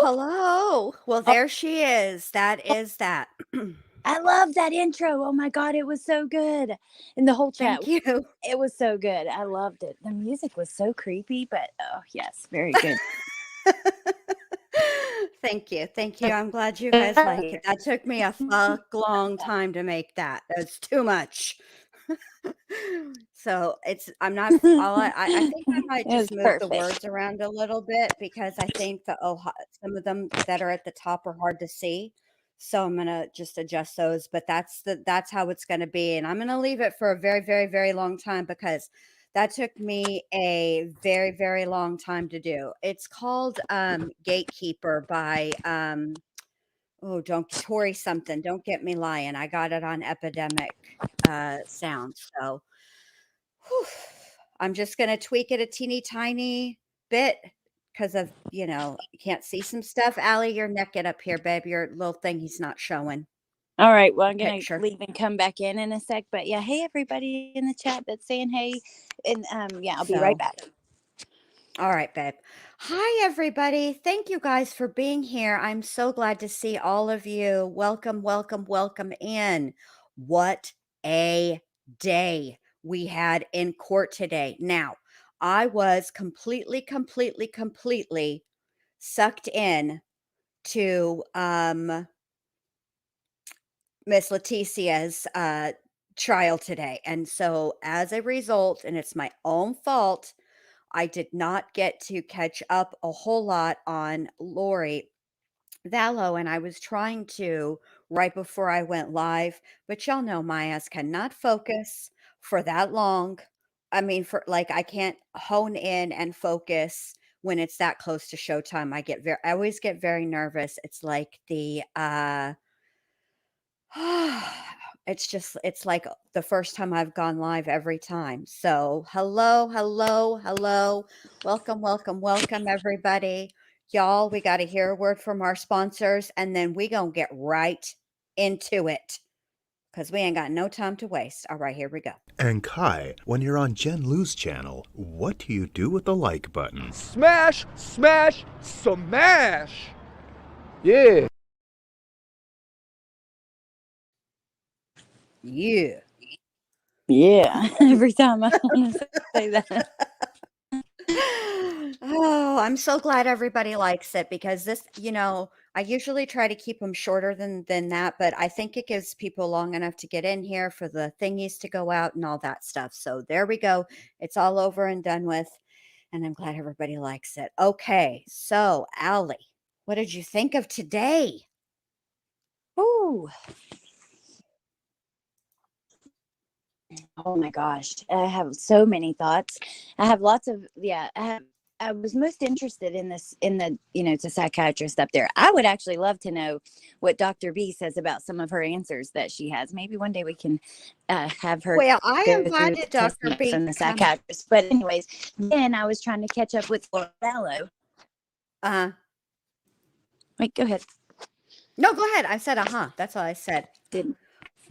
hello. Well, Oh, there she is. That is that. I love that intro. Oh my God, it was so good. In the whole chat, Thank you. it was so good. I loved it. The music was so creepy, but oh, yes, very good. Thank you. Thank you. I'm glad you guys like it. That took me a fuck long time to make that. That's too much. So I'm not, I think I might It was just move the perfect. words around a little bit because I think some of them that are at the top are hard to see. So I'm gonna just adjust those, but that's how it's gonna be. And I'm gonna leave it for a very, very, very long time because that took me a very, very long time to do. It's called Gatekeeper by oh, don't Tori something. Don't get me lying. I got it on Epidemic Sound. So whew, I'm just gonna tweak it a teeny tiny bit because of, you can't see some stuff. Allie, you're naked up here, babe. Your little thing he's not showing All right. Well, the I'm going to picture. leave and come back in a sec. But yeah, hey, everybody in the chat that's saying hey. And yeah, I'll be right So back. all right, babe. Hi, everybody. Thank you guys for being here. I'm so glad to see all of you. Welcome, welcome, welcome in. What a day we had in court today. Now, I was completely sucked in to Miss Leticia's trial today. And so as a result, and it's my own fault, I did not get to catch up a whole lot on Lori Vallow, and I was trying to right before I went live, but y'all know my ass cannot focus for that long. I mean, for like, I can't hone in and focus when it's that close to showtime. I always get very nervous. It's like it's like the first time I've gone live every time. So, hello, hello, hello. Welcome, welcome, welcome, everybody. Y'all, we got to hear a word from our sponsors and then we going to get right into it because we ain't got no time to waste. All right, here we go. And Kai, when you're on Jen Lou's channel, what do you do with the like button? Smash, smash, smash! Yeah. Yeah. Yeah. Every time I want to say that. Oh, I'm so glad everybody likes it because this, I usually try to keep them shorter than that, but I think it gives people long enough to get in here for the thingies to go out and all that stuff. So there we go. It's all over and done with, and I'm glad everybody likes it. Okay, so Allie, what did you think of today? Ooh. Oh my gosh. I have so many thoughts. I have lots of, yeah, I was most interested in this, it's a psychiatrist up there. I would actually love to know what Dr. B says about some of her answers that she has. Maybe one day we can have her Well, I go through invited the Dr. testimony B from the to come. psychiatrist. But anyways, then I was trying to catch up with Vallow. Wait, go ahead. No, go ahead. I said, that's all I said.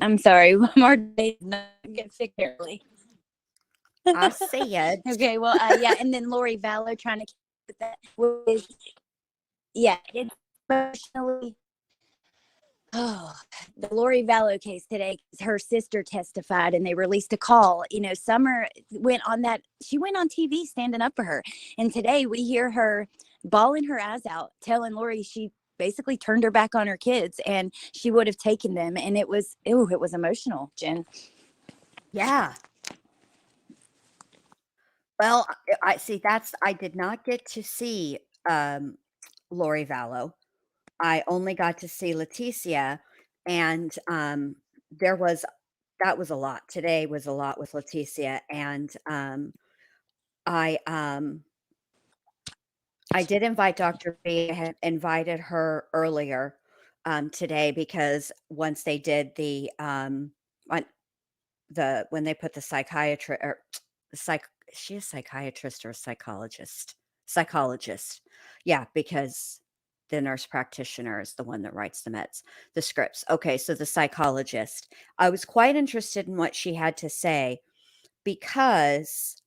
I'm sorry. More days not get sick early. I said. Okay, well, yeah, and then Lori Vallow trying to keep with that was, yeah, it's emotionally. Oh, the Lori Vallow case today, her sister testified and they released a call. Summer went on that. She went on TV standing up for her. And today we hear her bawling her eyes out, telling Lori she basically turned her back on her kids and she would have taken them. And it was emotional, Jen. Yeah. Well, I see I did not get to see Lori Vallow. I only got to see Leticia, and that was a lot. Today was a lot with Leticia, and I I did invite Dr. B. I had invited her earlier today because once they did on when they put the psychiatrist or psych is she a psychiatrist or a psychologist? Psychologist. Yeah, because the nurse practitioner is the one that writes the scripts. Okay, so the psychologist. I was quite interested in what she had to say because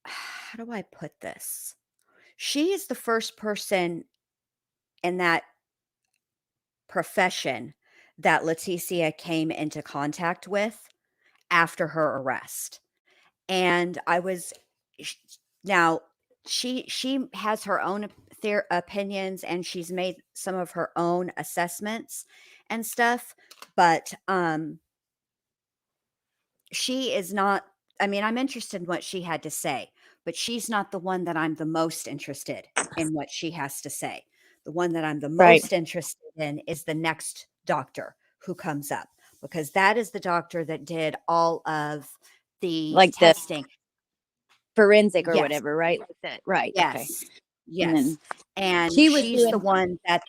how do I put this? she is the first person in that profession that Leticia came into contact with after her arrest. And I was sh- now she has her own opinions, and she's made some of her own assessments and stuff, but she is not, I mean, I'm interested in what she had to say, but she's not the one that I'm the most interested in what she has to say. The one that I'm the Right. most interested in is the next doctor who comes up, because that is the doctor that did all of the Like the testing. forensic or Yes. whatever, right? Like that. Right. Okay. Yes. And then Yes. And she was she's the doing, one that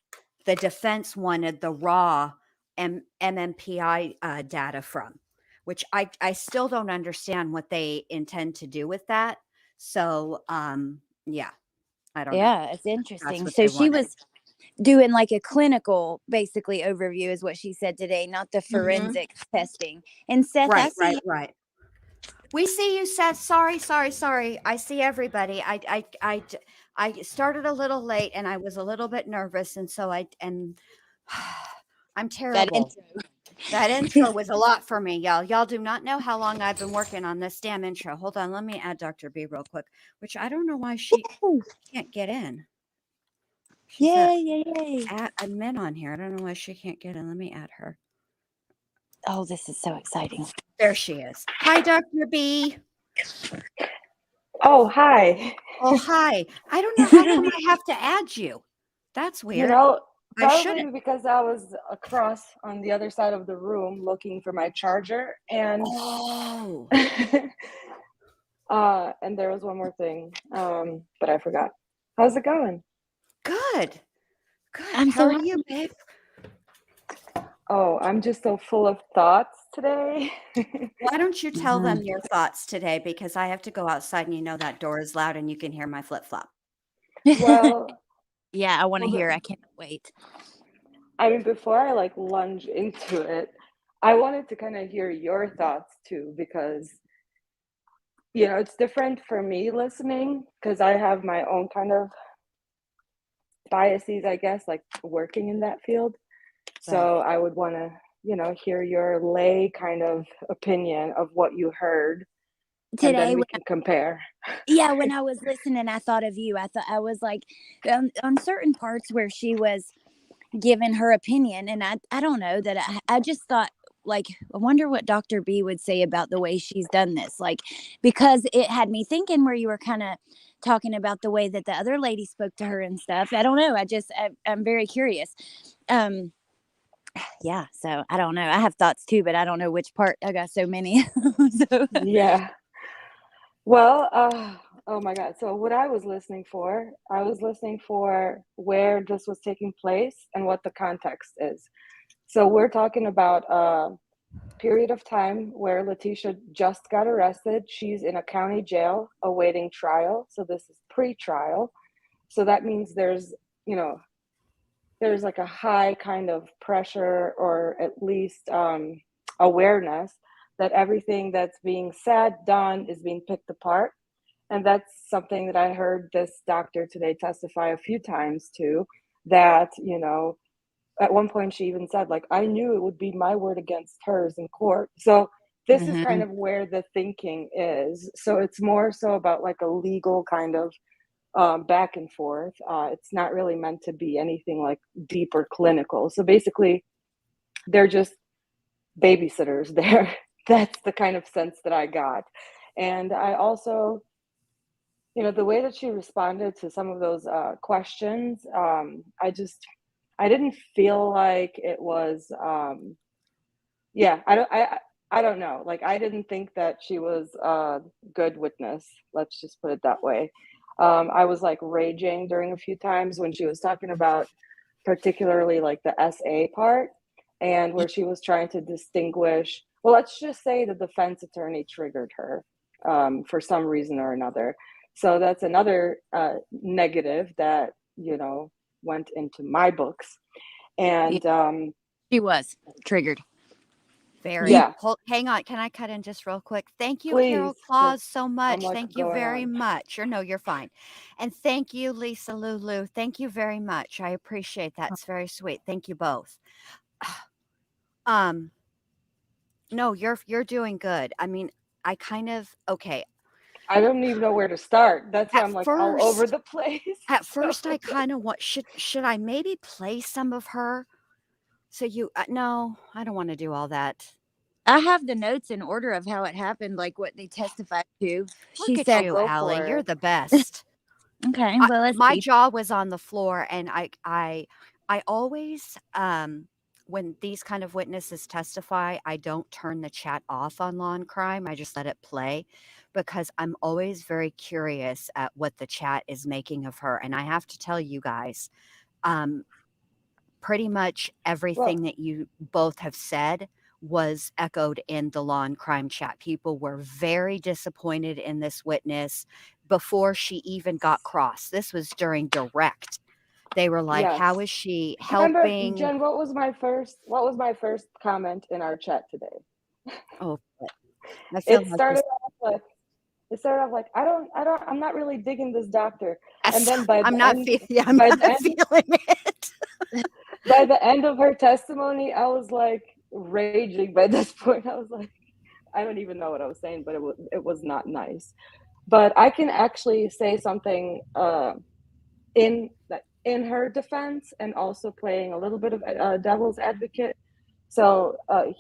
the defense wanted the raw MMPI data from, which I still don't understand what they intend to do with that. So, yeah, I don't know. yeah, it's That's interesting. what So they she wanted. was doing like a clinical basically overview is what she said today, not the Mhm. forensic testing. And Seth, I Right, see right, you. right. We see you, Seth. Sorry, sorry, sorry. I see everybody. I started a little late, and I was a little bit nervous, and so I'm That terrible. intro. That intro was a lot for me, y'all. Y'all do not know how long I've been working on this damn intro. Hold on, let me add Dr. B real quick, which I don't know why she can't get in. She's Yay, yay, yay. admin on here. I don't know why she can't get in. Let me add her. Oh, this is so exciting. There she is. Hi, Dr. B. Oh, hi. Oh, hi. I don't know. How come I have to add you? That's You weird. know, I probably shouldn't. because I was across on the other side of the room looking for my charger, and Oh, and there was one more thing, but I forgot. How's it going? good. Good. I'm How so are you, babe? Oh, I'm just so full of thoughts today. Why don't you tell Mhm. them your thoughts today? Because I have to go outside, and you know that door is loud, and you can hear my flip flop. Well, yeah, I want to well, hear. I can't wait. I mean, before I like lunge into it, I wanted to kind of hear your thoughts too, because it's different for me listening because I have my own kind of biases, I guess, like working in that field. Right. So I would want to, hear your lay kind of opinion of what you heard, and Today, then we can compare. yeah, when I was listening, I thought of you. I was like, on certain parts where she was giving her opinion, and I don't know that I just thought, like, I wonder what Dr. B would say about the way she's done this, like, because it had me thinking where you were kind of talking about the way that the other lady spoke to her and stuff. I don't know. I'm very curious. Yeah, so I don't know. I have thoughts too, but I don't know which part. I got so many. So, Yeah. Well, oh my God. So what I was listening for where this was taking place and what the context is. So we're talking about a period of time where Leticia just got arrested. She's in a county jail awaiting trial. So this is pre-trial. So that means there's like a high kind of pressure, or at least awareness that everything that's being said, done is being picked apart. And that's something that I heard this doctor today testify a few times to, that, at one point she even said, like, I knew it would be my word against hers in court. So this is kind of where the thinking is. So it's more so about like a legal kind of back and forth. It's not really meant to be anything like deep or clinical. So basically, they're just babysitters there. That's the kind of sense that I got. And I also, the way that she responded to some of those questions, I didn't feel like it was, yeah, I don't know. Like, I didn't think that she was a good witness. Let's just put it that way. I was like raging during a few times when she was talking about particularly like the SA part, and where she was trying to distinguish. Well, let's just say the defense attorney triggered her for some reason or another. So that's another negative that, went into my books. And she was triggered. Very. Yeah, Hang on. Can I cut in just real quick? Thank you, please, Carol because Claus, so I'm much. like Thank you going very on. much. You're fine. And thank you, Lisa Lulu. Thank you very much. I appreciate that. It's very sweet. Thank you both. Um, no, you're doing good. I mean, I kind of okay. I don't even know where to start. That's why At I'm like all over first, the place. at So first, I kind of want should I maybe play some of her? So you no, I don't want to do all that. I have the notes in order of how it happened, like what they testified to. She Look at said, oh, you, go Allie. for You're it. the best. okay, well, let's My see. jaw was on the floor, and I always when these kind of witnesses testify, I don't turn the chat off on law and crime. I just let it play because I'm always very curious at what the chat is making of her. And I have to tell you guys, um, pretty much everything Well, that you both have said was echoed in the law and crime chat. People were very disappointed in this witness before she even got crossed. This was during direct. They were like, yes. how is she Remember, helping? Jen, what was my first comment in our chat today? Oh, I feel It like this. started off like I'm not really digging this doctor. And then I'm not I'm by not the end feeling it. by the end of her testimony, I was like raging by this point. I was like, I don't even know what I was saying, but it was not nice. But I can actually say something in her defense, and also playing a little bit of devil's advocate. So I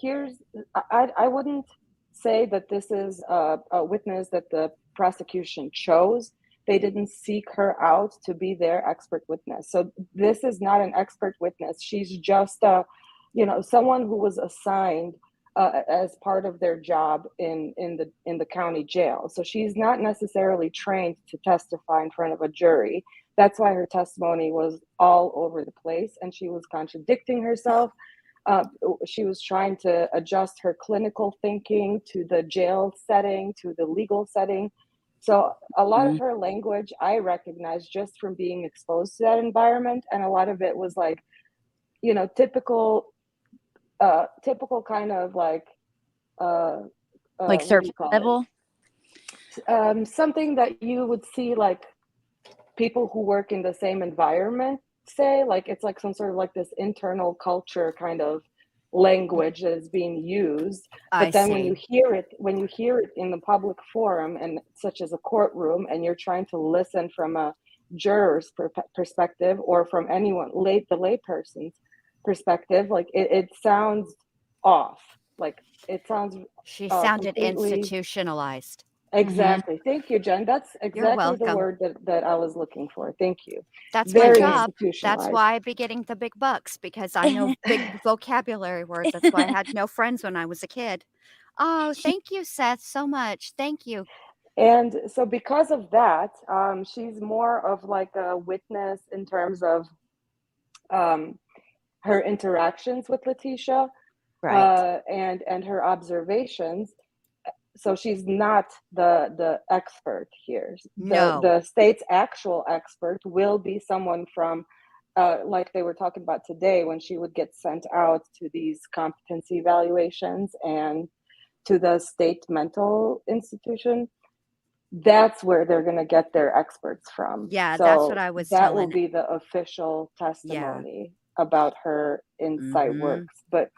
wouldn't say that this is a witness that the prosecution chose. They didn't seek her out to be their expert witness. So this is not an expert witness. She's just someone who was assigned as part of their job in the county jail. So she's not necessarily trained to testify in front of a jury. That's why her testimony was all over the place, and she was contradicting herself. She was trying to adjust her clinical thinking to the jail setting, to the legal setting. So a lot of her language I recognized just from being exposed to that environment, and a lot of it was like, typical kind of like Like what do you surface call level. it? Something that you would see like people who work in the same environment say, like it's like some sort of like this internal culture kind of language that is being used. I But then when you see. hear it in the public forum, and such as a courtroom, and you're trying to listen from a juror's perspective, or from anyone the layperson's perspective, like it sounds off. Like it sounds She sounded completely. institutionalized. Exactly. Thank you, Jen. That's You're exactly the welcome. word that I was looking for. Thank you. That's my Very job. That's institutionalized. why I be getting the big bucks, because I know big vocabulary words. That's why I had no friends when I was a kid. Oh, thank you, Seth, so much. Thank you. And so because of that, she's more of like a witness in terms of her interactions with Leticia, Right. and her observations. So she's not the expert here. The No. the state's actual expert will be someone from, like they were talking about today, when she would get sent out to these competency evaluations and to the state mental institution. That's where they're going to get their experts from. Yeah, that's what So I was that will telling. be the official Yeah. testimony about her inside Mhm. works. But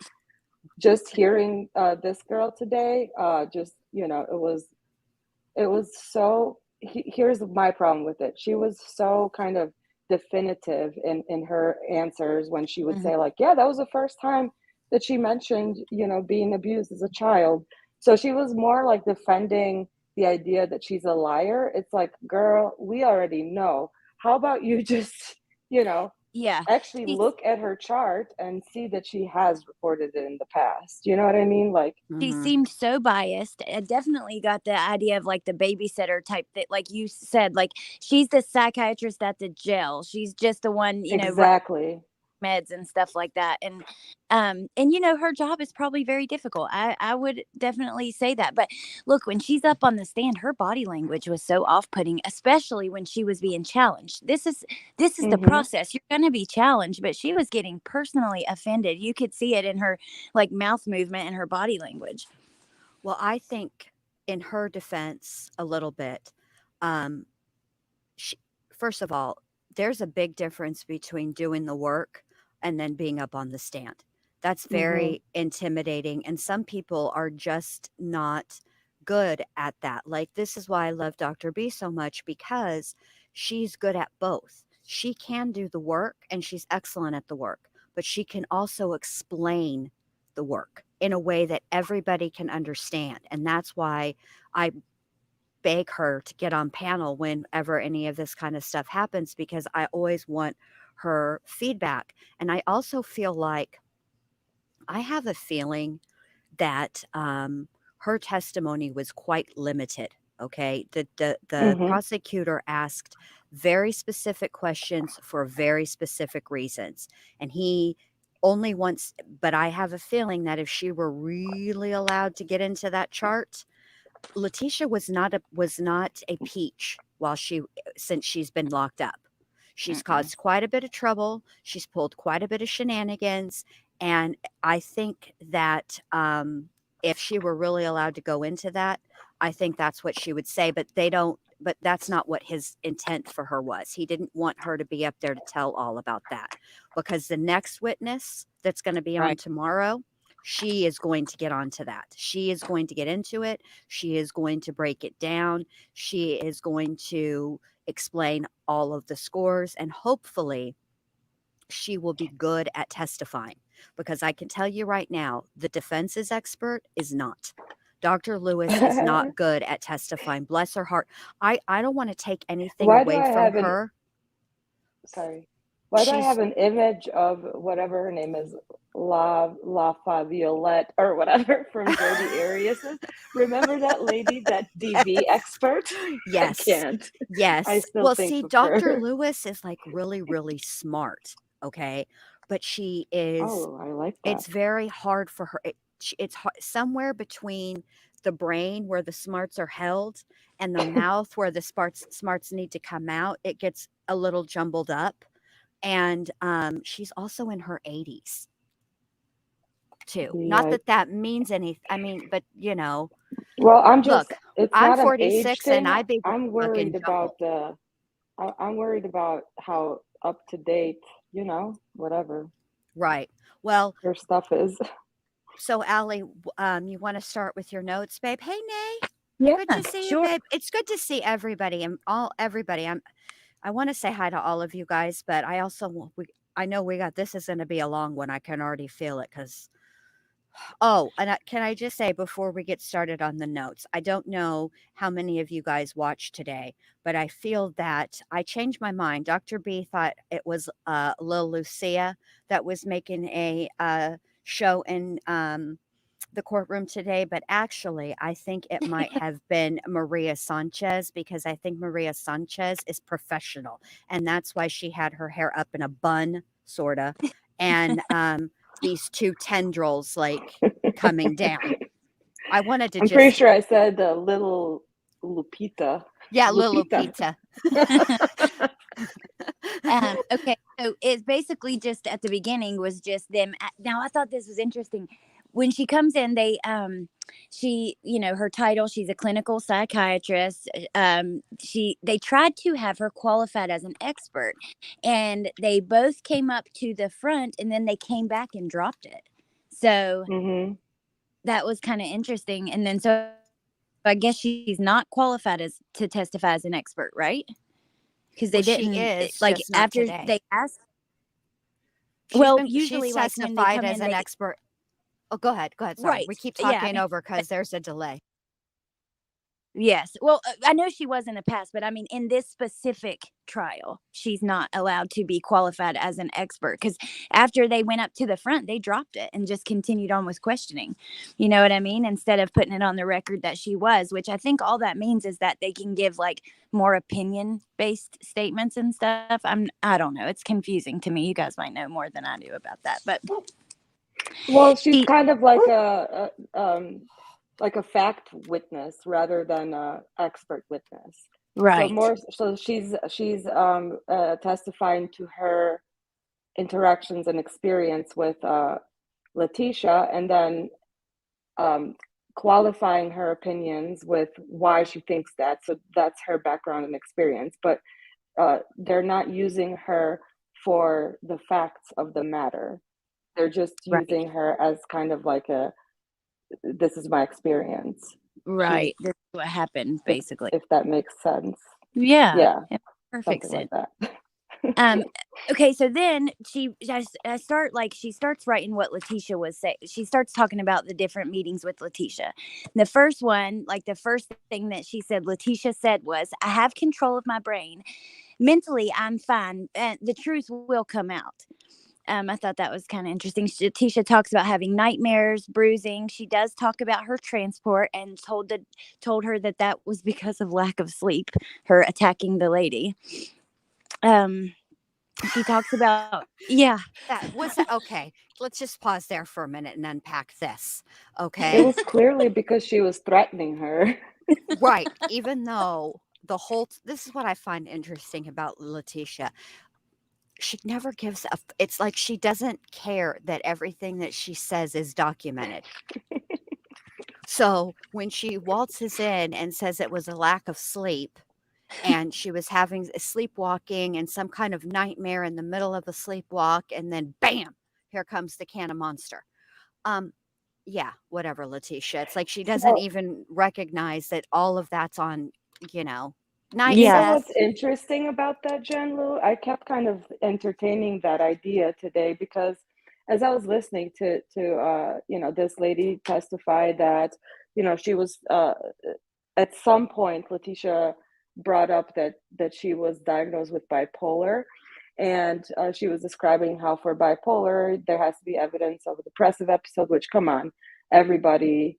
just hearing this girl today, just it was so. Here's my problem with it. She was so kind of definitive in her answers when she would say like, yeah, that was the first time that she mentioned being abused as a child. So she was more like defending the idea that she's a liar. It's like, girl, we already know. How about you just Yeah. actually She, look at her chart and see that she has reported it in the past. You know what I mean? Like, she Mhm. seemed so biased. I definitely got the idea of like the babysitter type thing. Like you said, like she's the psychiatrist at the jail. She's just the one, exactly. meds and stuff like that. And her job is probably very difficult. I would definitely say that. But look, when she's up on the stand, her body language was so off-putting, especially when she was being challenged. This is the process. You're going to be challenged, but she was getting personally offended. You could see it in her like mouth movement and her body language. Well, I think in her defense a little bit, first of all, there's a big difference between doing the work and then being up on the stand. That's very intimidating. And some people are just not good at that. Like, this is why I love Dr. B so much, because she's good at both. She can do the work and she's excellent at the work, but she can also explain the work in a way that everybody can understand. And that's why I beg her to get on panel whenever any of this kind of stuff happens, because I always want her feedback. And I also feel like, I have a feeling that her testimony was quite limited. Okay. The prosecutor asked very specific questions for very specific reasons. And he only wants, but I have a feeling that if she were really allowed to get into that chart, Leticia was not a peach since she's been locked up. She's caused quite a bit of trouble. She's pulled quite a bit of shenanigans. And I think that if she were really allowed to go into that, I think that's what she would say. But that's not what his intent for her was. He didn't want her to be up there to tell all about that, because the next witness that's going to be on tomorrow, she is going to get onto that. She is going to get into it. She is going to break it down. She is going to explain all of the scores, and hopefully she will be good at testifying, because I can tell you right now, the defense's expert is not. Dr. Lewis is not good at testifying. Bless her heart. I don't want to take anything away from her. Why do I have an image of whatever her name is, La Faviolette or whatever from Dirty Arias? Remember that lady, that DV expert? Yes. I can't. Yes. I still Well, think see, of Dr. her. Lewis is like really, really smart. Okay. But she is, Oh, I like that. it's very hard for her. It's somewhere between the brain where the smarts are held and the mouth where the smarts need to come out. It gets a little jumbled up. And she's also in her 80s too. Not that means anything. I mean, but Well, look, it's I'm not an 46 age thing. and I be I'm worried about I'm worried about how up to date, whatever. Right. Well, her stuff is. So Allie, you want to start with your notes, babe? Hey, Nay. Yeah, good to see you, babe. It's good to see everybody and everybody. I want to say hi to all of you guys, but I also I know this is going to be a long one. I can already feel it because. Oh, and can I just say before we get started on the notes, I don't know how many of you guys watched today, but I feel that I changed my mind. Dr. B thought it was Lil Lucia that was making a show in the courtroom today, but actually I think it might have been Maria Sanchez, because I think Maria Sanchez is professional, and that's why she had her hair up in a bun, sorta, and these two tendrils like coming down. I wanted to I'm pretty sure I said little Lupita. Yeah, little Lupita. Okay, so it's basically just at the beginning was just them. Now I thought this was interesting. When she comes in, they she, her title, she's a clinical psychiatrist. They tried to have her qualified as an expert, and they both came up to the front and then they came back and dropped it. So that was kind of interesting. And then so I guess she's not qualified to testify as an expert, right? Because they didn't, she is, like, just not after today. They asked. Usually she's like when they come as an expert. Oh, go ahead. Sorry. Right. We keep talking over because there's a delay. Yes. Well, I know she was in the past, but I mean, in this specific trial, she's not allowed to be qualified as an expert because after they went up to the front, they dropped it and just continued on with questioning. You know what I mean? Instead of putting it on the record that she was, which I think all that means is that they can give like more opinion based statements and stuff. I don't know. It's confusing to me. You guys might know more than I do about that, but Well, she's she, kind of like a fact witness rather than a expert witness. right. So she's testifying to her interactions and experience with Leticia, and then qualifying her opinions with why she thinks that. So that's her background and experience, but they're not using her for the facts of the matter. They're just Right. using her as kind of like this is my experience. Right. This is what happened, basically. If that makes sense. Yeah. Yeah. Perfect Something sense. like that. Okay, so then she starts writing what Leticia was saying. She starts talking about the different meetings with Leticia. The first one, like the first thing that she said, Leticia said was, "I have control of my brain. Mentally, I'm fine, and the truth will come out." I thought that was kind of interesting. Leticia talks about having nightmares, bruising. She does talk about her transport and told her that was because of lack of sleep, her attacking the lady. She talks about, yeah. That was okay. Let's just pause there for a minute and unpack this. It Okay. was clearly because she was threatening her. Right. Even though this is what I find interesting about Leticia. She never gives up. It's like she doesn't care that everything that she says is documented. So when she waltzes in and says it was a lack of sleep and she was having sleepwalking and some kind of nightmare in the middle of a sleepwalk, and then bam, here comes the can of Monster. Yeah, whatever, Leticia. It's like she doesn't Well, even recognize that all of that's on, night, you know Yeah. Seth. what's interesting about that, Jen Lou? I kept kind of entertaining that idea today because as I was listening to this lady testify that she was at some point Leticia brought up that she was diagnosed with bipolar, and she was describing how for bipolar there has to be evidence of a depressive episode, which, come on, everybody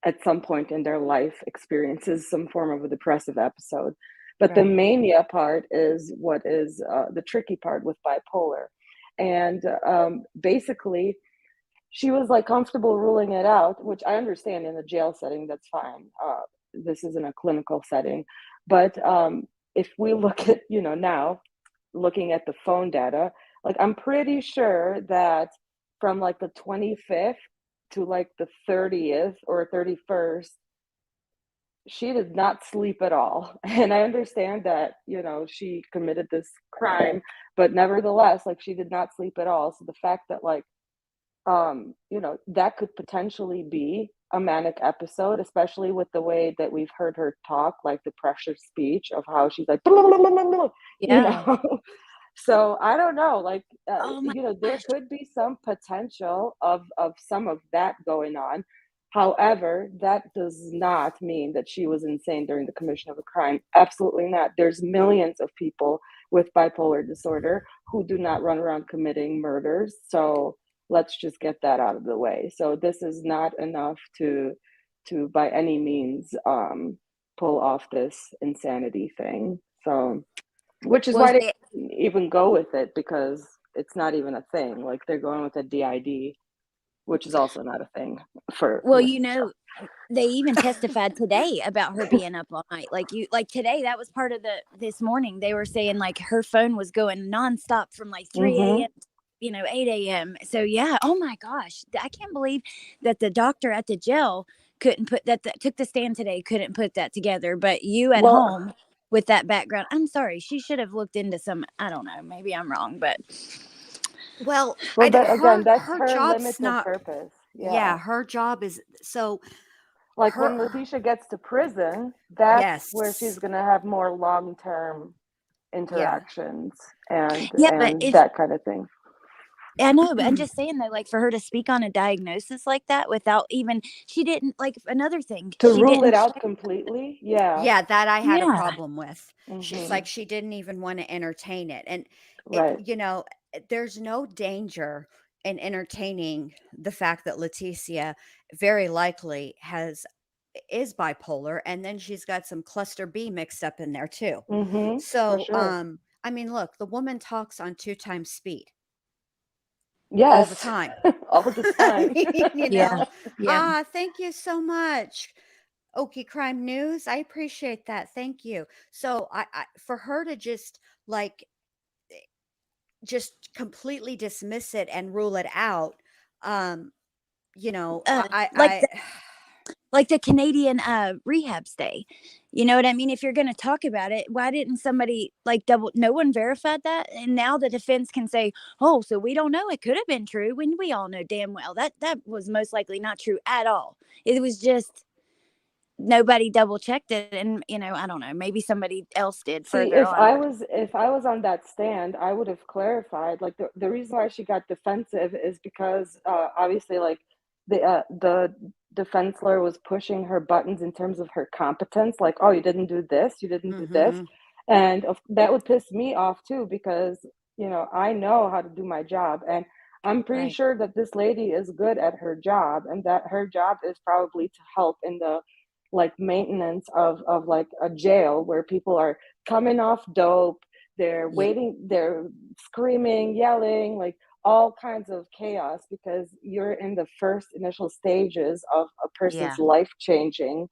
at some point in their life experiences some form of a depressive episode. But the Right. mania part is what is the tricky part with bipolar. And basically, she was like comfortable ruling it out, which I understand in a jail setting, that's fine. This isn't a clinical setting. But if we look at, now looking at the phone data, like I'm pretty sure that from like the 25th to like the 30th or 31st, she did not sleep at all. And I understand that, she committed this crime, but nevertheless, like she did not sleep at all. So the fact that like, that could potentially be a manic episode, especially with the way that we've heard her talk, like the pressure speech of how she's like, Yeah. So I don't know, like, Oh my there gosh. could be some potential of some of that going on. However, that does not mean that she was insane during the commission of a crime. Absolutely not. There's millions of people with bipolar disorder who do not run around committing murders. So let's just get that out of the way. So this is not enough to by any means pull off this insanity thing. So, which is Was why they it? didn't even go with it, because it's not even a thing. Like they're going with a DID, which is also not a thing for Well, Leticia. they even testified today about her being up all night. Like today, that was part of this morning. They were saying like her phone was going nonstop from like 3 a.m. 8 a.m. So yeah, oh my gosh, I can't believe that the doctor at the jail couldn't put that took the stand today, couldn't put that together. But you at Well, home with that background, I'm sorry, she should have looked into some. I don't know, maybe I'm wrong, but Well, that again, that's her her job's limited not. purpose. Yeah, Yeah. her job is so Like when her. Leticia gets to prison, that's where she's Yes. going to have more long-term Yeah. interactions and yeah, but if that kind of thing. I know, but I'm just saying though, like for her to speak on a diagnosis like that without even, she didn't, like another thing, To she rule it didn't out check. completely, yeah. Yeah, that I had a Yeah. problem with. She's Hmm. like, she didn't even want to entertain it. And Right. there's no danger in entertaining the fact that Leticia very likely is bipolar, and then she's got some cluster B mixed up in there too. For So, sure. I mean, look, the woman talks on 2 times speed all the Yes. time. All the I time. mean, Yeah. Yeah. thank you so much. Okie Crime News. I appreciate that. Thank you. So for her to just completely dismiss it and rule it out, um, Like I like the Canadian rehab stay. You know what I mean? If you're going to talk about it, why didn't somebody like no one verified that? And now the defense can say, "Oh, so we don't know. It could have been true." When we all know damn well that was most likely not true at all. It was just nobody double checked it, and I don't know. Maybe somebody else did See, further on. if I was on that stand, I would have clarified. Like the reason why she got defensive is because obviously, like the defense lawyer was pushing her buttons in terms of her competence. Like, oh, you didn't do this, you didn't do this, Mhm. and that would piss me off too because I know how to do my job, and I'm pretty Right. sure that this lady is good at her job, and that her job is probably to help in the like maintenance of like a jail where people are coming off dope, they're Yeah. waiting, they're screaming, yelling, like all kinds of chaos because you're in the first initial stages of a person's Yeah. life changing,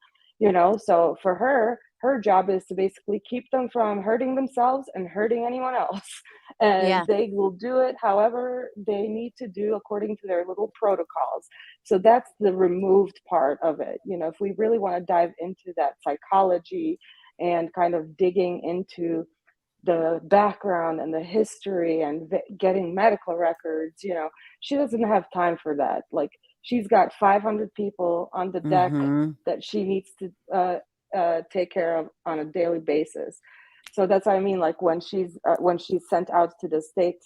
so for her job is to basically keep them from hurting themselves and hurting anyone else. Yeah. And they will do it however they need to do according to their little protocols. So that's the removed part of it. If we really want to dive into that psychology and kind of digging into the background and the history and getting medical records, she doesn't have time for that. Like she's got 500 people on the deck Mhm. that she needs to take care of on a daily basis. So that's what I mean. Like when she's sent out to the state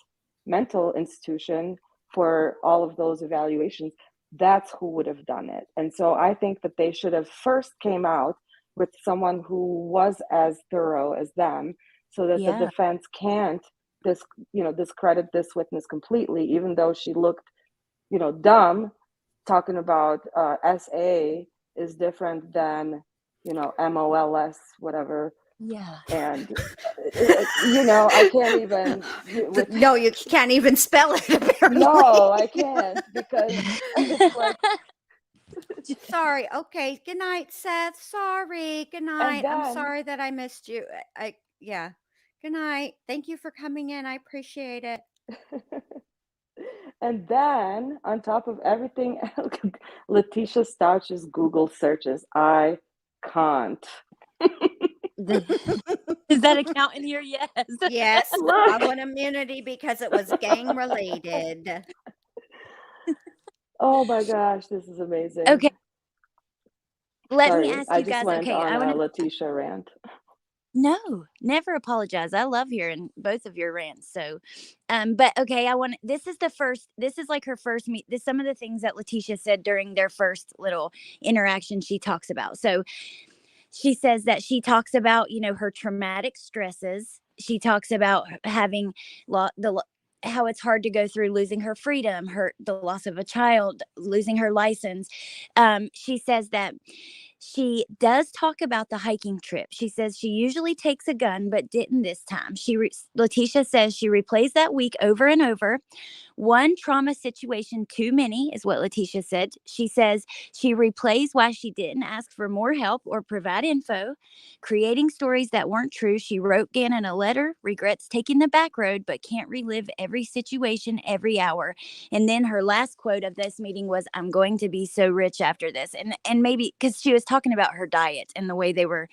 mental institution for all of those evaluations, that's who would have done it. And so I think that they should have first came out with someone who was as thorough as them, so that the Yeah. defense can't discredit this witness completely, even though she looked dumb. Talking about SA is different than MOLS, whatever. Yeah. And I can't even with No, you can't even spell it apparently. no, I can't because it's like Sorry. Okay. Good night, Seth. Sorry. Good night. I'm then sorry that I missed you. Yeah. Good night. Thank you for coming in. I appreciate it. and then on top of everything else, Leticia Stauch's Google searches. I can't. Is that a count in here? Yes. Yes. I Look. want immunity because it was gang related. Oh my gosh, this is amazing. Okay. Let me Sorry, ask I you just guys. went Okay, on I want a to. Leticia rant. No, never apologize. I love hearing both of your rants. So, but okay, this is like her first meet. This some of the things that Leticia said during their first little interaction. She talks about. So, she says that she talks about her traumatic stresses. She talks about having how it's hard to go through losing her freedom, the loss of a child, losing her license. She says that she does talk about the hiking trip. She says she usually takes a gun, but didn't this time. Leticia says she replays that week over and over. One trauma situation too many is what Leticia said. She says she replays why she didn't ask for more help or provide info, creating stories that weren't true. She wrote Gannon a letter, regrets taking the back road, but can't relive every situation every hour. And then her last quote of this meeting was, "I'm going to be so rich after this." And maybe because she was talking about her diet and the way they were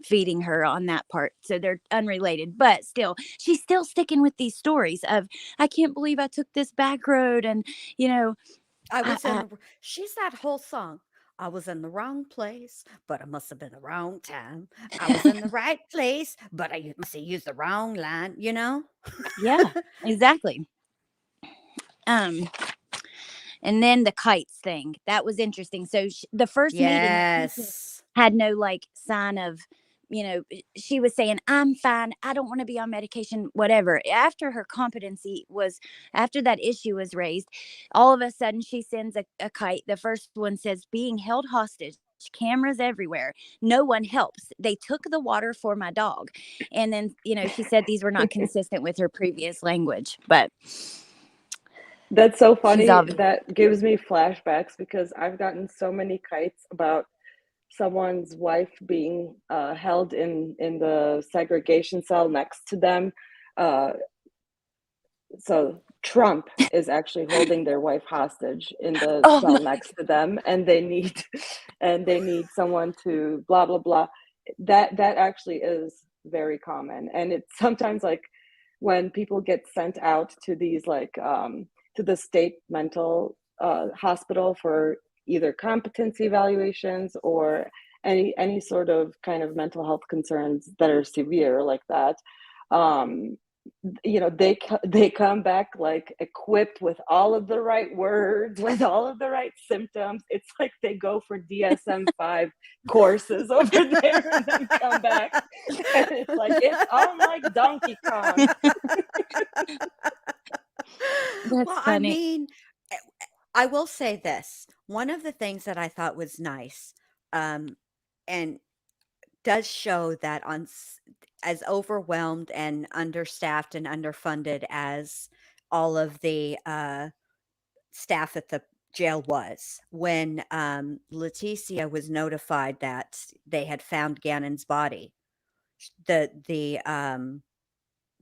feeding her on that part. So they're unrelated, but still, she's still sticking with these stories of, I can't believe I took this back road. And, She's that whole song. I was in the wrong place, but I must have been the wrong time. I was in the right place, but I must have used the wrong line, yeah, exactly. And then the kites thing, that was interesting. So the first meeting Yes. had no like sign of, she was saying, I'm fine, I don't want to be on medication, whatever. After that issue was raised, all of a sudden she sends a kite. The first one says, being held hostage, cameras everywhere, no one helps, they took the water for my dog. And then, she said these were not consistent with her previous language, but That's so funny. obviously, That gives me flashbacks because I've gotten so many kites about someone's wife being held in the segregation cell next to them. So Trump is actually holding their wife hostage in the oh cell no. next to them, and they need someone to blah blah blah. That actually is very common, and it's sometimes like when people get sent out to these like to the state mental hospital for either competency evaluations or any sort of kind of mental health concerns that are severe like that. They come back like equipped with all of the right words, with all of the right symptoms. It's like they go for DSM-5 courses over there and then come back, and it's like it's on like Donkey Kong. That's Well, I funny. mean, I will say this. One of the things that I thought was nice, and does show that as overwhelmed and understaffed and underfunded as all of the staff at the jail was, when Leticia was notified that they had found Gannon's body, the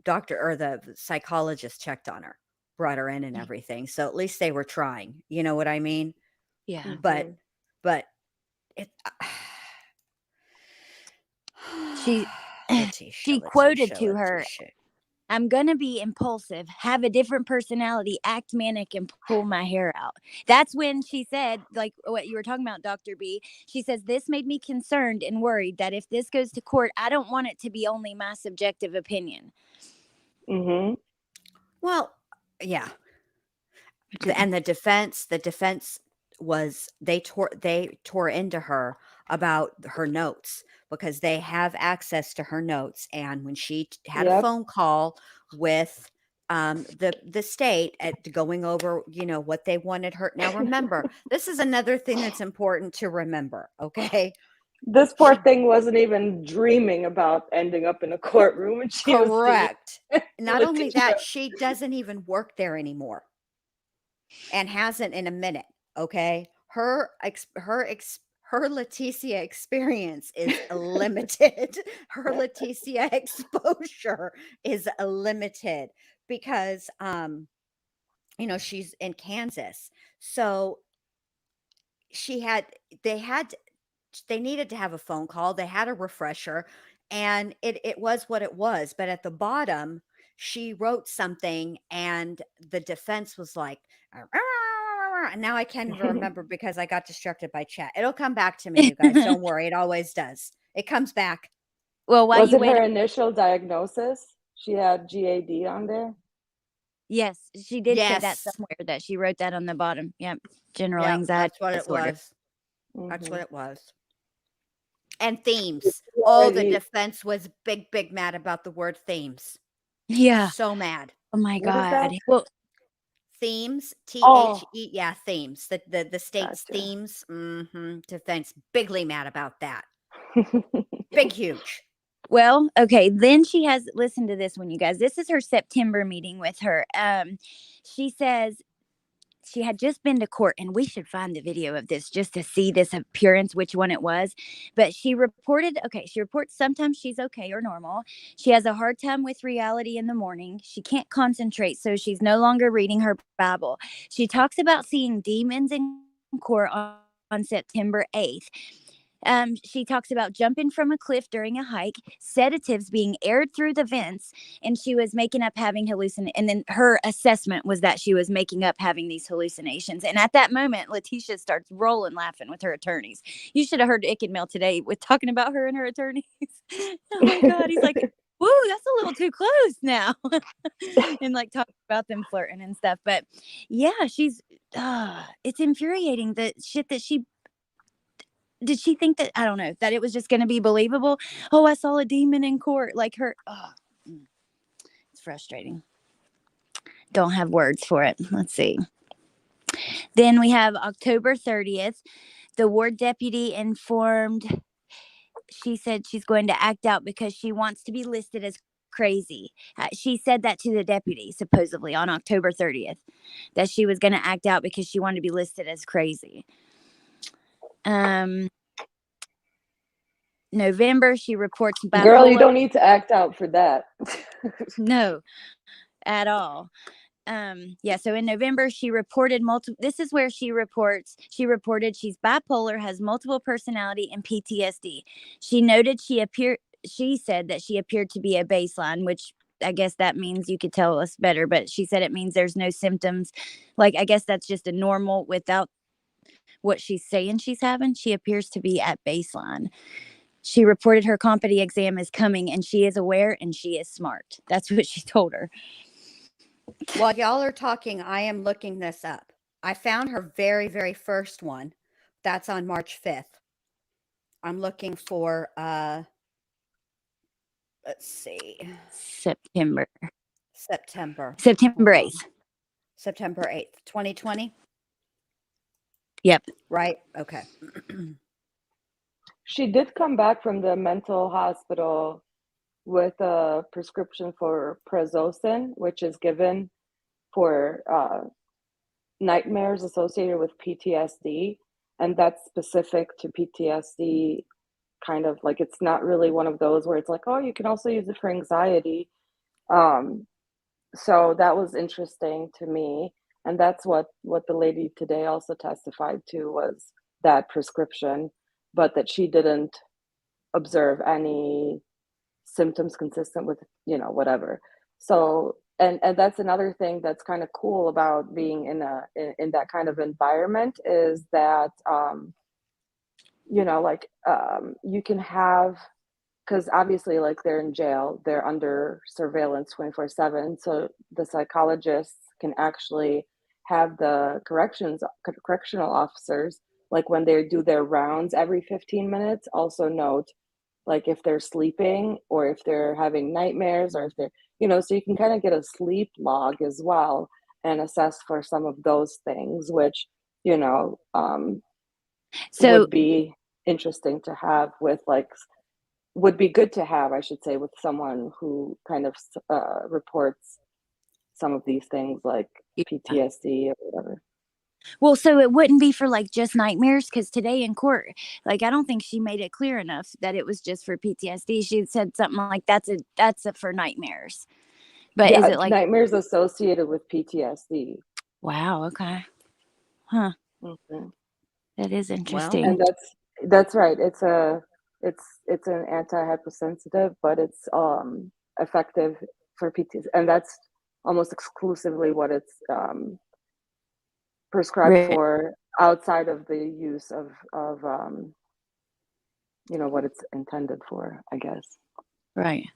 doctor or the psychologist checked on her, brought her in and everything. So at least they were trying. You know what I mean? Yeah. But it She Leticia, quoted to her, Leticia. I'm going to be impulsive, have a different personality, act manic, and pull my hair out. That's when she said, like what you were talking about, Dr. B. She says, this made me concerned and worried that if this goes to court, I don't want it to be only my subjective opinion. Mm-hmm. Well, yeah. And the defense was they tore into her about her notes because they have access to her notes. And when she had a phone call with the state at going over, what they wanted her. Now, remember, this is another thing that's important to remember. Okay. This poor thing wasn't even dreaming about ending up in a courtroom, and she was Correct. Not Leticia. only that, she doesn't even work there anymore and hasn't in a minute. Okay. Her Leticia experience is limited. Her Leticia exposure is limited because, she's in Kansas. So they needed to have a phone call. They had a refresher, and it was what it was. But at the bottom, she wrote something, and the defense was like, and now I can't even remember because I got distracted by chat. It'll come back to me, you guys. Don't worry. It always does. It comes back. Well, was it her initial diagnosis? She had GAD on there? Yes, she did say that somewhere, that she wrote that on the bottom. Yep. General anxiety. That's what it disorder. was. That's what it was. And themes. Oh, the defense was big mad about the word themes. Yeah. So mad. Oh my God. Well, themes, T-H-E, yeah, themes. The state's themes. Defense bigly mad about that. Big, huge. Well, okay. Then she has, listen to this one, you guys. This is her September meeting with her. She says she had just been to court, and we should find the video of this just to see this appearance, which one it was. But she reports sometimes she's okay or normal. She has a hard time with reality in the morning. She can't concentrate, so she's no longer reading her Bible. She talks about seeing demons in court on September 8th. She talks about jumping from a cliff during a hike, sedatives being aired through the vents, and she was making up having hallucinations. And then her assessment was that she was making up having these hallucinations. And at that moment, Leticia starts rolling laughing with her attorneys. You should have heard Ick and Mel today with talking about her and her attorneys. Oh my God. He's like, woo, that's a little too close now. And like talking about them flirting and stuff. But yeah, she's it's infuriating the shit that did she think that, I don't know, that it was just going to be believable? Oh, I saw a demon in court. Like her. It's frustrating. Don't have words for it. Let's see. Then we have October 30th. The ward deputy informed, she said she's going to act out because she wants to be listed as crazy. She said that to the deputy, supposedly, on October 30th, that she was going to act out because she wanted to be listed as crazy. November, she reports bipolar. Girl, you don't need to act out for that. No, at all. So in November, she reported this is where she reported she's bipolar, has multiple personality, and PTSD. She noted she said that she appeared to be a baseline, which I guess that means you could tell us better, but she said it means there's no symptoms. Like, I guess that's just a normal without what she's saying she's having. She appears to be at baseline. She reported her CompED exam is coming, and she is aware and she is smart. That's what she told her. While y'all are talking, I am looking this up. I found her very, very first one. That's on March 5th. I'm looking for, let's see. September September 8th. September 8th, 2020? Yep. Right? Okay. She did come back from the mental hospital with a prescription for prazosin, which is given for nightmares associated with PTSD. And that's specific to PTSD, kind of like, it's not really one of those where it's like, oh, you can also use it for anxiety. So that was interesting to me. And that's what the lady today also testified to, was that prescription, but that she didn't observe any symptoms consistent with, whatever. So, and that's another thing that's kind of cool about being in that kind of environment, is that, you can have, because obviously, like, they're in jail, they're under surveillance 24/7. So the psychologists can actually have the correctional officers, like, when they do their rounds every 15 minutes, also note, like, if they're sleeping or if they're having nightmares, or if they're, so you can kind of get a sleep log as well and assess for some of those things, which, would be interesting to have with, like, would be good to have, I should say, with someone who kind of reports some of these things, like PTSD or whatever. Well, so it wouldn't be for like just nightmares, because today in court, like, I don't think she made it clear enough that it was just for PTSD. She said something like that's for nightmares. But yeah, is it like nightmares associated with PTSD? Wow, okay. Huh. Mm-hmm. That is interesting. And that's right. It's an antihypersensitive, but it's effective for PTSD, and that's almost exclusively what it's prescribed for, outside of the use of what it's intended for, I guess. Right.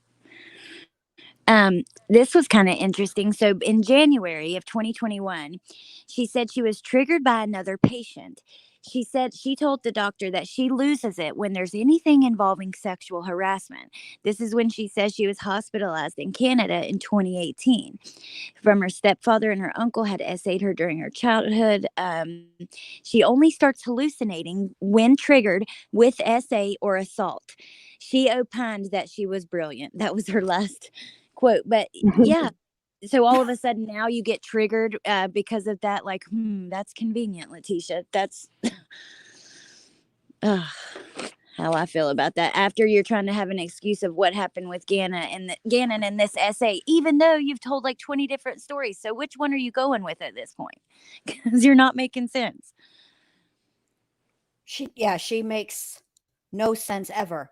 This was kind of interesting. So in January of 2021, she said she was triggered by another patient. She said she told the doctor that she loses it when there's anything involving sexual harassment. This is when she says she was hospitalized in Canada in 2018 from her stepfather, and her uncle had essayed her during her childhood. She only starts hallucinating when triggered with SA or assault. She opined that she was brilliant. That was her last quote. But yeah, so all of a sudden now you get triggered because of that. Like, that's convenient, Leticia. That's how I feel about that. After you're trying to have an excuse of what happened with Gannon and this essay, even though you've told like 20 different stories. So which one are you going with at this point? Because you're not making sense. She makes no sense ever.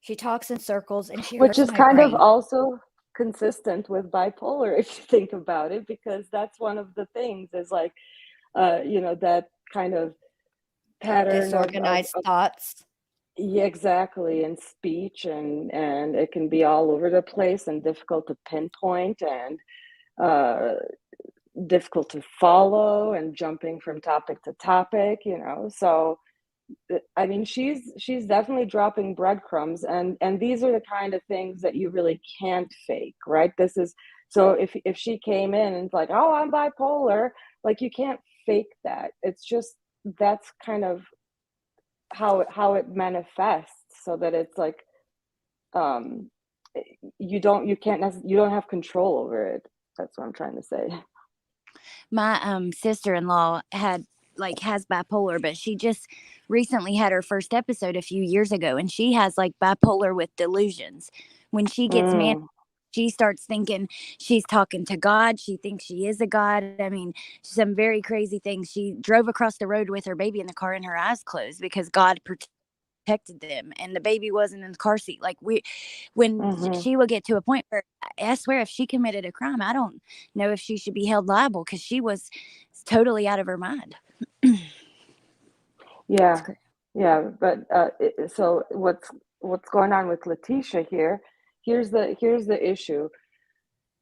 She talks in circles, and which is kind of also consistent with bipolar, if you think about it, because that's one of the things, is like, that kind of pattern, disorganized thoughts. Yeah, exactly. And speech, and it can be all over the place and difficult to pinpoint, and uh, difficult to follow, and jumping from topic to topic, So I mean, she's definitely dropping breadcrumbs, and these are the kind of things that you really can't fake, right? This is so if she came in and like, oh, I'm bipolar, like you can't fake that. It's just that's kind of how it manifests, so that it's like um you don't have control over it. That's what I'm trying to say. My sister-in-law has bipolar, but she just recently had her first episode a few years ago, and she has like bipolar with delusions. When she gets mad, Mm, she starts thinking she's talking to God. She thinks she is a god. I mean, some very crazy things. She drove across the road with her baby in the car and her eyes closed because God protected them, and the baby wasn't in the car seat. Like when mhm. she will get to a point where I swear, if she committed a crime, I don't know if she should be held liable, because she was totally out of her mind. It's Yeah, crazy. yeah, but so what's going on with Leticia here? Here's the issue.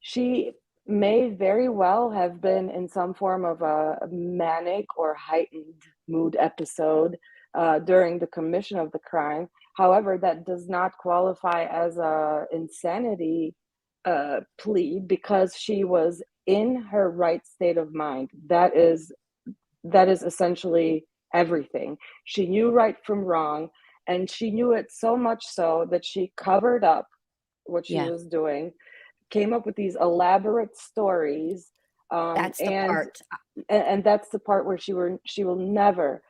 She may very well have been in some form of a manic or heightened mood episode during the commission of the crime. However, that does not qualify as a insanity plea, because she was in her right state of mind. That is essentially everything. She knew right from wrong, and she knew it so much so that she covered up what she Yeah. was doing, came up with these elaborate stories, That's the and part. that's the part where she will never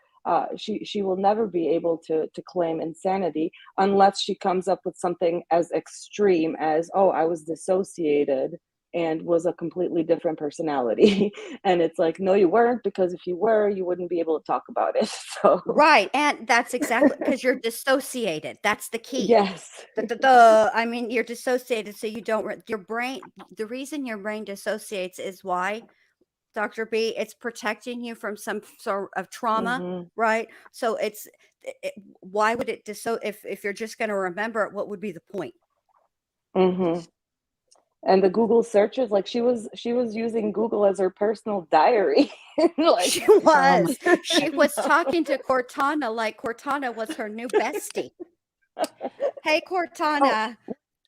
she will never be able to claim insanity, unless she comes up with something as extreme as, oh, I was dissociated and was a completely different personality. And it's like, no, you weren't, because if you were, you wouldn't be able to talk about it. So Right, and that's exactly because you're dissociated. That's the key. yes. I mean, you're dissociated, so you don't your brain the reason your brain dissociates is why, Dr. B, it's protecting you from some sort of trauma, Hmm. right? So why would it if you're just going to remember it, what would be the point? Hmm. And the Google searches, like she was using Google as her personal diary. Like, She Um, was. She you was talking to Cortana like Cortana was her new bestie. Hey, oh, Cortana,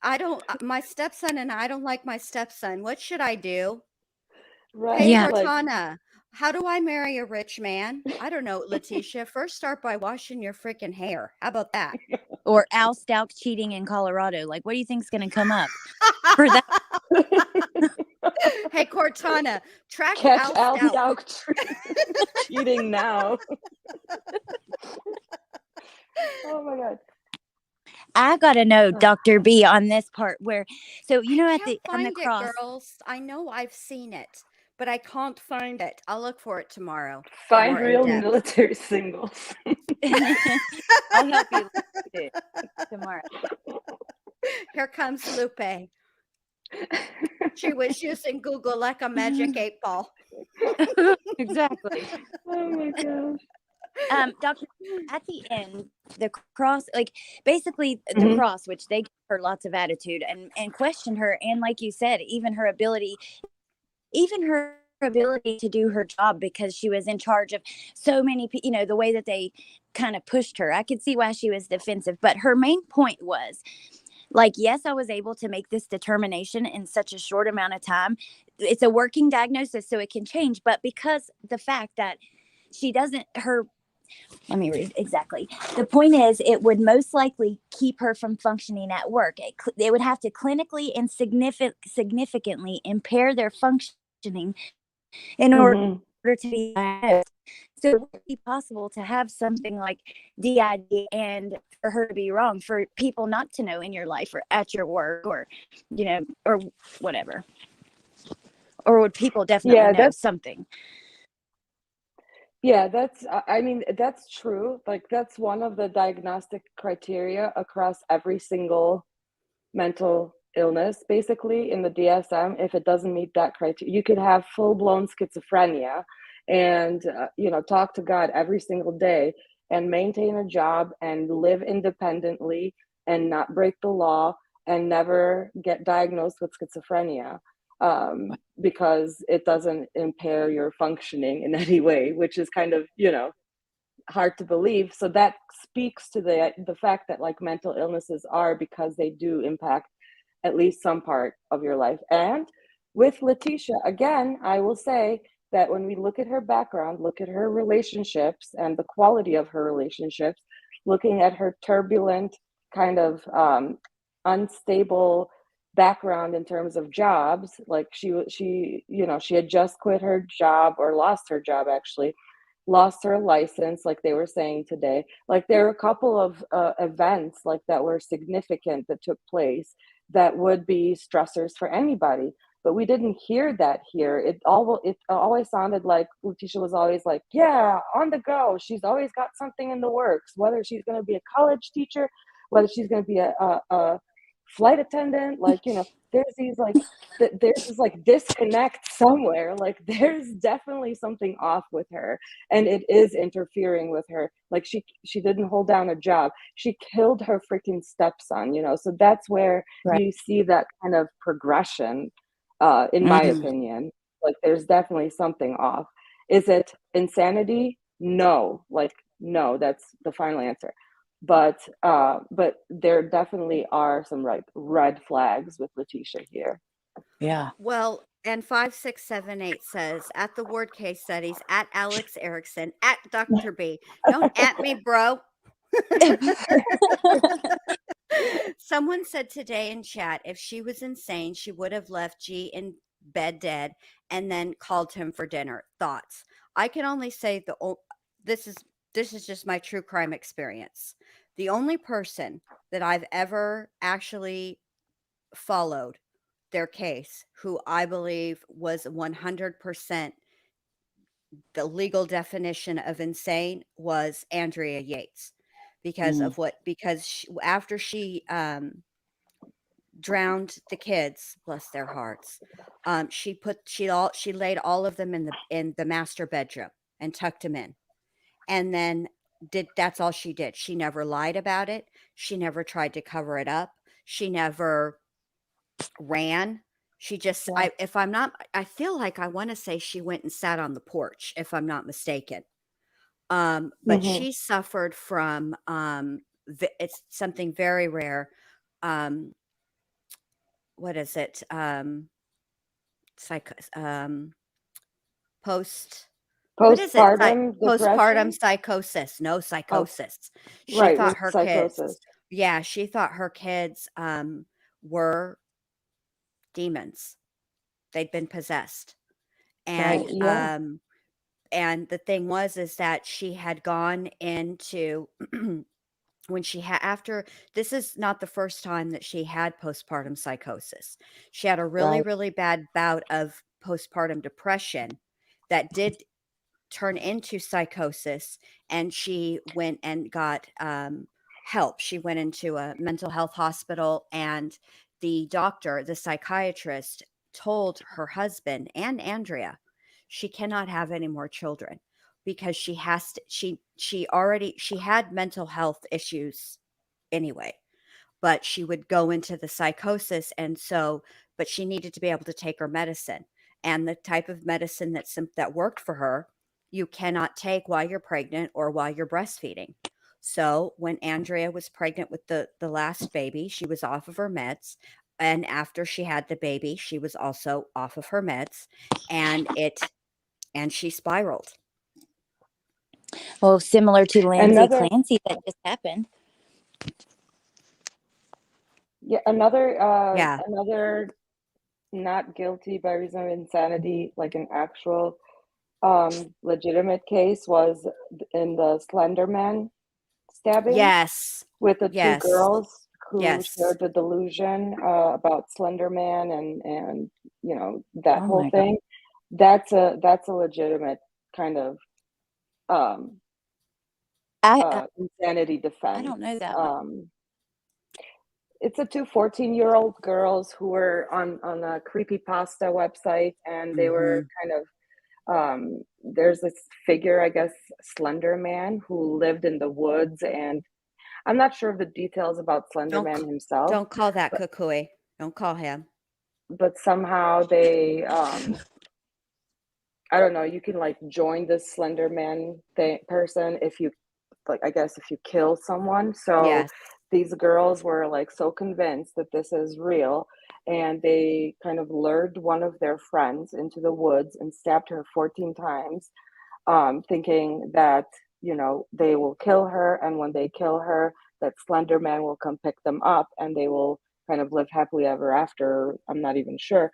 I don't, my stepson and I don't like my stepson. What should I do? Hey, right, yeah. like, Cortana, how do I marry a rich man? I don't know, Leticia. First, start by washing your freaking hair. How about that? Or Al Stauch cheating in Colorado. Like, what do you think's going to come up for that? Hey, Cortana, track catch Al Al Stout. Stauch cheating now. Oh my god. I got to know, Dr. B, on this part where, so, I at can't on the find it, cross. girls. I know I've seen it, but I can't find it. I'll look for it tomorrow, Find more in real depth. military singles. I'll help you look at it tomorrow. Here comes Lupe. She was using Google like a magic 8 ball. Exactly. Oh my gosh. Doctor, at the end, the cross, like basically the Hmm. cross, which they gave her lots of attitude and questioned her, and like you said, even her ability to do her job, because she was in charge of so many people. The way that they kind of pushed her, I could see why she was defensive. But her main point was, like, yes, I was able to make this determination in such a short amount of time. It's a working diagnosis, so it can change. But because the fact that she doesn't, her, let me read exactly. The point is, it would most likely keep her from functioning at work. They would have to clinically and significantly impair their functioning in order Hmm. to be diagnosed. So it would be possible to have something like DID, and for her to be wrong, for people not to know in your life or at your work, or, or whatever. Or would people definitely Yeah, know something? that's I mean, that's true. Like, that's one of the diagnostic criteria across every single mental illness, basically, in the DSM. If it doesn't meet that criteria, you could have full-blown schizophrenia and talk to God every single day, and maintain a job and live independently and not break the law and never get diagnosed with schizophrenia, because it doesn't impair your functioning in any way, which is kind of, hard to believe. So that speaks to the fact that like mental illnesses are, because they do impact at least some part of your life. And with Leticia, again, I will say that when we look at her background, look at her relationships and the quality of her relationships, looking at her turbulent kind of unstable background in terms of jobs, like she had just quit her job, or lost her job actually, lost her license, like they were saying today. Like there are a couple of events like that were significant that took place that would be stressors for anybody, but we didn't hear that here. It always sounded like Leticia was always like, yeah, on the go. She's always got something in the works, whether she's going to be a college teacher, whether she's going to be a flight attendant, like, there's these like there's this like disconnect somewhere. Like there's definitely something off with her, and it is interfering with her. Like she didn't hold down a job, she killed her freaking stepson, so that's where Right. you see that kind of progression, in my opinion. Like there's definitely something off. Is it insanity? No, like no, that's the final answer. But there definitely are some red flags with Leticia here. Yeah. Well, and 5678 says at the ward case studies, at Alex Erickson, at Dr. B. Don't at me, bro. Someone said today in chat, if she was insane, she would have left G in bed dead and then called him for dinner. Thoughts? I can only say this is just my true crime experience. The only person that I've ever actually followed their case who I believe was 100% the legal definition of insane was Andrea Yates, because of after she drowned the kids, bless their hearts, she laid all of them in the master bedroom and tucked them in, and then that's all she did. She never lied about it. She never tried to cover it up. She never ran. She just, Yeah. I feel like I want to say she went and sat on the porch, if I'm not mistaken. But she suffered from, it's something very rare. What is it? What is it? Postpartum Postpartum depression. psychosis. No, psychosis. She Right, thought with her psychosis. kids, yeah, she thought her kids were demons. They'd been possessed. Right. And Yeah. and the thing was is that she had gone into when she had after this is not the first time that she had postpartum psychosis. She had a really, Right. really bad bout of postpartum depression that did turn into psychosis, and she went and got help. She went into a mental health hospital, and the doctor, the psychiatrist, told her husband and Andrea she cannot have any more children because she has to, she had mental health issues anyway, but she would go into the psychosis, and so but she needed to be able to take her medicine, and the type of medicine that worked for her you cannot take while you're pregnant or while you're breastfeeding. So when Andrea was pregnant with the last baby, she was off of her meds, and after she had the baby she was also off of her meds, and she spiraled. Well, similar to Lindsay Another, Clancy that just happened. Yeah. another not guilty by reason of insanity, like an actual legitimate case, was in the Slender Man stabbing Yes. with the two Yes. girls who Yes. shared the delusion about Slender Man and that Oh whole my God. thing. That's a legitimate kind of insanity defense. I don't know that one. It's a two 14-year-old girls who were on a creepypasta website, and they were kind of there's this figure, I guess, Slender Man, who lived in the woods, and I'm not sure of the details about Slender Don't Man c- himself, don't call that but Kukui. Don't call him. somehow they I don't know, you can like join this Slender Man person if you like, I guess if you kill someone. So Yes. these girls were like so convinced that this is real, and they kind of lured one of their friends into the woods and stabbed her 14 times, thinking that, you know, they will kill her, and when they kill her, that Slender Man will come pick them up and they will kind of live happily ever after. I'm not even sure.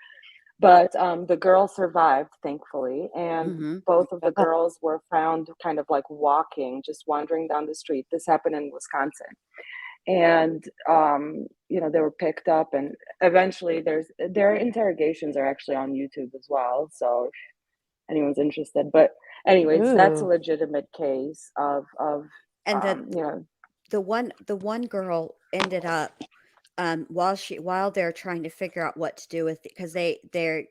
But the girl survived, thankfully, and Mm-hmm. both of the girls were found kind of like walking, just wandering down the street. This happened in Wisconsin. And you know, they were picked up, and eventually their interrogations are actually on YouTube as well. So if anyone's interested. But anyways, that's a Ooh. legitimate case of And you know. the one girl ended up while they're trying to figure out what to do with it, because they're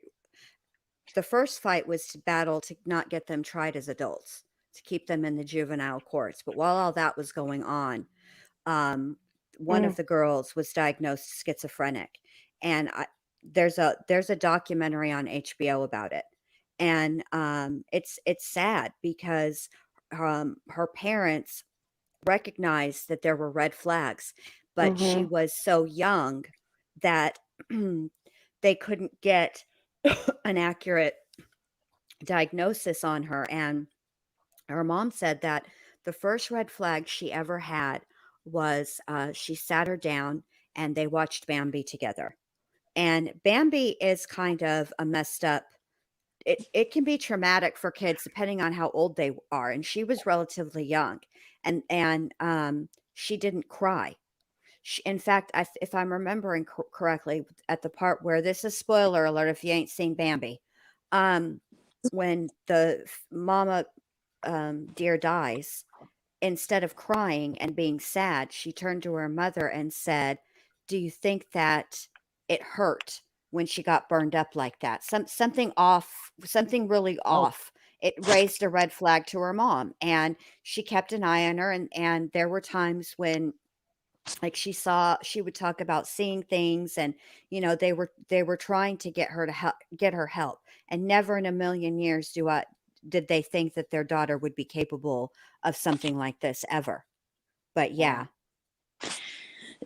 the first fight was to battle to not get them tried as adults, to keep them in the juvenile courts. But while all that was going on, um, one of Mm, the girls was diagnosed schizophrenic, and there's a documentary on HBO about it, and it's sad because her parents recognized that there were red flags, but she mm-hmm, was so young that they couldn't get an accurate diagnosis on her. And her mom said that the first red flag she ever had was she sat her down and they watched Bambi together. And Bambi is kind of a messed up. It can be traumatic for kids depending on how old they are. And she was relatively young, and she didn't cry. In fact, if I'm remembering correctly, at the part where this is spoiler alert if you ain't seen Bambi, um, when the mama deer dies, instead of crying and being sad, she turned to her mother and said, "Do you think that it hurt when she got burned up like that? Something off, something really Oh, off." It raised a red flag to her mom, and she kept an eye on her. And there were times when, like, she would talk about seeing things, and they were trying to get her to get her help, and never in a million years did they think that their daughter would be capable of something like this ever. But yeah.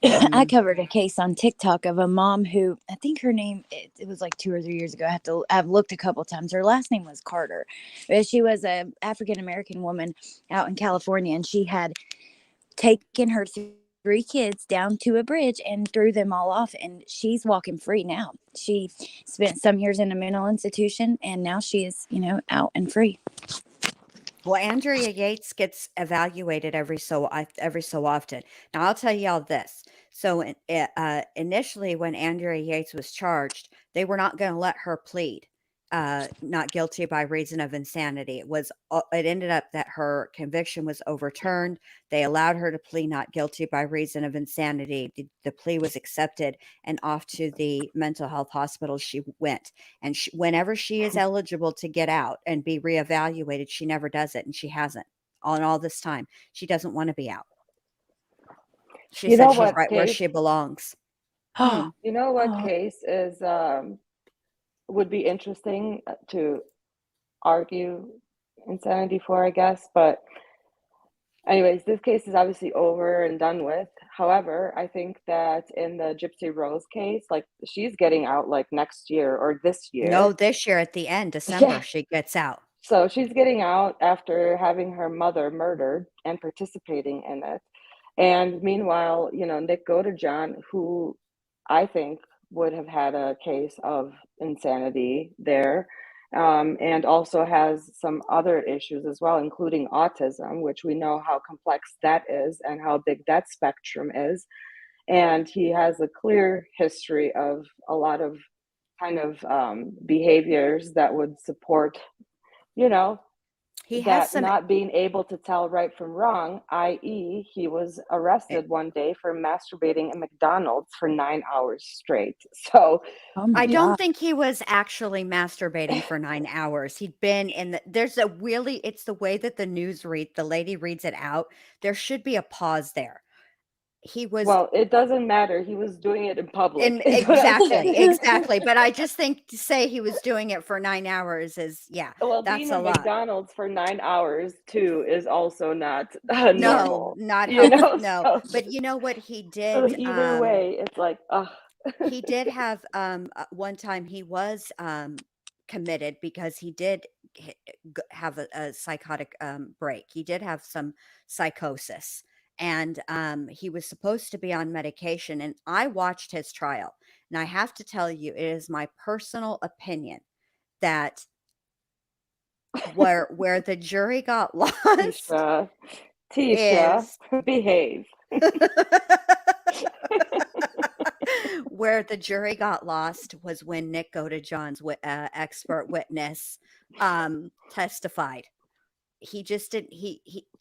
yeah. I Mhm. covered a case on TikTok of a mom who, I think her name, it was like 2 or 3 years ago. I've looked a couple times. Her last name was Carter. But she was a African American woman out in California, and she had taken her three kids down to a bridge and threw them all off. And she's walking free now. She spent some years in a mental institution, and now she is, out and free. Well, Andrea Yates gets evaluated every so often. Now, I'll tell y'all this. So, initially, when Andrea Yates was charged, they were not going to let her plead not guilty by reason of insanity. It ended up that her conviction was overturned. They allowed her to plead not guilty by reason of insanity. The plea was accepted, and off to the mental health hospital she went. And whenever she is eligible to get out and be reevaluated, she never does it, and she hasn't on all this time. She doesn't want to be out. She You said know she's what right where case? she belongs. Hmm. You know what Oh, case is would be interesting to argue insanity for, I guess. But anyways, this case is obviously over and done with. However, I think that in the Gypsy Rose case, like she's getting out like next year or this No, year. this year at the end, December, Yeah. she gets out. So she's getting out after having her mother murdered and participating in it. And meanwhile, you know, Nick Godejohn, who I think would have had a case of insanity there, and also has some other issues as well, including autism, which we know how complex that is and how big that spectrum is. And he has a clear history of a lot of kind of behaviors that would support, you know, He has that some not being able to tell right from wrong, i.e., he was arrested one day for masturbating at McDonald's for 9 hours straight. So Oh my I God. don't think he was actually masturbating for 9 hours. He'd been in there's a really it's the way that the lady reads it out. There should be a pause there. He was well, it doesn't matter. He was doing it in public, in is what I'm exactly, saying. exactly. But I just think to say he was doing it for 9 hours is, yeah, Well, that's being a at lot. McDonald's for 9 hours too is also not No, normal, not you healthy. know. No, So, but you know what he so did? either way, it's like, He did have one time he was committed because he did have a psychotic break. He did have some psychosis, and he was supposed to be on medication. And I watched his trial, and I have to tell you, it is my personal opinion that where the jury got lost Tisha, Tisha, is behave. where the jury got lost was when Nick Godejohn's expert witness testified. He just didn't.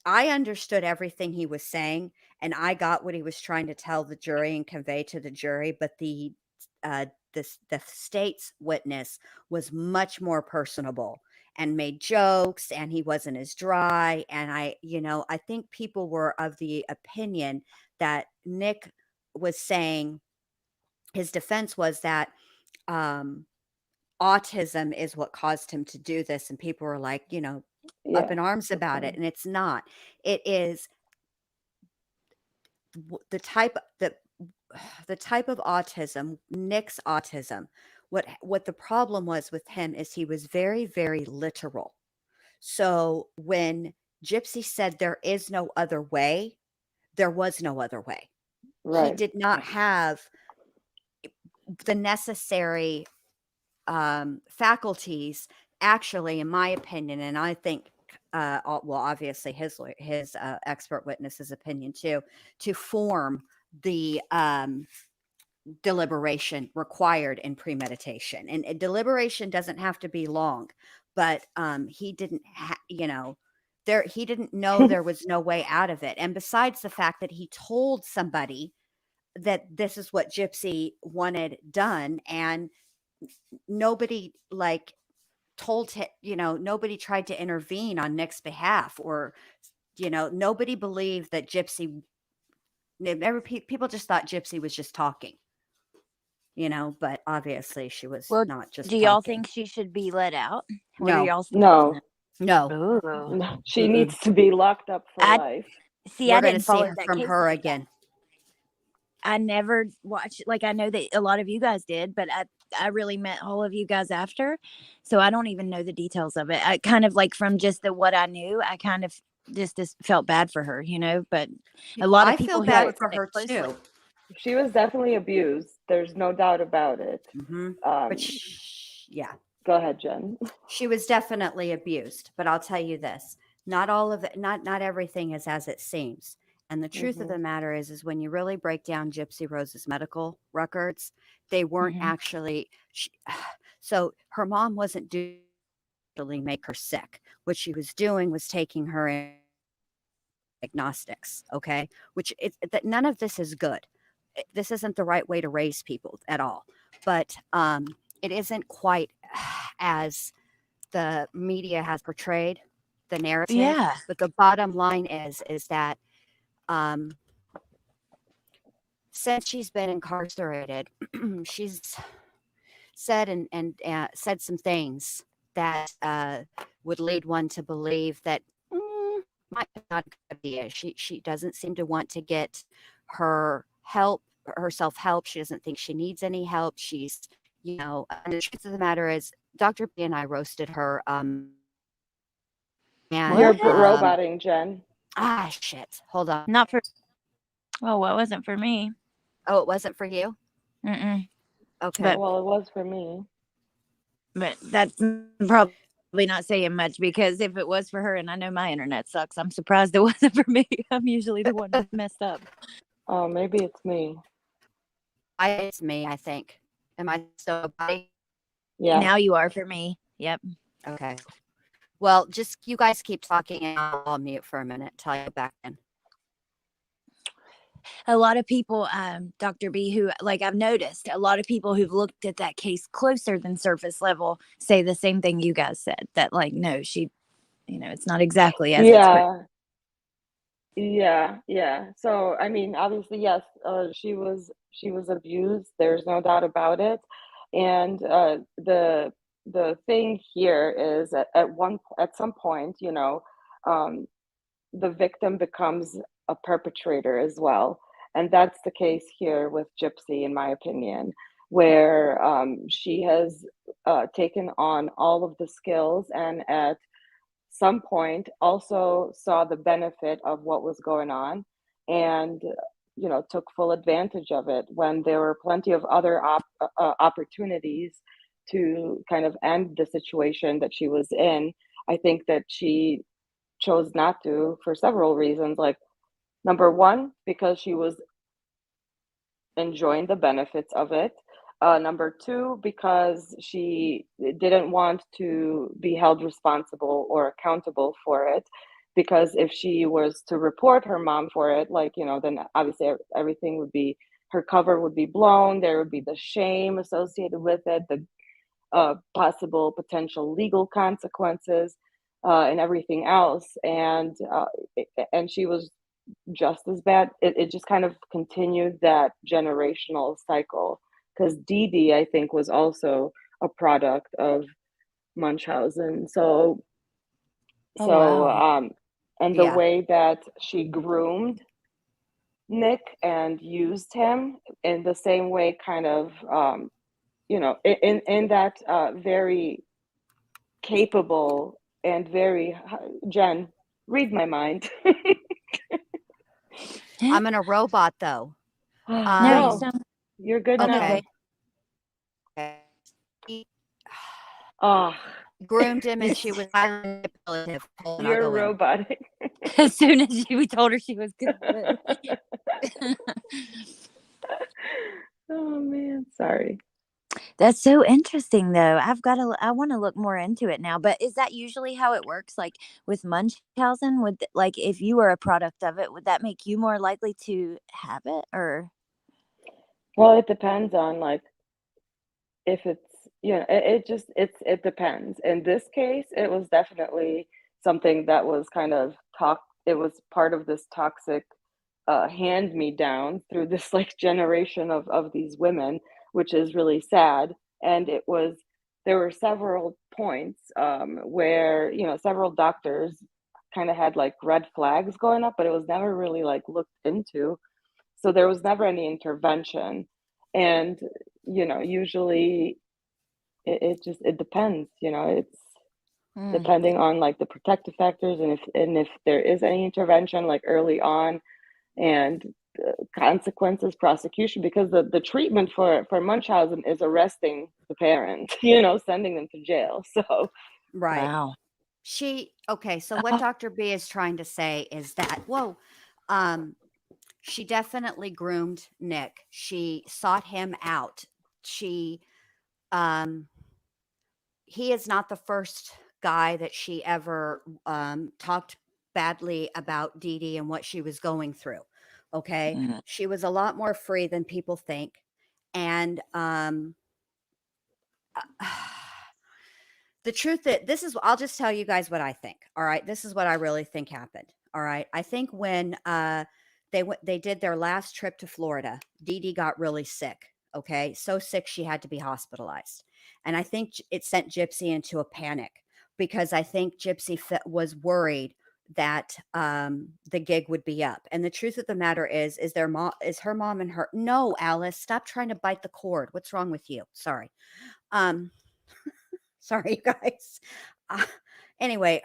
I understood everything he was saying, and I got what he was trying to tell the jury and convey to the jury. But uh, the state's witness was much more personable and made jokes, and he wasn't as dry. And I think people were of the opinion that Nick was saying his defense was that um, autism is what caused him to do this, and people were like, up Yeah, in arms that's about it, fine. and it's not. It is the type the type of autism, Nick's autism. What the problem was with him is he was very, very literal. So when Gypsy said there is no other way, there was no other way. He Right. did not have the necessary faculties, actually, in my opinion, and I think, well, obviously his expert witness's opinion too, to form the deliberation required in premeditation. And deliberation doesn't have to be long, but he didn't, he didn't know there was no way out of it. And besides the fact that he told somebody that this is what Gypsy wanted done, and nobody told him, nobody tried to intervene on Nick's behalf, or, nobody believed that Gypsy, people just thought Gypsy was just talking, but obviously she was Well, not just do y'all talking. think she should be let out? What are No, y'all's thoughts on No, that? no, Oh, she mm-mm. needs to be locked up for I life. see. We're I going to didn't see follow her that from case her like that. again. I never watched. Like, I know that a lot of you guys did, but I really met all of you guys after, so I don't even know the details of it. I kind of like from just what I knew, I kind of just felt bad for her, But a lot of I feel people who bad Right. looked for at it her closely. too. She was definitely abused. There's no doubt about it. But yeah, Go ahead, Jen. she was definitely abused, but I'll tell you this, not all of it, not everything is as it seems. And the truth of the matter is when you really break down Gypsy Rose's medical records, they weren't Mhm. actually, so her mom wasn't doing to make her sick. What she was doing was taking her in diagnostics, okay? Which that none of this is good. This isn't the right way to raise people at all. But it isn't quite as the media has portrayed the narrative. Yeah. But the bottom line is that since she's been incarcerated, she's said said some things that would lead one to believe that might not be it. She doesn't seem to want to get her help, herself help. She doesn't think she needs any help. She's, and the truth of the matter is, Dr. B and I roasted her. And You're What? roboting, Jen. shit. Hold on. Not for. Oh, well, it wasn't for me. Oh, it wasn't for you? Mm-mm. Okay. Well, it was for me. But that's probably not saying much, because if it was for her, and I know my internet sucks, I'm surprised it wasn't for me. I'm usually the one messed up. Oh, maybe it's me. It's me, I think. Am I still a body? Yeah. Now you are for me. Yep. Okay. Well, just you guys keep talking and I'll mute for a minute till I get back in. A lot of people, Dr. B, who, like, I've noticed a lot of people who've looked at that case closer than surface level say the same thing you guys said, that, like, no, she, it's not exactly as it's written. Yeah. So I mean, obviously, yes, she was abused. There's no doubt about it. And the thing here is at some point, um, the victim becomes a perpetrator as well. And that's the case here with Gypsy, in my opinion, where she has taken on all of the skills and at some point also saw the benefit of what was going on and took full advantage of it when there were plenty of other opportunities to kind of end the situation that she was in. I think that she chose not to for several reasons. Like, number one, because she was enjoying the benefits of it. Number two, because she didn't want to be held responsible or accountable for it. Because if she was to report her mom for it, then obviously everything would be, her cover would be blown. There would be the shame associated with it, the possible potential legal consequences, and everything else. And she was just as bad. It just kind of continued that generational cycle, because Dee Dee, I think, was also a product of Munchausen. So Oh, wow. and the way that she groomed Nick and used him in the same way, kind of, in that very capable and very, Jen, read my mind. I'm in a robot though. No, you No, sound you're good I'm now. okay. He Oh, groomed him and she was highly manipulative. Hold on, I'll you're go in. robotic. As soon as we told her she was good. Oh man, sorry. That's so interesting, though. I want to look more into it now. But is that usually how it works? Like with Munchausen, like if you were a product of it, would that make you more likely to have it, or? Well, it depends on, like, if it's, it depends. In this case, it was definitely something that was kind of it was part of this toxic hand me down through this like generation of these women, which is really sad. And there were several points where, several doctors kind of had like red flags going up, but it was never really like looked into. So there was never any intervention. And, usually it depends, it's depending on like the protective factors, and if there is any intervention like early on, and consequences, prosecution, because the treatment for Munchausen is arresting the parent, sending them to jail. So Right. Wow. Okay, so what Dr. B is trying to say is that, she definitely groomed Nick. She sought him out. He is not the first guy that she ever talked badly about Dee Dee and what she was going through. Okay. Mhm. She was a lot more free than people think. And the truth that I'll just tell you guys what I think. All right. This is what I really think happened. All right. I think when they did their last trip to Florida, Dee Dee got really sick. Okay. So sick she had to be hospitalized. And I think it sent Gypsy into a panic, because I think Gypsy was worried that the gig would be up. And the truth of the matter is her mom and her. No, Alice, stop trying to bite the cord. What's wrong with you? Sorry. Sorry, you guys. Uh, anyway,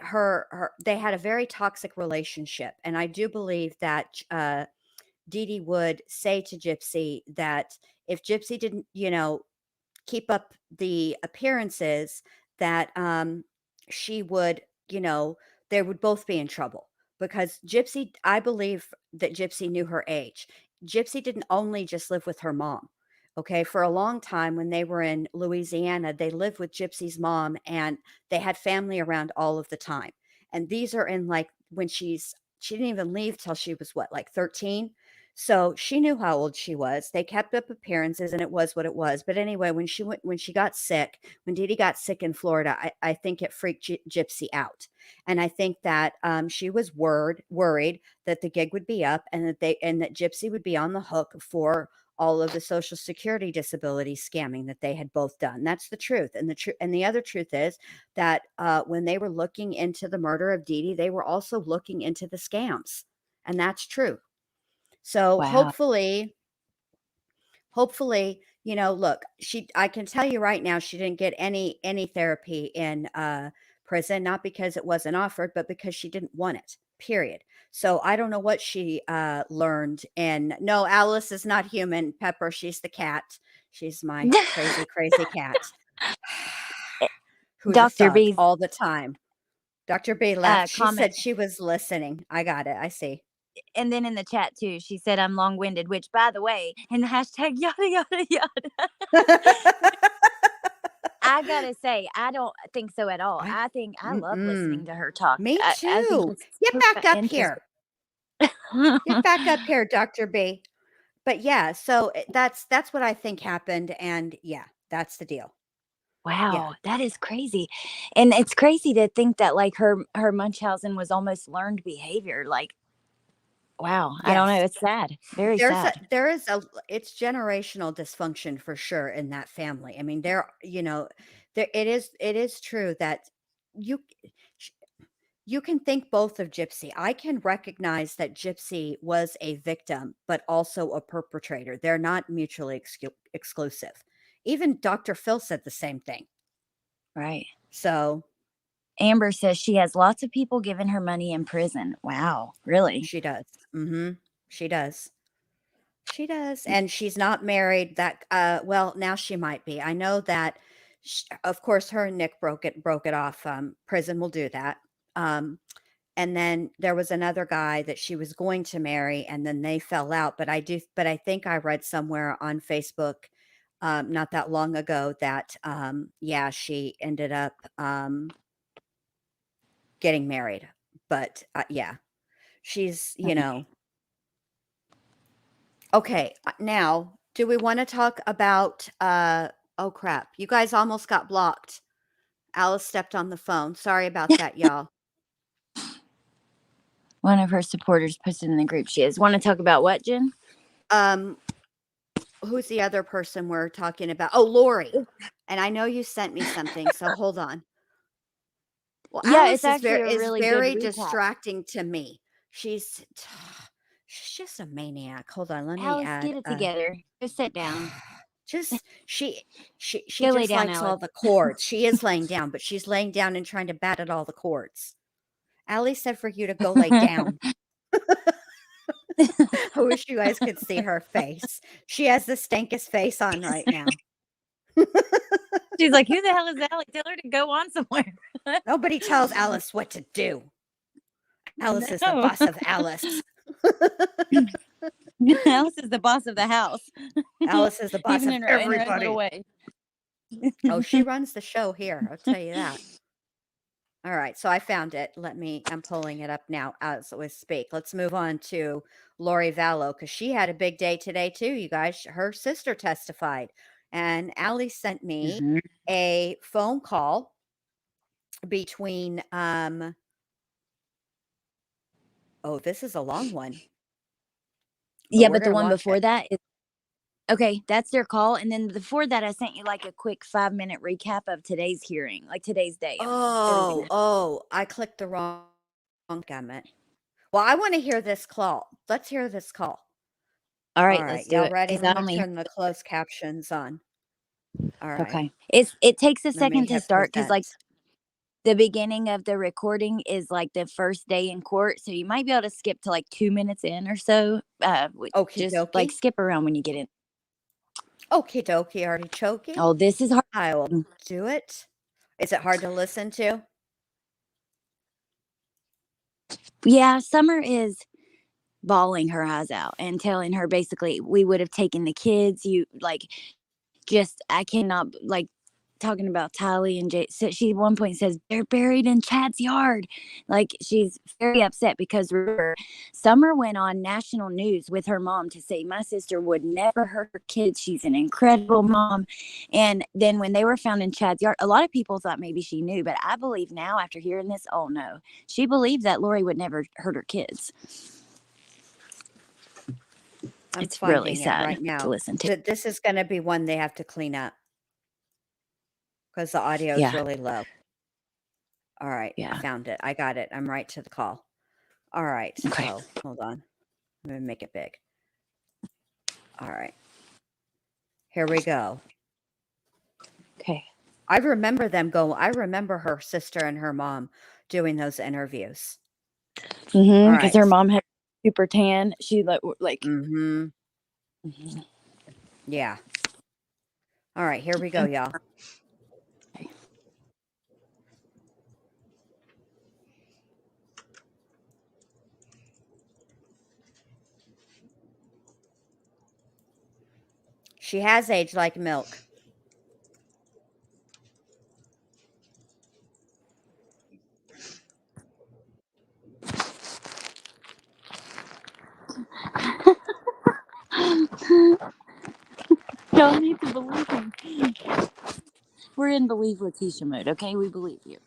they had a very toxic relationship, and I do believe that Dee Dee would say to Gypsy that if Gypsy didn't, keep up the appearances, that she would, they would both be in trouble, because I believe that Gypsy knew her age. Gypsy didn't only just live with her mom. Okay, for a long time when they were in Louisiana, they lived with Gypsy's mom and they had family around all of the time. And these are in like when she didn't even leave till she was what, like 13? So she knew how old she was. They kept up appearances and it was what it was. But anyway, when she got sick, when Dee Dee got sick in Florida, I think it freaked Gypsy out. And I think that she was worried that the gig would be up and that Gypsy would be on the hook for all of the Social Security disability scamming that they had both done. That's the truth. And the other truth is that when they were looking into the murder of Dee Dee, they were also looking into the scams. And that's true. So Wow. hopefully, look, I can tell you right now, she didn't get any therapy in prison, not because it wasn't offered, but because she didn't want it. Period. So I don't know what she learned. And no, Alice is not human, Pepper. She's the cat. She's my crazy, crazy cat. Who's a Dr. thug B's all the time. Dr. B left. She comment, said she was listening. I got it. I see. and then in the chat too, she said I'm long-winded, which by the way, in the hashtag yada yada yada. I gotta say, I don't think so at all. I think I love listening to her talk. Me I think too. it's Get super back up interesting. here. Get back up here, Dr. B. But yeah, so that's what I think happened. And yeah, that's the deal. Wow, Yeah. that is crazy. And it's crazy to think that like her Munchausen was almost learned behavior. Like, wow, I don't know. Yes. It's sad. Very sad. It's generational dysfunction for sure in that family. I mean, it is true that you sh- you can think both of Gypsy. I can recognize that Gypsy was a victim, but also a perpetrator. They're not mutually exclusive. Even Dr. Phil said the same thing. Right. So Amber says she has lots of people giving her money in prison. Wow, really? she does. She does. She does, and she's not married. Well, now she might be. I know that, of course, her and Nick broke it off. Prison will do that. And then there was another guy that she was going to marry, and then they fell out. But I think I read somewhere on Facebook, not that long ago that, yeah, she ended up getting married. But yeah, she's, Okay, now, do we wanna talk about, oh crap, you guys almost got blocked. Alice stepped on the phone. Sorry about that, y'all. One of her supporters posted in the group. She is. Want to talk about what, Jen? Um, who's the other person we're talking about? Oh, Lori. And I know you sent me something, so hold on. Well, Yeah, it's Alice actually a really good very recap. distracting to me. She's just a maniac. Hold on, let me Alice, add, get it together. Go sit down. just she Go lay just down, likes Alice. all the chords. She is laying down, but she's laying down and trying to bat at all the chords. Allie said for you to go lay down. I wish you guys could see her face. She has the stankest face on right now. She's like, who the hell is Alice? Tell her to go on somewhere. Nobody tells Alice what to do. Alice is the No. boss of Alice. Alice is the boss of the house. Alice is the boss Even of in her own everybody. little way. Oh, she runs the show here. I'll tell you that. All right, so I found it. I'm pulling it up now as we speak. Let's move on to Lori Vallow because she had a big day today too, you guys. Her sister testified, and Allie sent me a phone call between oh, this is a long one. Yeah, we're but the gonna one watch before it. that is okay. That's their call, and then before that, I sent you like a quick 5-minute recap of today's hearing, like today's day. I clicked the wrong gamut. Well, I want to hear this call. Let's hear this call. All right, All let's right, do y'all it. ready? 'Cause I'm gonna turn the closed captions on. All right. Okay. It takes a Let me second to hit start because like present. the beginning of the recording is like the first day in court, so you might be able to skip to like 2 minutes in or so. Okie Just like dokie. skip around when you get in. Okie dokie, artichoke. Oh, this is hard. I will do it. Is it hard to listen to? Yeah, Summer is bawling her eyes out and telling her basically, we would have taken the kids. You like, just, I cannot, like, talking about Tylee and Jay. So she at one point says they're buried in Chad's yard. Like, she's very upset because remember, Summer went on national news with her mom to say my sister would never hurt her kids. She's an incredible mom. And then when they were found in Chad's yard, a lot of people thought maybe she knew, but I believe now after hearing this, oh no, she believed that Lori would never hurt her kids. It's really sad right now to listen to. that this is going to be one they have to clean up because the audio is Yeah. really low. All right. I Yeah. found it. I got it. I'm right to the call. All right. Okay. So hold on. I'm going to make it big. All right. Here we go. Okay. I remember her sister and her mom doing those interviews. Because right. her mom had super tan. She like Mm-hmm. Mhm. Yeah. All right. Here we go, y'all. Okay. She has aged like milk. Y'all need to believe him. We're in believe Leticia mode, okay? We believe you.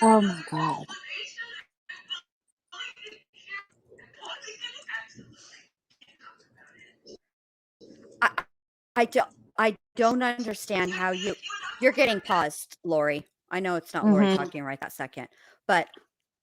Oh my God. I don't understand how you're getting paused, Lori. I know it's not Lori talking right that second, but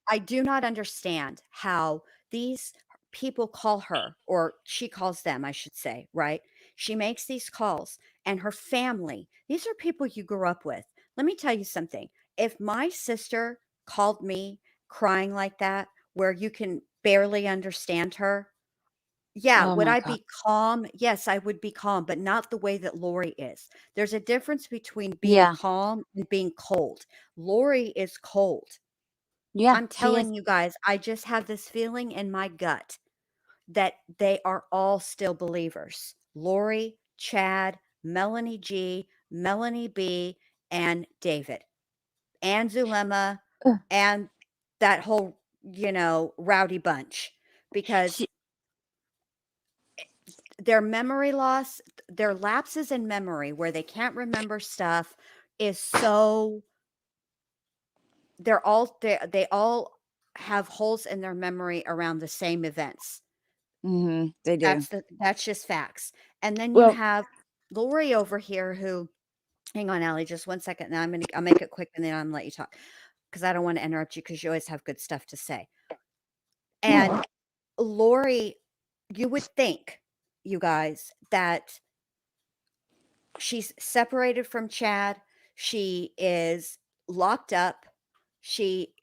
I do not understand how these people call her, or she calls them, I should say, right? She makes these calls and her family, these are people you grew up with. Let me tell you something. If my sister called me crying like that, where you can barely understand her, yeah, Oh would my I God. be calm? Yes, I would be calm, but not the way that Lori is. There's a difference between being Yeah. calm and being cold. Lori is cold. Yeah. I'm She is. telling you guys, I just have this feeling in my gut that they are all still believers. Lori, Chad, Melanie G, Melanie B, and David, and Zulema, Ugh. and that whole, rowdy bunch, because She, their memory loss, their lapses in memory where they can't remember stuff is so they all have holes in their memory around the same events. they do. That's just facts. And then you Well, have Lori over here who, hang on, Allie, just 1 second. Now I'll make it quick and then I'm gonna let you talk because I don't want to interrupt you because you always have good stuff to say. And Lori, you would think, you guys, that she's separated from Chad. She is locked up. She,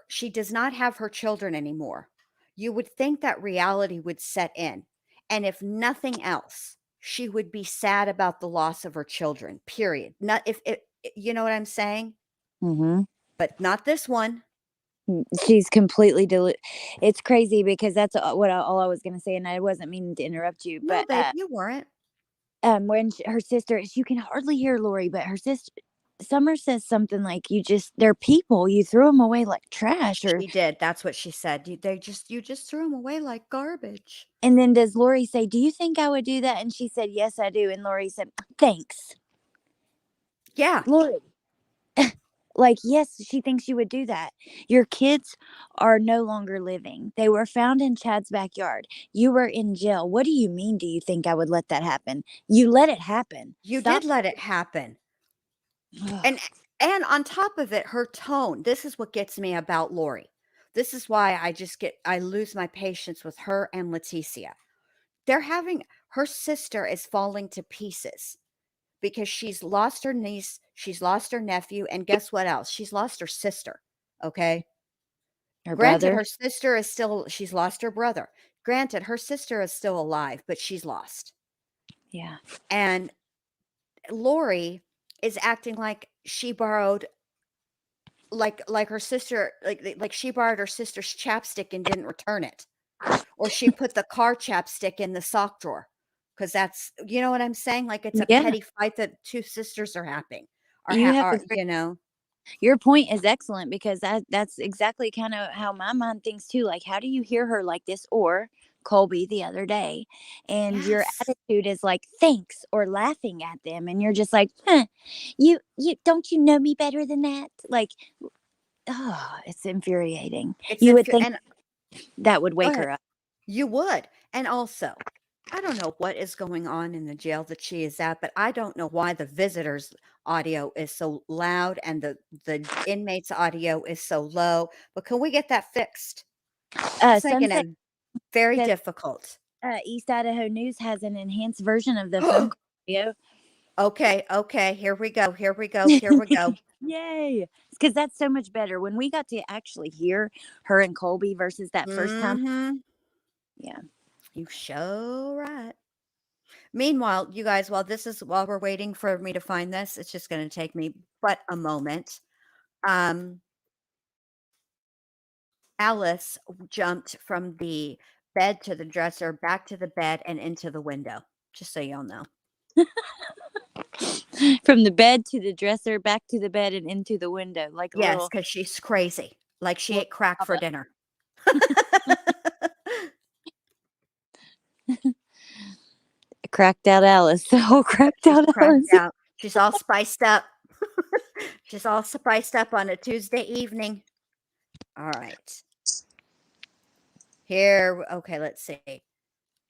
she does not have her children anymore. You would think that reality would set in. And if nothing else, she would be sad about the loss of her children, period. Not if you know what I'm saying? mm-hmm. But not this one. She's completely It's crazy because that's all I was going to say, and I wasn't meaning to interrupt you, No, but babe, you weren't. when her sister, you can hardly hear Lori, but her sister Summer says something like, they're people, you threw them away like trash, or She did. That's what she said. You just threw them away like garbage. and then does Lori say, do you think I would do that? And she said, yes, I do. And Lori said, thanks. Yeah. Lori, like, yes, she thinks you would do that. Your kids are no longer living. They were found in Chad's backyard. You were in jail. What do you mean? Do you think I would let that happen? You let it happen. You Stop. did let it happen. And on top of it, her tone. This is what gets me about Lori. This is why I lose my patience with her and Leticia. Her sister is falling to pieces because she's lost her niece, she's lost her nephew, and guess what else? She's lost her sister. Okay. Her Granted, brother. she's lost her brother. Granted, her sister is still alive, but she's lost. Yeah. And Lori is acting like she borrowed like her sister like she borrowed her sister's chapstick and didn't return it, or she put the car chapstick in the sock drawer, because that's, you know what I'm saying, like it's a Yeah. petty fight that two sisters are having, You have are, to. Your point is excellent, because that's exactly kind of how my mind thinks too. Like, how do you hear her like this, or Colby the other day, and your yes, attitude is like thanks, or laughing at them, and you're just like, huh, you don't you know me better than that? Like, oh, it's infuriating. You would think and that would go wake ahead. her up. You would. And also, I don't know what is going on in the jail that she is at, but I don't know why the visitors' audio is so loud and the inmates' audio is so low. But can we get that fixed? It's making Sunset it very says difficult. East Idaho News has an enhanced version of the phone call audio. Okay, here we go. Here we go. Here we go. Yay! Because that's so much better when we got to actually hear her and Colby versus that first time. Mhm. Yeah. You show right. Meanwhile, you guys, while we're waiting for me to find this, it's just going to take me but a moment. Alice jumped from the bed to the dresser, back to the bed, and into the window. Just so y'all know. From the bed to the dresser, back to the bed, and into the window, like a Yes, little. because she's crazy. Like she ate crack for dinner. Cracked out Alice. Oh, cracked She's out cracked Alice. out. She's all spiced up. She's all spiced up on a Tuesday evening. All right. Okay, let's see.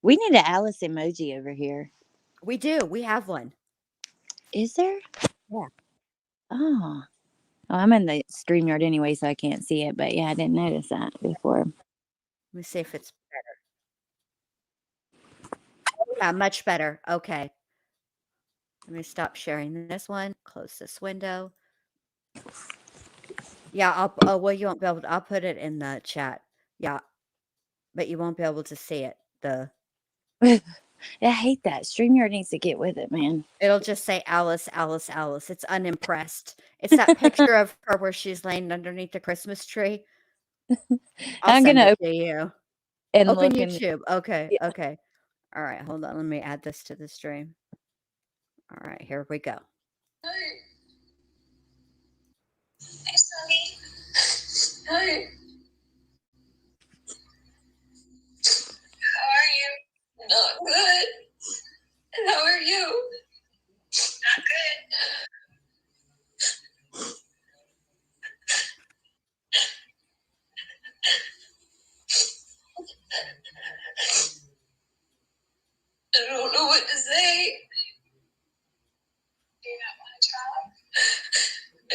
We need an Alice emoji over here. We do. We have one. Is there? Yeah. Oh. Oh, I'm in the StreamYard anyway, so I can't see it. But yeah, I didn't notice that before. Let me see if it's better. Yeah, much better. Okay. Let me stop sharing this one. Close this window. Yeah, well, you won't be able to, I'll put it in the chat. Yeah, but you won't be able to see it. I hate that. StreamYard needs to get with it, man. It'll just say Alice, Alice, Alice. It's unimpressed. It's that picture of her where she's laying underneath the Christmas tree. I'll I'm send gonna it to you. and Open look YouTube. Okay, Yeah. okay. All right, hold on. Let me add this to the stream. All right, here we go. Hey, Sonny.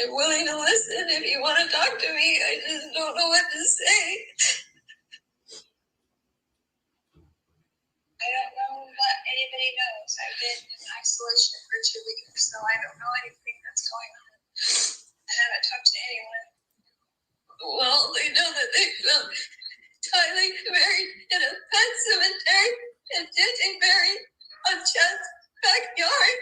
I'm willing to listen if you want to talk to me. I just don't know what to say. I don't know what anybody knows. I've been in isolation for 2 weeks, so I don't know anything that's going on. I haven't talked to anyone. Well, they know that they found Tyler buried in a pet cemetery and Gigi buried on Chad's backyard.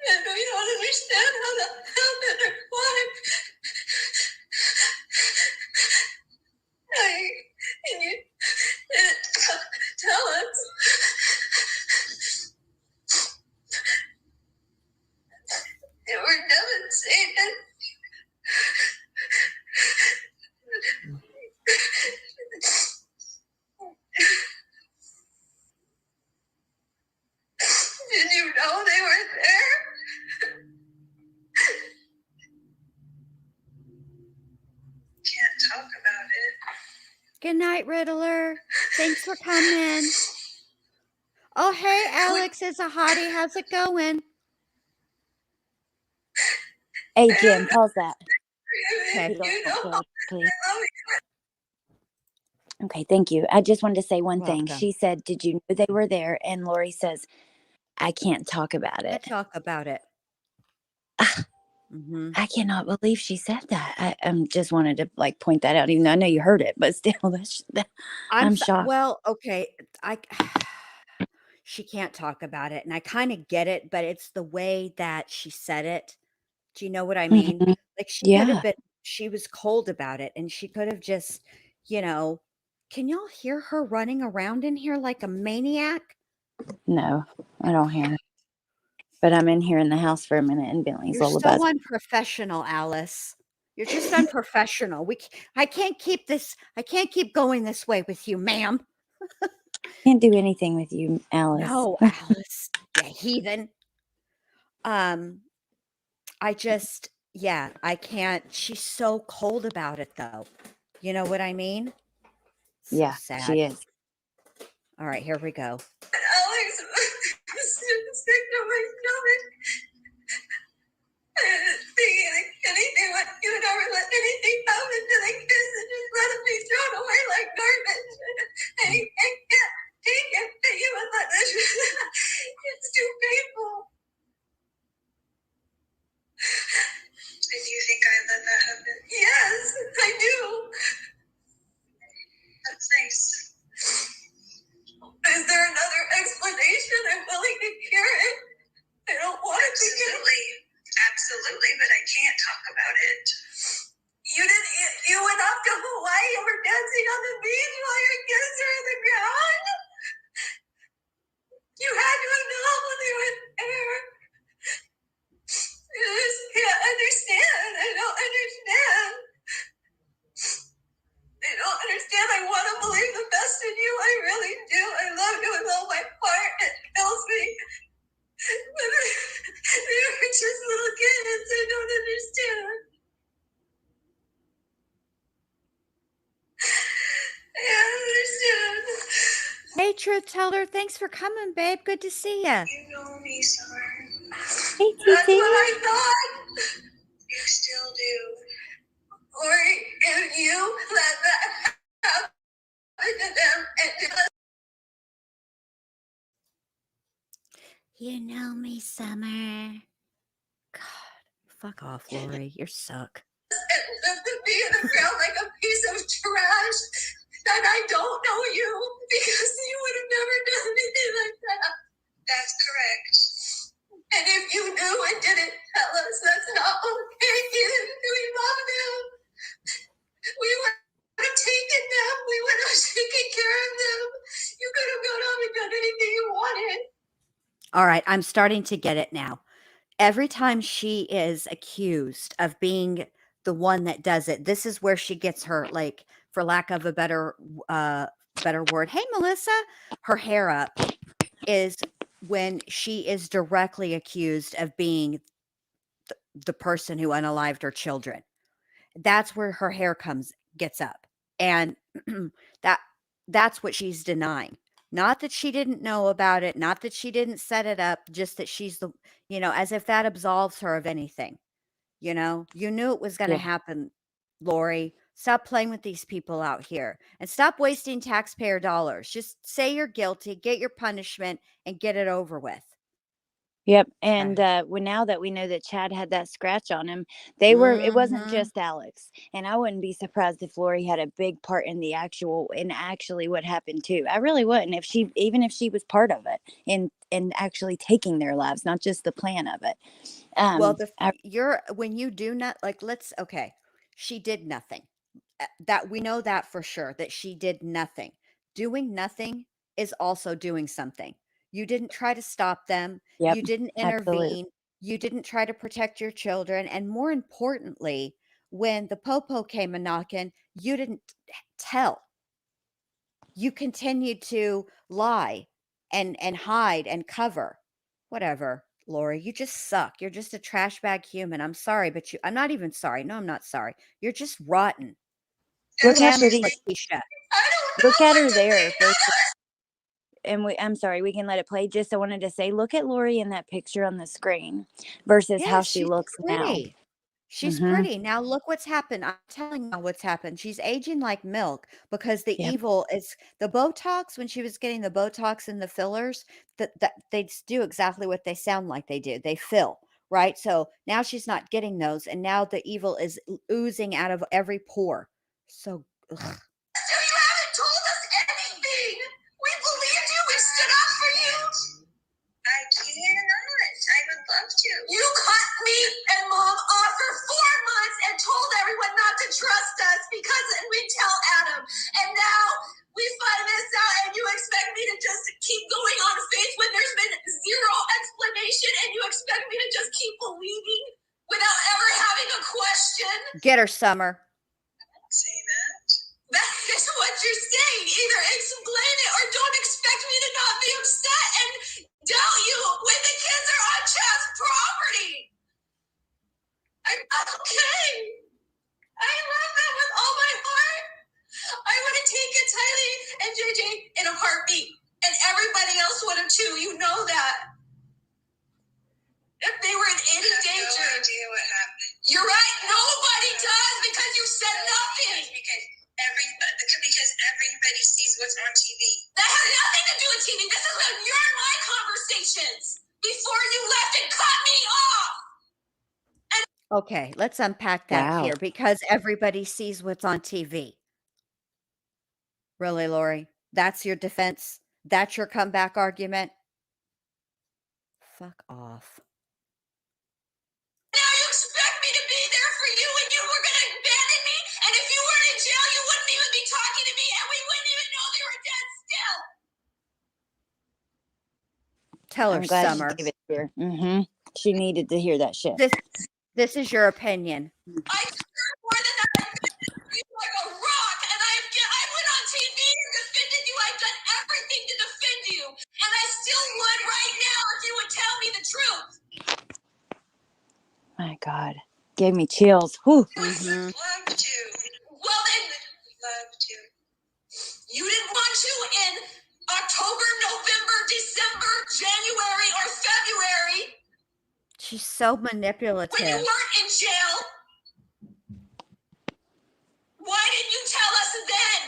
And we don't understand how that happened or why. Can you tell us? They were devastated. Did you know they were there? Can't talk about it. Good night, Riddler. Thanks for coming. Oh, hey, Alex is a hottie. How's it going? Hey, Jim, pause that. Okay. You don't know, care, please. I love you. Okay, thank you. I just wanted to say one thing. Welcome. She said, "Did you know they were there?" And Lori says, "I can't talk about Let's it." talk about it. I cannot believe she said that. I just wanted to like point that out, even though I know you heard it, but still, I'm shocked. Well, okay. She can't talk about it, and I kind of get it, but it's the way that she said it. Do you know what I mean? Mhm. Like Yeah. she was cold about it, and she could have just, can y'all hear her running around in here like a maniac? No, I don't hear. But I'm in here in the house for a minute, and Bentley's You're lullabies. so unprofessional, Alice. You're just unprofessional. I can't keep going this way with you, ma'am. Can't do anything with you, Alice. No, Alice, you heathen. I can't. She's so cold about it, though. You know what I mean? So Yeah, sad. she is. All right, here we go. Alex was sick to my stomach. Thinking anything, you would never let anything happen to the kids and just let them be thrown away like garbage. I can't take it that you would let this. It's too painful. And you think I let that happen? Yes, I do. That's nice. Is there another explanation? I'm willing to hear it. I don't want it to get... Absolutely, but I can't talk about it. You went off to Hawaii and were dancing on the beach while your kids are in the ground? You had to have known when they were there. I just can't understand. I don't understand. I don't understand. I want to believe the best in you. I really do. I love you with all my heart. It kills me. But they were just little kids. I don't understand. I don't understand. Hey, truth teller, thanks for coming, babe. Good to see ya. You know me, Summer. Hey, That's TT. what I thought. You still do. Or if you let that happen to them and just You know me, Summer. God, fuck off, Lori. You suck. to be in the ground like a piece of trash, that I don't know you because you would have never done anything like that. That's correct. And if you knew and didn't tell us, that's not okay. We love them. We would have taken them. We would have taken care of them. You could have gone on and done anything you wanted. All right, I'm starting to get it now. Every time she is accused of being the one that does it, this is where she gets her, like, for lack of a better word. Hey, Melissa, her hair up is when she is directly accused of being the person who unalived her children. That's where her hair gets up. And that's what she's denying. Not that she didn't know about it, not that she didn't set it up, just that she's the, as if that absolves her of anything. You knew it was going to Yeah. happen, Lori. Stop playing with these people out here and stop wasting taxpayer dollars. Just say you're guilty, get your punishment, and get it over with. Yep. And now that we know that Chad had that scratch on him, it wasn't just Alex. And I wouldn't be surprised if Lori had a big part in actually what happened too. I really wouldn't, even if she was part of it in actually taking their lives, not just the plan of it. Well, when you do not she did nothing. That we know that for sure, that she did nothing. Doing nothing is also doing something. You didn't try to stop them. Yep, You didn't absolutely. intervene. You didn't try to protect your children. And more importantly, when the popo came a knocking, you didn't tell. You continued to lie and hide and cover. Whatever, Lori, you just suck. You're just a trash bag human. I'm sorry, but I'm not even sorry. No, I'm not sorry. You're just rotten. Look how Damn it, pretty. Leticia. Look at her there. And I'm sorry, we can let it play. Just I wanted to say, look at Lori in that picture on the screen versus how she looks now. She's pretty. Now look what's happened. I'm telling you what's happened. She's aging like milk because the evil is the Botox. When she was getting the Botox and the fillers, that they do exactly what they sound like they do. They fill, right? So now she's not getting those, and now the evil is oozing out of every pore. So, ugh. You haven't told us anything. We believed you. We stood up for you. I cannot. I would love to. You cut me and Mom off for 4 months and told everyone not to trust us because we'd tell Adam. And now we find this out and you expect me to just keep going on faith when there's been zero explanation and you expect me to just keep believing without ever having a question? Get her, Summer. Say that. That is what you're saying. Either explain it or don't expect me to not be upset and doubt you when the kids are on Chad's property. I'm not okay. I love them with all my heart. I would have taken Tylee and JJ in a heartbeat, and everybody else would have too. You know that. If they were in any danger. I have no idea what happened. You're right. Nobody does because you said nothing. Because everybody sees what's on TV. That has nothing to do with TV. This is when you're in my conversations before you left and cut me off. Okay, let's unpack that here because everybody sees what's on TV. Really, Lori? That's your defense? That's your comeback argument? Fuck off. Now you expect me to be there for you and you were going to abandon me? And if you weren't in jail, you wouldn't even be talking to me and we wouldn't even know they were dead still. Tell her, I'm glad Summer. she gave it to her. She needed to hear that shit. This is your opinion. I deserve more than that. I've been like a rock, and I went on TV and defended you. I've done everything to defend you, and I still would right now if you would tell me the truth. My God, gave me chills. Whew. Love to. Well then, love to. You didn't want to in October, November, December, January, or February. She's so manipulative. When you weren't in jail, why didn't you tell us then?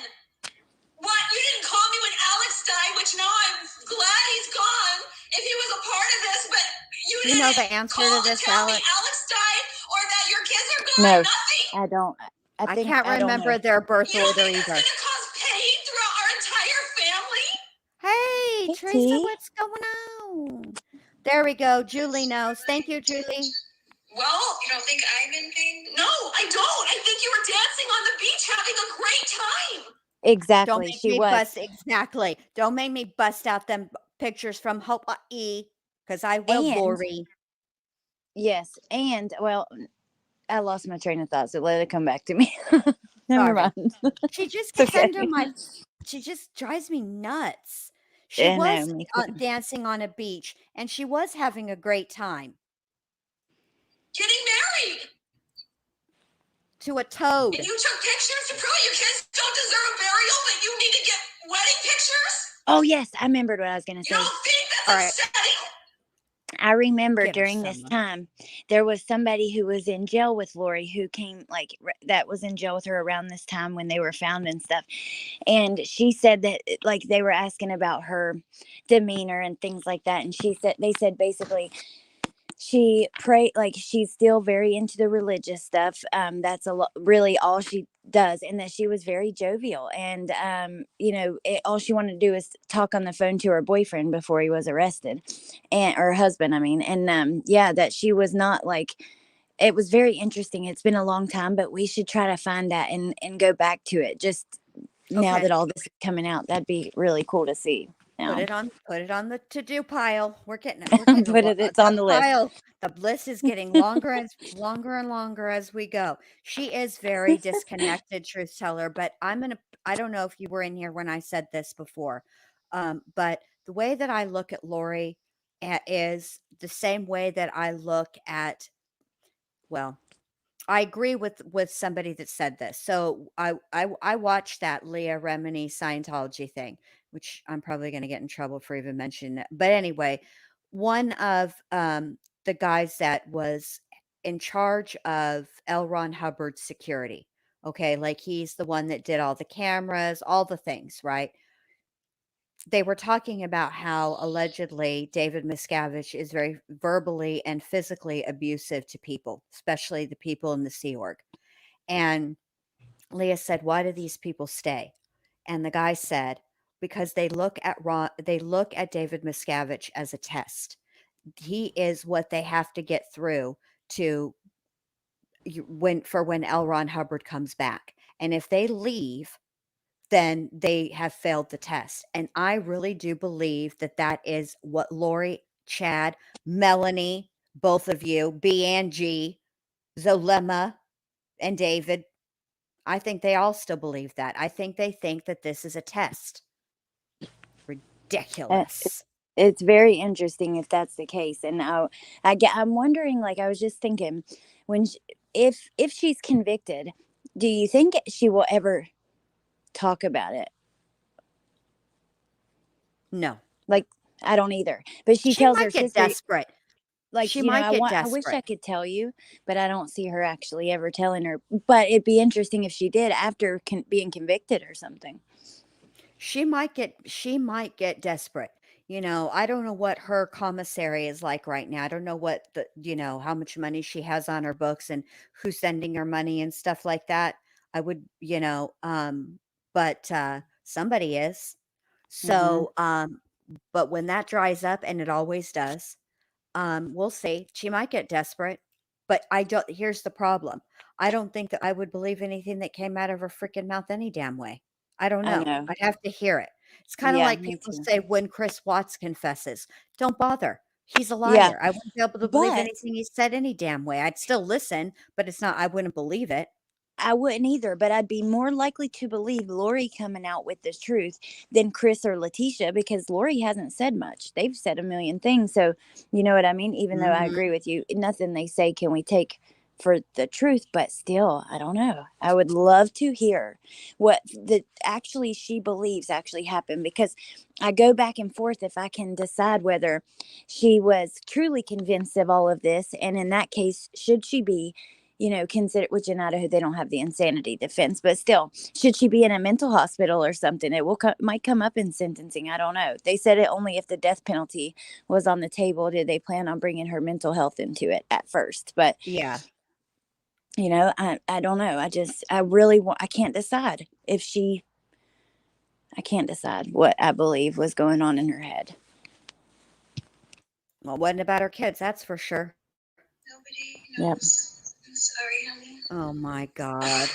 What? You didn't call me when Alex died, which now I'm glad he's gone. If he was a part of this, but you didn't know the answer call to this, tell Alex? me Alex died or that your kids are gone. No, Nothing. I don't. I can't remember their birth You order think either. that's going to cause pain throughout our entire family? Hey, Hey, Teresa, T. what's going on? There we go. Julie knows. Thank you, Julie. Well, you don't think I'm in pain? No, I don't. I think you were dancing on the beach having a great time. Exactly. Don't make me bust. Exactly. Don't make me bust out them pictures from Hawaii because I will, Lori. Yes, and well, I lost my train of thought, so let it come back to me. Never mind. She just gets under my. She just drives me nuts. She was dancing on a beach, and she was having a great time. Getting married. To a toad. And you took pictures to prove your kids don't deserve a burial, but you need to get wedding pictures? Oh, yes. I remembered what I was going to You say. don't think All that's right. upsetting? I remember Give her during this some. time, there was somebody who was in jail with Lori who came, that was in jail with her around this time when they were found and stuff. And she said that, like, they were asking about her demeanor and things like that. And they said basically, she prayed, like, she's still very into the religious stuff. That's really all she does, and that she was very jovial, and all she wanted to do is talk on the phone to her boyfriend before he was arrested, and or husband, I mean. And that she was not like, it was very interesting. It's been a long time, but we should try to find that and go back to it just now Okay. that all this is coming out. That'd be really cool to see. Put Now, it on the to-do pile. We're getting it's on the list. pile. The list is getting longer and longer as we go. She is very disconnected, truth teller, but I don't know if you were in here when I said this before. But the way that I look at Lori is the same way that I look at, well, I agree with somebody that said this. So I watched that Leah Remini Scientology thing, which I'm probably going to get in trouble for even mentioning it. But anyway, one of the guys that was in charge of L. Ron Hubbard's security. Okay, like he's the one that did all the cameras, all the things, right? They were talking about how allegedly David Miscavige is very verbally and physically abusive to people, especially the people in the Sea Org. And Leah said, "Why do these people stay?" And the guy said, "Because they look at David Miscavige as a test. He is what they have to get through to when L. Ron Hubbard comes back. And if they leave, then they have failed the test." And I really do believe that that is what Lori, Chad, Melanie, both of you, B and G, Zolema, and David, I think they all still believe that. I think they think that this is a test. Uh, Ridiculous. it's very interesting if that's the case. And I'm wondering, like, I was just thinking, when if she's convicted, do you think she will ever talk about it? No. Like, I don't either. But she She tells her might get sister, desperate. like, She might get I wish I desperate. could tell you, but I don't see her actually ever telling her. But it'd be interesting if she did after being convicted or something. She might get desperate. I don't know what her commissary is like right now. I don't know what how much money she has on her books and who's sending her money and stuff like that. I would, but somebody is. Hmm. So, but when that dries up, and it always does, we'll see. She might get desperate, but here's the problem. I don't think that I would believe anything that came out of her freaking mouth any damn way. I don't I know. know. I'd have to hear it. It's kind of Yeah, like me people too. say when Chris Watts confesses, don't bother. He's a Yeah, liar. I wouldn't be able to believe but anything he said any damn way. I'd still listen, but I wouldn't believe it. I wouldn't either, but I'd be more likely to believe Lori coming out with the truth than Chris or Leticia, because Lori hasn't said much. They've said a million things. So, you know what I mean? Even though I Mhm. agree with you, nothing they say can we take for the truth, but still, I don't know. I would love to hear what she believes actually happened, because I go back and forth if I can decide whether she was truly convinced of all of this. And in that case, should she be, consider, which in Idaho they don't have the insanity defense, but still, should she be in a mental hospital or something? It might come up in sentencing. I don't know. They said it only if the death penalty was on the table did they plan on bringing her mental health into it at first. But Yeah. I don't know. I really want. I can't decide if she. I can't decide what I believe was going on in her head. Well, it wasn't about her kids, that's for sure. Nobody Yep. knows. I'm sorry, honey. Oh my God.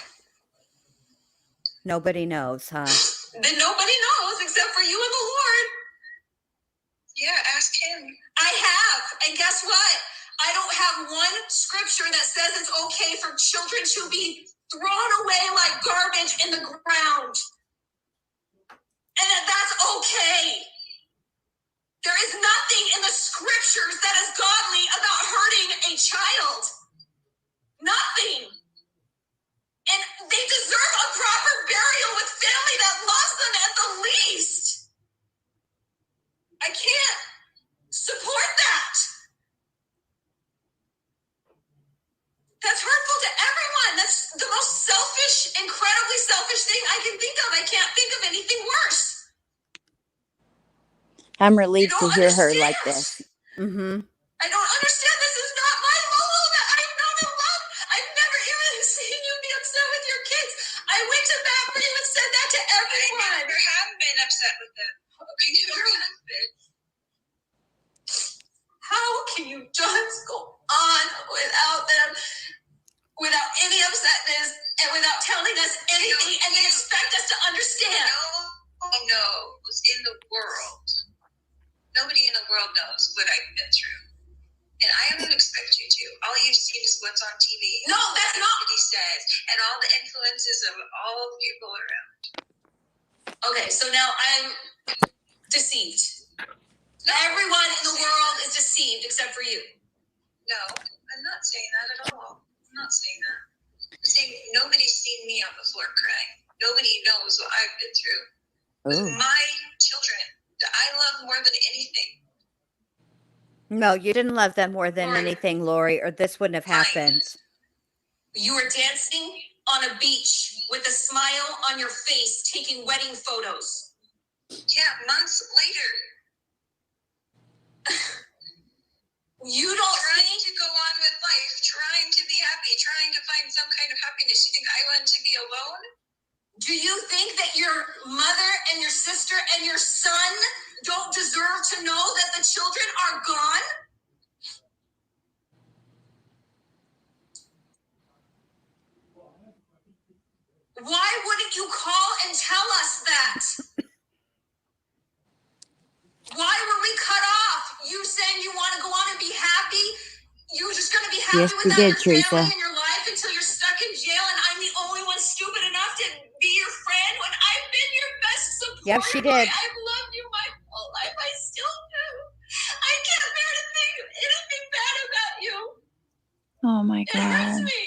Nobody knows, huh? Then nobody knows except for you and the Lord. Yeah, ask him. I have. And guess what? I don't have one scripture that says it's okay for children to be thrown away like garbage in the ground. And that's okay. There is nothing in the scriptures that is godly about hurting a child. Nothing. And they deserve a proper burial with family that loves them at the least. I'm You relieved don't to hear her understand. like this. Mm-hmm. I don't understand. This is not my Lolo that I've known and loved. I've never even seen you be upset with your kids. I went to bat for you and said that to everyone. I never have been upset with them. I never have been. How can you just go on without them, without any upsetness, and without telling us anything, and then expect us to understand? No one knows in the world. Nobody in the world knows what I've been through. And I don't expect you to. All you've seen is what's on TV. No, that's not what he says. And all the influences of all the people around. Okay, so now I'm deceived. No. Everyone in the world is deceived except for you. No, I'm not saying that at all. I'm not saying that. I'm saying nobody's seen me on the floor crying. Nobody knows what I've been through. With my children that I love more than anything. No, you didn't love them more than Lori. anything, Lori, or this wouldn't have happened. You were dancing on a beach with a smile on your face, taking wedding photos. Yeah, months later. You don't trying to go on with life, trying to be happy, trying to find some kind of happiness. You think I want to be alone? Do you think that your mother and your sister and your son don't deserve to know that the children are gone? Why wouldn't you call and tell us that? Why were we cut off? You saying you want to go on and be happy? You're just going to be happy Yes, you without did, your family Teresa. in your life until you're stuck in jail and I'm the only one stupid enough to be your friend when I've been your best support. Yep, she did. I've loved you my whole life. I still do. I can't bear to think anything bad about you. Oh my It hurts God. me.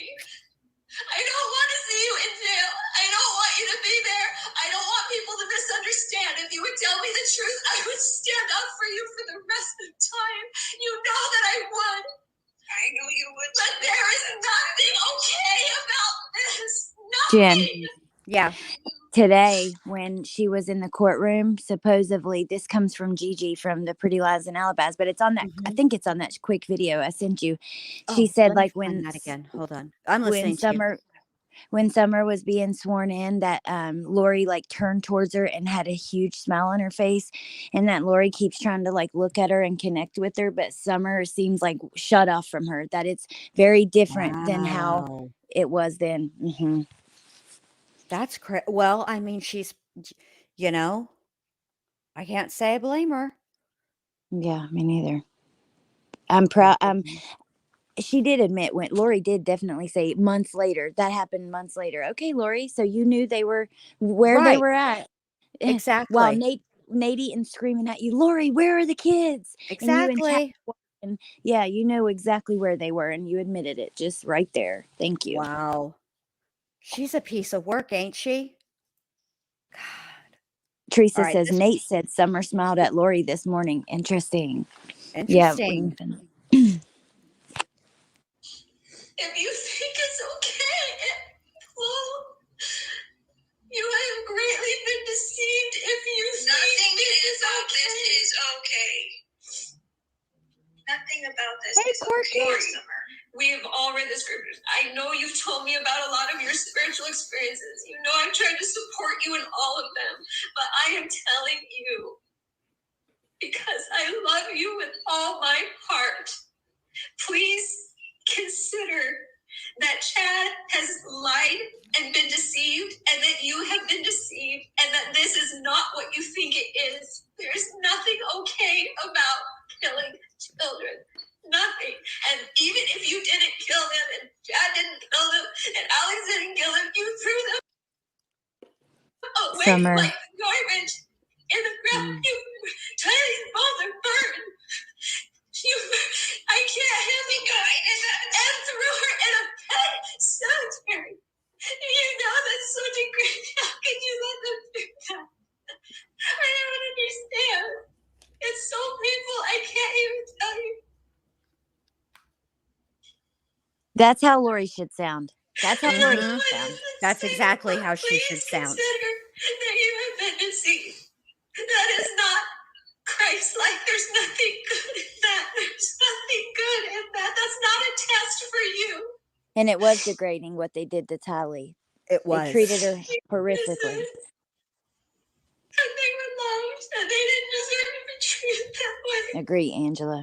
I don't want to see you in jail. I don't want you to be there. I don't want people to misunderstand. If you would tell me the truth, I would stand up for you for the rest of the time. You know that I would. I know you would. But there is nothing okay about this. Nothing. Jen, Yeah. today when she was in the courtroom, supposedly, this comes from Gigi from the Pretty Lies and Alibis, but it's on that, I think it's on that quick video I sent you. She said, let me like, find when that again. Hold on. I'm when listening to you. Summer was being sworn in, that Lori like turned towards her and had a huge smile on her face, and that Lori keeps trying to like look at her and connect with her, but Summer seems like shut off from her, that it's very different than how Wow. it was then. That's crazy. Well, I mean, she's, you know, I can't say I blame her. Yeah, me neither. I'm proud. She did admit, when Lori did definitely say months later, that happened months later. Okay, Lori, so you knew they were where they Right. were at. While Exactly. Nate and screaming at you, Lori, where are the kids? And you and Kat, Exactly. and yeah, you know exactly where they were, and you admitted it just right there. Thank you. Wow. She's a piece of work, ain't she? God. Teresa All right. says Nate said Summer smiled at Lori this morning. Interesting. Yeah. Interesting. If you think it's okay, well, you have greatly been deceived if you think this is okay. Nothing about this Hey, is Corky. okay, Summer. We've all read the scriptures. I know you've told me about a lot of your spiritual experiences. You know I've tried to support you in all of them. But I am telling you, because I love you with all my heart, please consider that Chad has lied and been deceived, and that you have been deceived, and that this is not what you think it is. There's nothing okay about killing children. Nothing. And even if you didn't kill them, and Chad didn't kill them, and Alex didn't kill them, you threw them away Summer. like garbage in the ground. You tiny mother burn. I can't have you guys and threw her in a pet cemetery. You know that's so degrading. How can you let them do that? I don't understand. It's so painful. I can't even tell you. That's how Lori should sound. That's how Lori should Mhm. sound. That's exactly how she should sound. Consider that you have been deceived. That is not Christ And it was degrading what they did to Tally. It They treated was. her horrifically. And they were loved, and they didn't deserve to be treated that way. Agree, Angela.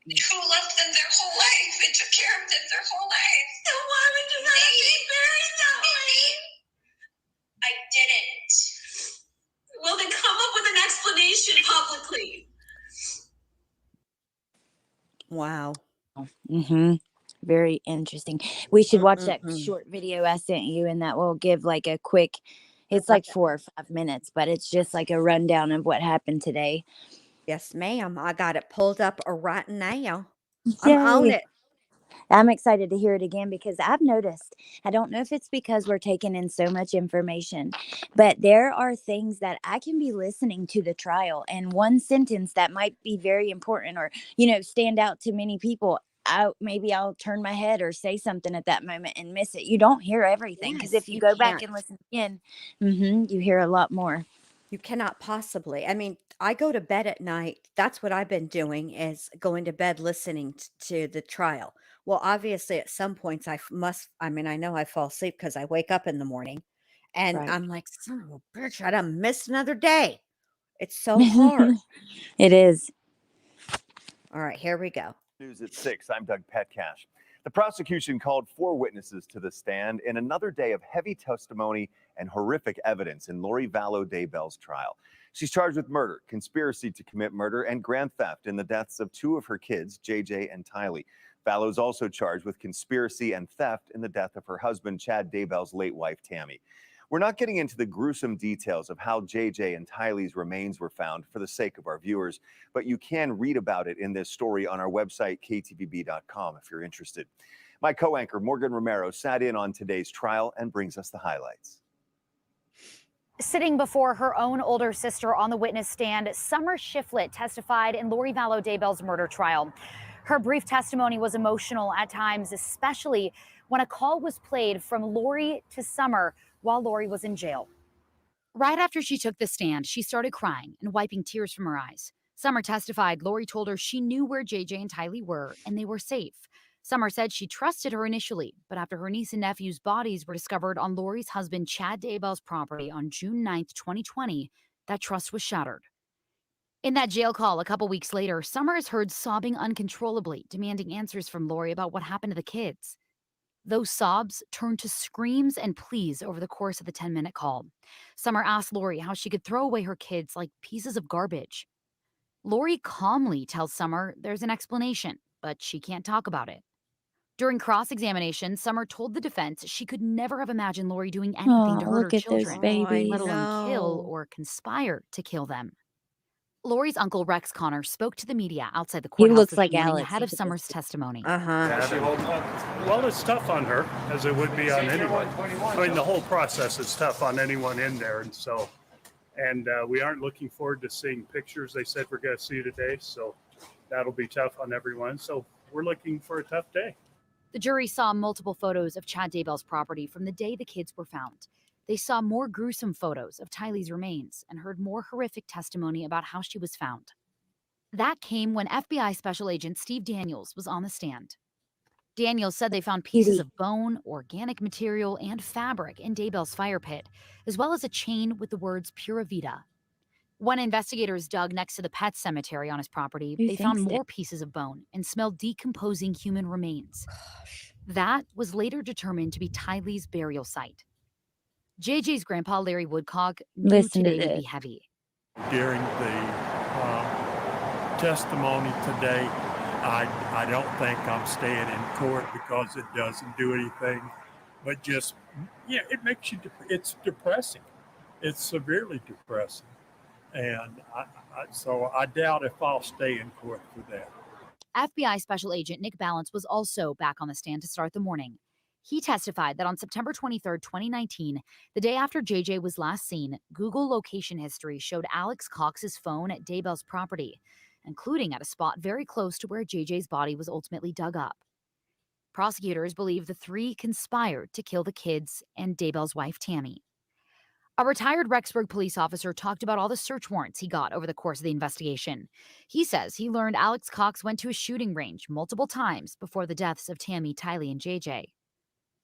Who loved them their whole life and took care of them their whole life? So why would you have to be buried that way? I didn't. Well, then come up with an explanation publicly. Wow. Mm-hmm. Very interesting. We should watch that Mm-mm-mm. short video I sent you, and that will give like a quick, it's like 4 or 5 minutes, but it's just like a rundown of what happened today. Yes, ma'am. I got it pulled up right now. I'm on Yay. it. I'm excited to hear it again because I've noticed, I don't know if it's because we're taking in so much information, but there are things that I can be listening to the trial, and one sentence that might be very important or, stand out to many people. Maybe I'll turn my head or say something at that moment and miss it. You don't hear everything because Yes, if you you go back can't. and listen again, you hear a lot more. You cannot possibly. I mean, I go to bed at night. That's what I've been doing is going to bed listening to the trial. Well, obviously, at some points, I mean, I know I fall asleep because I wake up in the morning and Right. I'm like, son of a bitch, I done missed another day. It's so hard. It is. All right, here we go. News at 6. I'm Doug Petcash. The prosecution called 4 witnesses to the stand in another day of heavy testimony and horrific evidence in Lori Vallow Daybell's trial. She's charged with murder, conspiracy to commit murder, and grand theft in the deaths of 2 of her kids, JJ and Tylee. Vallow's also charged with conspiracy and theft in the death of her husband, Chad Daybell's late wife, Tammy. We're not getting into the gruesome details of how JJ and Tylee's remains were found for the sake of our viewers, but you can read about it in this story on our website, ktvb.com, if you're interested. My co-anchor, Morgan Romero, sat in on today's trial and brings us the highlights. Sitting before her own older sister on the witness stand, Summer Shiflett testified in Lori Vallow Daybell's murder trial. Her brief testimony was emotional at times, especially when a call was played from Lori to Summer while Lori was in jail. Right after she took the stand, she started crying and wiping tears from her eyes. Summer testified Lori told her she knew where JJ and Tylee were and they were safe. Summer said she trusted her initially, but after her niece and nephew's bodies were discovered on Lori's husband Chad Daybell's property on June 9th, 2020, that trust was shattered. In that jail call a couple weeks later, Summer is heard sobbing uncontrollably, demanding answers from Lori about what happened to the kids. Those sobs turned to screams and pleas over the course of the 10-minute call. Summer asked Lori how she could throw away her kids like pieces of garbage. Lori calmly tells Summer there's an explanation, but she can't talk about it. During cross-examination, Summer told the defense she could never have imagined Lori doing anything to hurt her Look at those children, babies. let alone kill know. or conspire to kill them. Lori's uncle Rex Connor spoke to the media outside the He courthouse looks this like morning Alex. ahead of Summer's testimony. Well, it's tough on her, as it would be on anyone. I mean, the whole process is tough on anyone in there, and we aren't looking forward to seeing pictures they said we're going to see today, so that'll be tough on everyone. So we're looking for a tough day. The jury saw multiple photos of Chad Daybell's property from the day the kids were found. They saw more gruesome photos of Tylee's remains and heard more horrific testimony about how she was found. That came when FBI Special Agent Steve Daniels was on the stand. Daniels said they found pieces of bone, organic material, and fabric in Daybell's fire pit, as well as a chain with the words Pura Vida. When investigators dug next to the pet cemetery on his property, they found more pieces of bone and smelled decomposing human remains. That was later determined to be Tylee's burial site. JJ's grandpa, Larry Woodcock, knew today would be heavy. During the testimony today, I don't think I'm staying in court because it doesn't do anything, but just, it makes you, it's depressing. It's severely depressing. And so I doubt if I'll stay in court for that. FBI Special Agent Nick Balance was also back on the stand to start the morning. He testified that on September 23, 2019, the day after JJ was last seen, Google location history showed Alex Cox's phone at Daybell's property, including at a spot very close to where JJ's body was ultimately dug up. Prosecutors believe the three conspired to kill the kids and Daybell's wife, Tammy. A retired Rexburg police officer talked about all the search warrants he got over the course of the investigation. He says he learned Alex Cox went to a shooting range multiple times before the deaths of Tammy, Tylee, and JJ.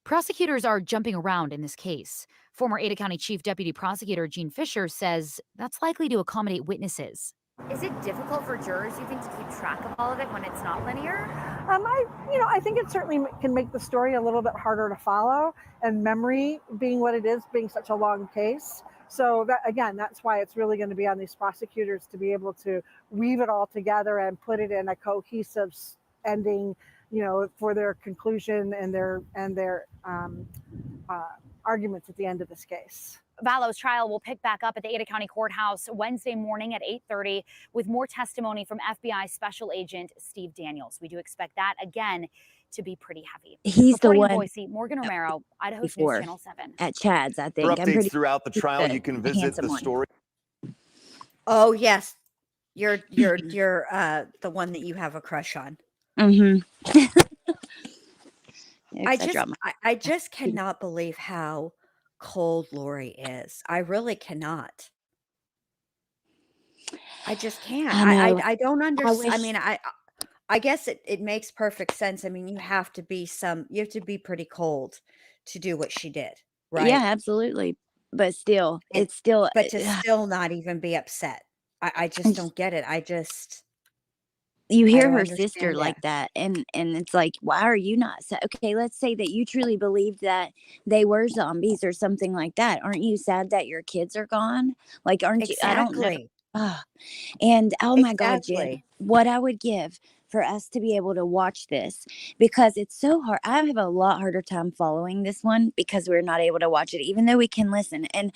Prosecutors are jumping around in this case. Former Ada County Chief Deputy Prosecutor Gene Fisher says that's likely to accommodate witnesses. Is it difficult for jurors, you think, to keep track of all of it when it's not linear? I think it certainly can make the story a little bit harder to follow, and memory being what it is, being such a long case. So that, again, that's why it's really going to be on these prosecutors to be able to weave it all together and put it in a cohesive ending, for their conclusion and their arguments at the end of this case. Vallow's trial will pick back up at the Ada County Courthouse Wednesday morning at 8:30 with more testimony from FBI Special Agent Steve Daniels. We do expect that, again, to be pretty heavy. He's the Reporting in one Boise, Morgan Romero, Idaho News before Channel 7. at Chad's, I For think. updates throughout the trial, you can visit handsome the one. story. Oh yes, you're the one that you have a crush on. Mm-hmm. I just cannot believe how cold Lori is. I really cannot. I just can't. I know. I don't understand. I wish- mean, I guess it makes perfect sense. I mean, you have to be pretty cold to do what she did, right? Yeah, absolutely. But still, And- it's still. But to still not even be upset. I just don't get it. You hear don't her understand sister it. like that, and it's like, why are you not sad? Okay, let's say that you truly believed that they were zombies or something like that. Aren't you sad that your kids are gone? Like, aren't you? I don't know. Exactly. And oh my God, Jen, Exactly. what I would give for us to be able to watch this, because it's so hard. I have a lot harder time following this one because we're not able to watch it, even though we can listen. And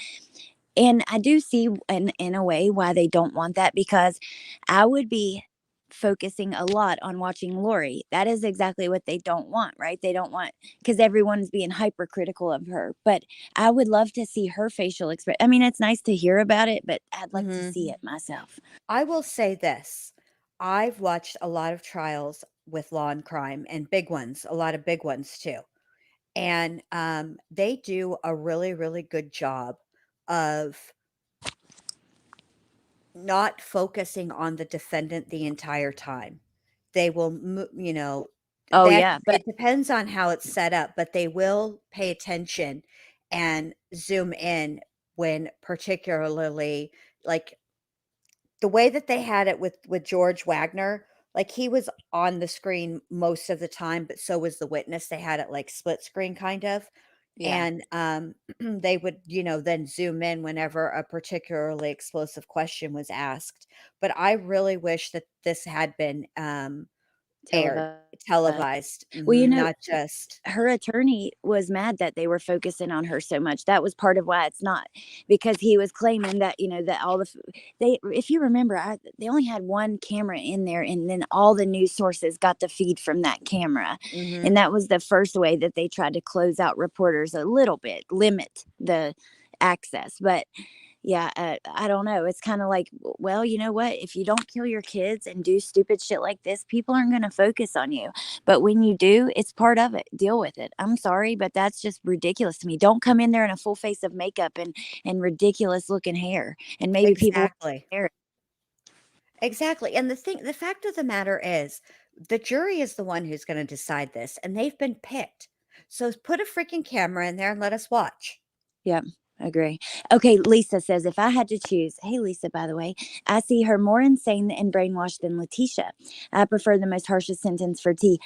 I do see in a way why they don't want that, because I would be focusing a lot on watching Lori. That is exactly what they don't want, right? They don't want, because everyone's being hypercritical of her. But I would love to see her facial expression. I mean, it's nice to hear about it, but I'd like to see it myself. I will say this. I've watched a lot of trials with law and crime, and big ones, a lot of big ones too. And they do a really, really good job of not focusing on the defendant the entire time. They will, Oh, yeah, but it depends on how it's set up, but they will pay attention and zoom in when particularly, like, the way that they had it with George Wagner, like, he was on the screen most of the time, but so was the witness. They had it like split screen kind of. yeah. And they would, then zoom in whenever a particularly explosive question was asked. But I really wish that this had been aired, televised, Well, not just. her attorney was mad that they were focusing on her so much. That was part of why it's not, because he was claiming that, that all if you remember, they only had one camera in there, and then all the news sources got the feed from that camera. Mhm. And that was the first way that they tried to close out reporters a little bit, limit the access. But yeah, I don't know. It's kind of like, well, you know what? If you don't kill your kids and do stupid shit like this, people aren't going to focus on you. But when you do, it's part of it. Deal with it. I'm sorry, but that's just ridiculous to me. Don't come in there in a full face of makeup and ridiculous looking hair. And maybe Exactly. people. Exactly. And the fact of the matter is, the jury is the one who's going to decide this, and they've been picked. So put a freaking camera in there and let us watch. Yeah. Agree. Okay, Lisa says, if I had to choose, hey Lisa, by the way, I see her more insane and brainwashed than Leticia. I prefer the most harshest sentence for T.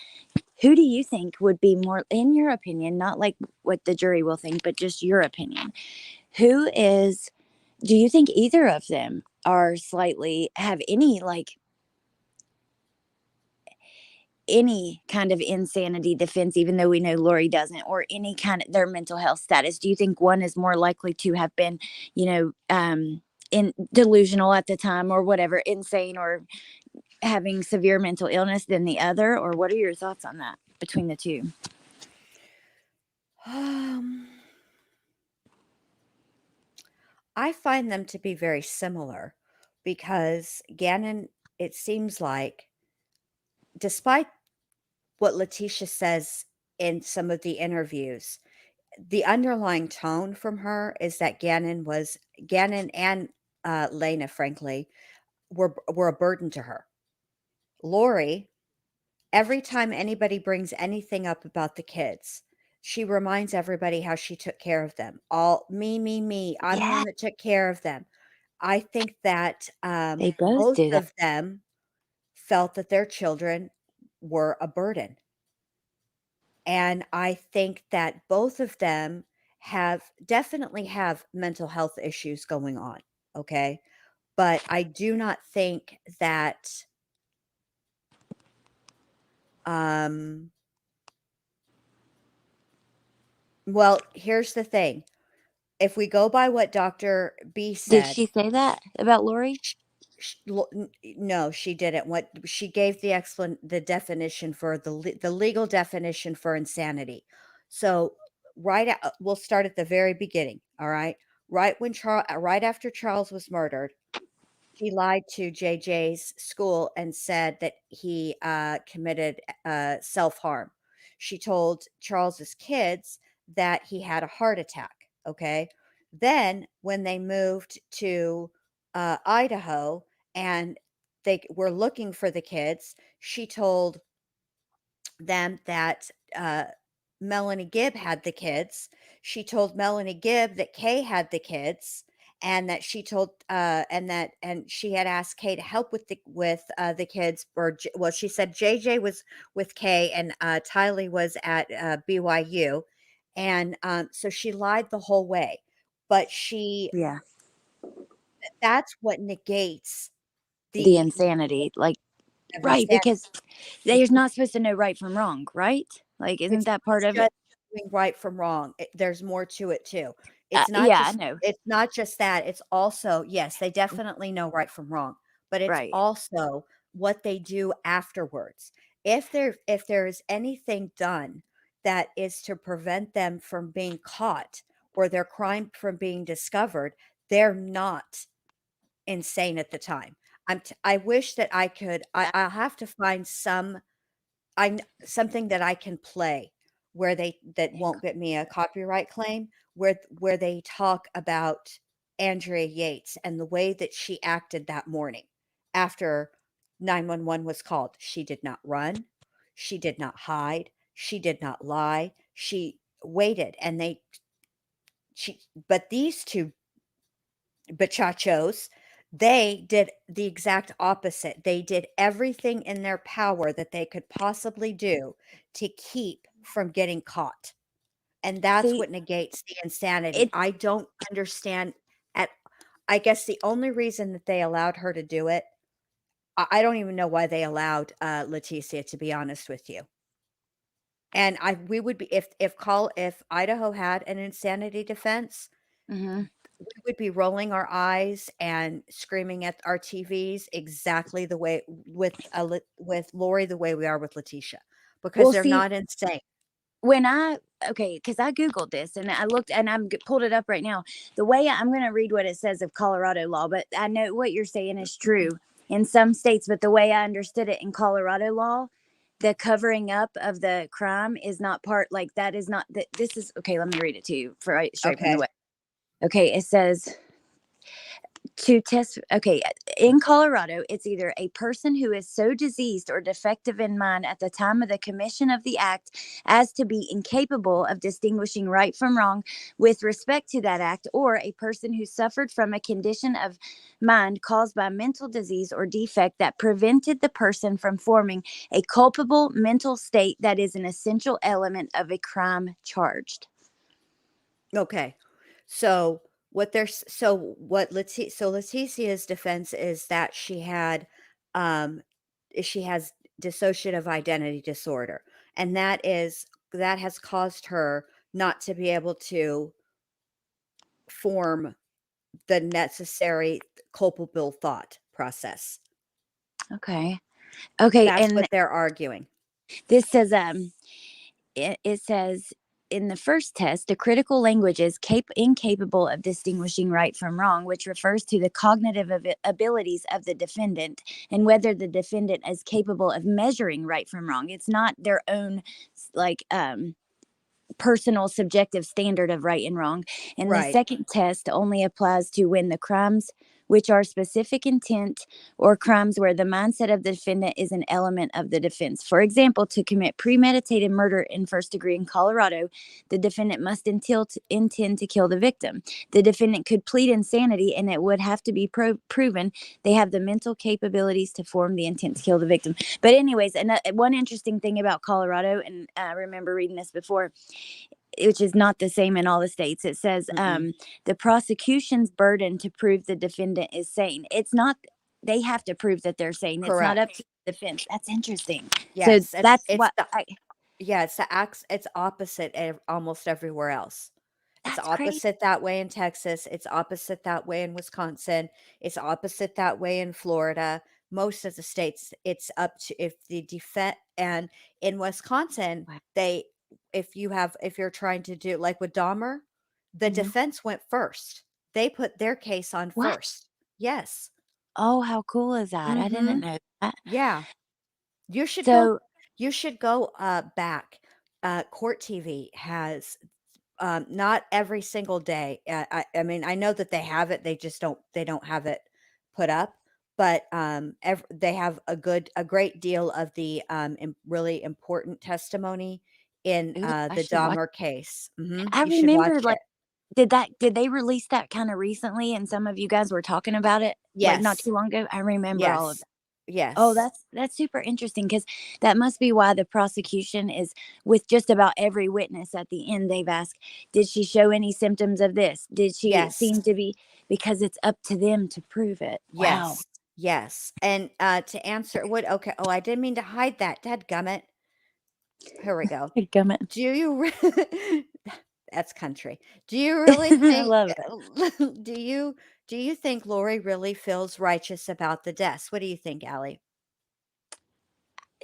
Who do you think would be more, in your opinion, not like what the jury will think, but just your opinion? Do you think either of them are have any kind of insanity defense, even though we know Lori doesn't, or any kind of their mental health status? Do you think one is more likely to have been, in delusional at the time, or whatever, insane, or having severe mental illness than the other? Or what are your thoughts on that between the two? I find them to be very similar, because Gannon, it seems like, despite what Leticia says in some of the interviews, the underlying tone from her is that Gannon and Lena, frankly, were a burden to her. Lori, every time anybody brings anything up about the kids, she reminds everybody how she took care of them. All me. I'm the Yeah, one that took care of them. I think that they both both do that. of them felt that their children were a burden. And I think that both of them definitely have mental health issues going on. Okay. But I do not think that, um, well, here's the thing. If we go by what Dr. B Did said, she say that about Lori? no, she didn't. What she gave the definition for the legal definition for insanity. So we'll start at the very beginning. All right, right after Charles was murdered, she lied to JJ's school and said that he committed self harm. She told Charles's kids that he had a heart attack. Okay. Then, when they moved to Idaho and they were looking for the kids, she told them that Melanie Gibb had the kids. She told Melanie Gibb that Kay had the kids, and that she had asked Kay to help with the kids. Well, she said JJ was with Kay and Tylee was at BYU, and so she lied the whole way. But Yeah, that's what negates the the insanity. Like, of right, insanity. because they're not supposed to know right from wrong, right? Like, isn't It's that part not of it? just doing right from wrong. There's more to it too. It's not Yeah, I just know. it's not just that. It's also, yes, they definitely know right from wrong, but it's Right. also what they do afterwards. If there is anything done that is to prevent them from being caught or their crime from being discovered, they're not insane at the time. I wish that I could. I'll have to find something that I can play where that won't get me a copyright claim, where they talk about Andrea Yates and the way that she acted that morning after 911 was called. She did not run, she did not hide, she did not lie. She waited, and she but these two bachachos, they did the exact opposite. They did everything in their power that they could possibly do to keep from getting caught. And that's See, what negates the insanity. it. I don't understand at I guess the only reason that they allowed her to do it, I don't even know why they allowed Leticia, to be honest with you. And we would be if Idaho had an insanity defense, Mm-hmm. we would be rolling our eyes and screaming at our TVs exactly the way with Lori, the way we are with Leticia, because Well, they're see, not insane. when because I Googled this and I looked and pulled it up right now. The way I'm going to read what it says of Colorado law, but I know what you're saying is true in some states. But the way I understood it in Colorado law, the covering up of the crime is not part, like, that is not that. This is okay. Let me read it to you straight from the Okay. way. Okay, it says to test. Okay, in Colorado, it's either a person who is so diseased or defective in mind at the time of the commission of the act as to be incapable of distinguishing right from wrong with respect to that act, or a person who suffered from a condition of mind caused by mental disease or defect that prevented the person from forming a culpable mental state that is an essential element of a crime charged. Okay. So Leticia's defense is that um she has dissociative identity disorder, and that has caused her not to be able to form the necessary culpable thought process. Okay. Okay, That's and what they're arguing. this says it says in the first test, a critical language is incapable of distinguishing right from wrong, which refers to the cognitive abilities of the defendant and whether the defendant is capable of measuring right from wrong. It's not their own, like, personal subjective standard of right and wrong. And the Right. second test only applies to when the crimes which are specific intent or crimes where the mindset of the defendant is an element of the defense. For example, to commit premeditated murder in first degree in Colorado, the defendant must intend to kill the victim. The defendant could plead insanity, and it would have to be proven they have the mental capabilities to form the intent to kill the victim. But anyways, one interesting thing about Colorado, and I remember reading this before, which is not the same in all the states. It says the prosecution's burden to prove the defendant is sane. It's not, they have to prove that they're sane. It's not up to the defense. That's interesting. Yes, so that's it's what it's opposite almost everywhere else. It's That's opposite that way in Texas. It's opposite that way in Wisconsin. It's opposite that way in Florida. Most of the states, it's up to if the defense, and in Wisconsin, if you're trying to do like with Dahmer, the defense went first. They put their case on first. Yes. Oh, how cool is that? I didn't know that. Yeah. You should So- go back. Court TV has not every single day. I mean, I know that they have it. They just don't have it put up, but they have a great deal of the really important testimony in the Dahmer case. I You should watch remember, like, it. did they release that kind of recently? And some of you guys were talking about it, like not Yes. too long ago. I remember all of that. Yes. Oh, that's super interesting, because that must be why the prosecution is with just about every witness at the end. They've asked, did she show any symptoms of this? Did she seem to be, because it's up to them to prove it. Wow. Yes. And to answer okay. Oh, I didn't mean to hide that. Dadgummit. Here we go. Dadgummit. Do you that's country. Do you really think I love it. do you think Lori really feels righteous about the deaths? What do you think, Allie?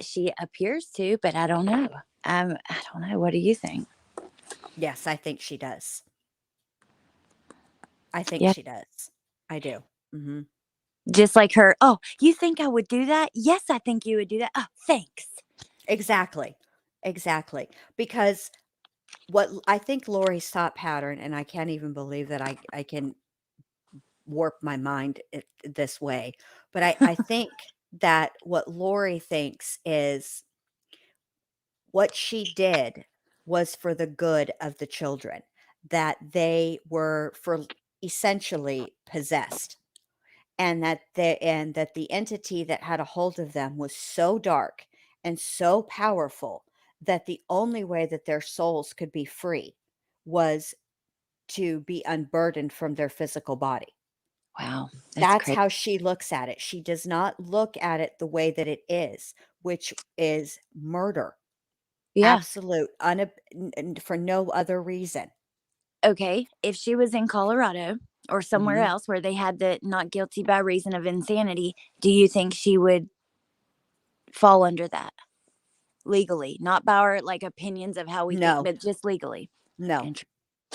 She appears to, but I don't know. I don't know. What do you think? Yes, I think she does. I think Yeah. she does. I do. Mm-hmm. Just like her. Oh, you think I would do that? Yes, I think you would do that. Oh, thanks. Exactly. Because what I think Lori's thought pattern, and I can't even believe that I can warp my mind this way, but I think that what Lori thinks is what she did was for the good of the children, that they were essentially possessed, and that the entity that had a hold of them was so dark and so powerful that the only way that their souls could be free was to be unburdened from their physical body. Wow. That's crazy. how she looks at it. She does not look at it the way that it is, which is murder. Yeah. Absolute, for no other reason. Okay. If she was in Colorado or somewhere Mhm. else where they had the not guilty by reason of insanity, do you think she would fall under that legally? Not by our like opinions of how we No. think, but just legally. No.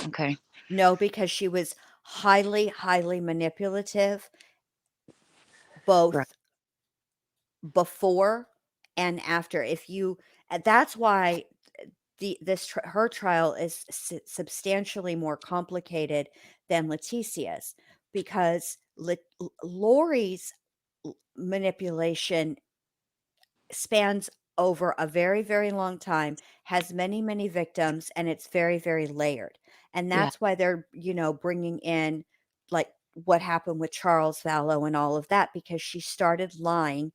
Okay. No, because she was highly, highly manipulative, both before and after. That's why her trial is substantially more complicated than Leticia's, because Lori's manipulation spans over a very, very long time, has many, many victims, and it's very, very layered. And that's why they're, bringing in like what happened with Charles Vallow and all of that, because she started lying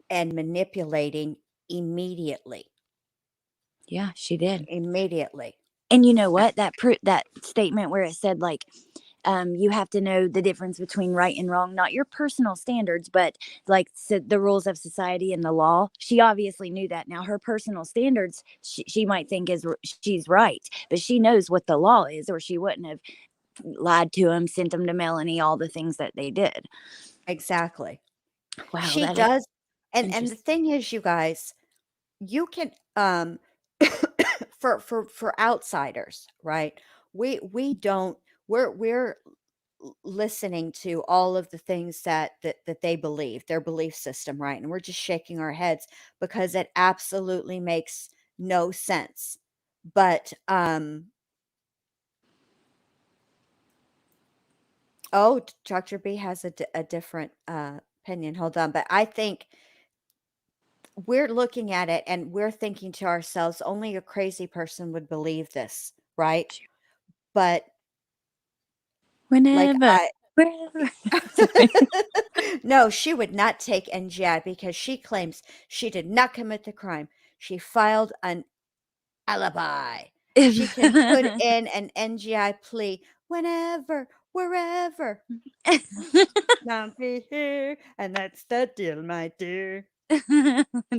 and manipulating immediately. Yeah, she did. Immediately. And you know what? That statement where it said like, you have to know the difference between right and wrong, not your personal standards, but like the rules of society and the law. She obviously knew that. Now her personal standards, she might think she's right, but she knows what the law is, or she wouldn't have lied to him, sent them to Melanie, all the things that they did. Exactly. Wow. She does. And the thing is, you guys, you can, for outsiders, right? We're listening to all of the things that they believe, their belief system, right? And we're just shaking our heads because it absolutely makes no sense. But Oh, Dr. B has a different opinion. Hold on. But I think we're looking at it and we're thinking to ourselves, only a crazy person would believe this, right? But like Whenever, wherever. no, she would not take NGI because she claims she did not commit the crime. She filed an alibi. She can put in an NGI plea whenever, wherever. I'll be here, and that's the deal, my dear.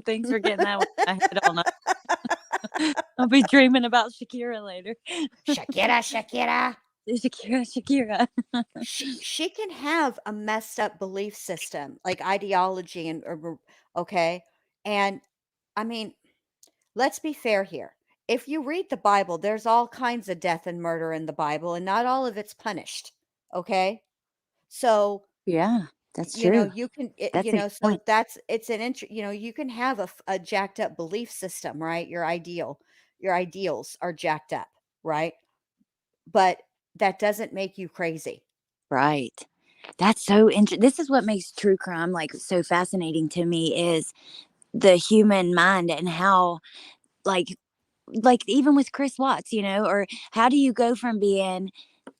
Thanks for getting that one in my head all night. I'll be dreaming about Shakira later. Shakira, Shakira. Shakira. She can have a messed up belief system, like ideology okay? And I mean, let's be fair here. If you read the Bible, there's all kinds of death and murder in the Bible, and not all of it's punished, okay? So, Yeah, that's true. you can, That's a good point. it's you can have a jacked up belief system, right? Your ideals are jacked up, right? But that doesn't make you crazy. Right. That's so interesting. This is what makes true crime like so fascinating to me is the human mind and how like even with Chris Watts, or how do you go from being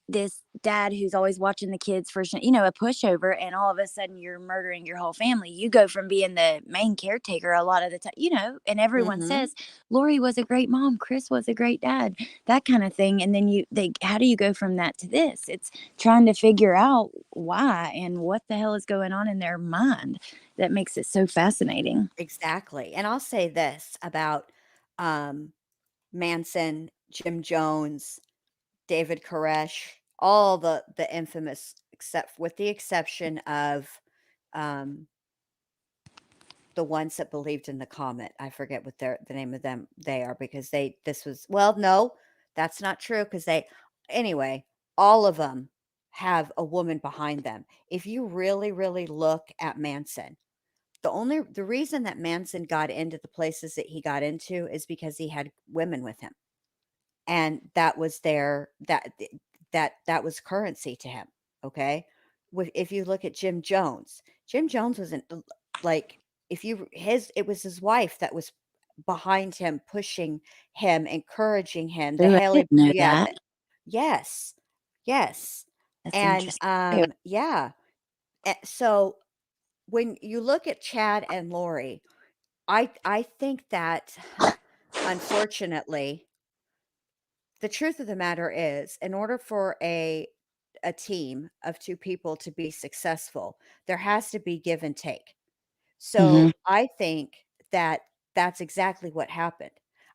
this dad who's always watching the kids for, a pushover, and all of a sudden you're murdering your whole family. You go from being the main caretaker a lot of the time, and everyone Mhm. says Lori was a great mom, Chris was a great dad, that kind of thing. And then how do you go from that to this? It's trying to figure out why and what the hell is going on in their mind that makes it so fascinating. Exactly. And I'll say this about um Manson, Jim Jones, David Koresh, all the infamous, except with the exception of um the ones that believed in the comet. I forget what the name of them they are, because no, that's not true, because anyway, all of them have a woman behind them. If you really, really look at Manson, the reason that Manson got into the places that he got into is because he had women with him. And that was that was currency to him, okay? If you look at Jim Jones wasn't like, if you his it was his wife that was behind him, pushing him, encouraging him, the Oh, I Haley didn't know yeah, that. yes. Yes. That's And interesting. yeah. So when you look at Chad and Lori, I think that unfortunately, the truth of the matter is, in order for a team of two people to be successful, there has to be give and take. Hmm. So I think that that's exactly what happened.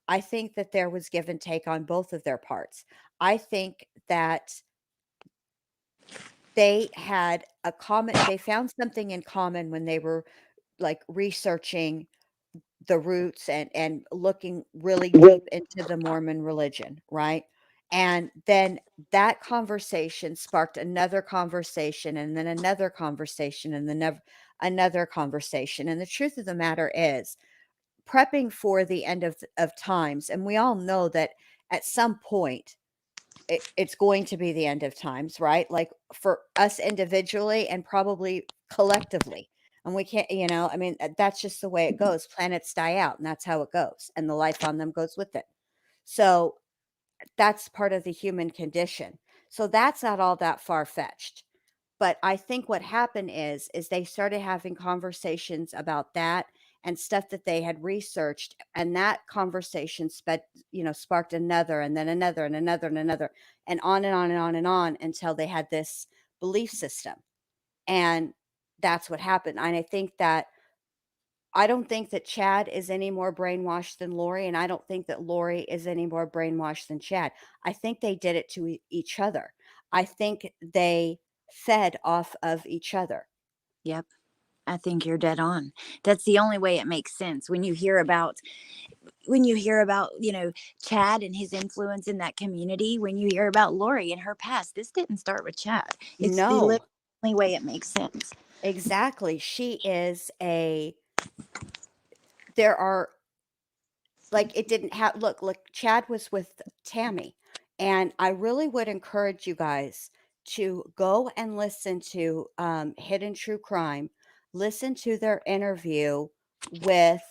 I think that there was give and take on both of their parts. I think that they found something in common when they were like researching the roots and looking really deep into the Mormon religion, right? And then that conversation sparked another conversation, and then another conversation, and then another conversation. And the truth of the matter is, prepping for the end of times, and we all know that at some point it's going to be the end of times, right? Like for us individually and probably collectively. And we can't, I mean, that's just the way it goes. Planets die out, and that's how it goes. And the life on them goes with it. So that's part of the human condition. So that's not all that far fetched. But I think what happened is they started having conversations about that and stuff that they had researched, and that conversation sparked another, and then another, and another, and another, and on and on and on and on until they had this belief system. And that's what happened. And I don't think that Chad is any more brainwashed than Lori, and I don't think that Lori is any more brainwashed than Chad. I think they did it to each other. I think they fed off of each other. Yep. I think you're dead on. That's the only way it makes sense when you hear about Chad and his influence in that community. When you hear about Lori and her past, this didn't start with Chad. It's the No, only way it makes sense. exactly. There are, like, it didn't have, look, Chad was with Tammy. And I really would encourage you guys to go and listen to Hidden True Crime, listen to their interview with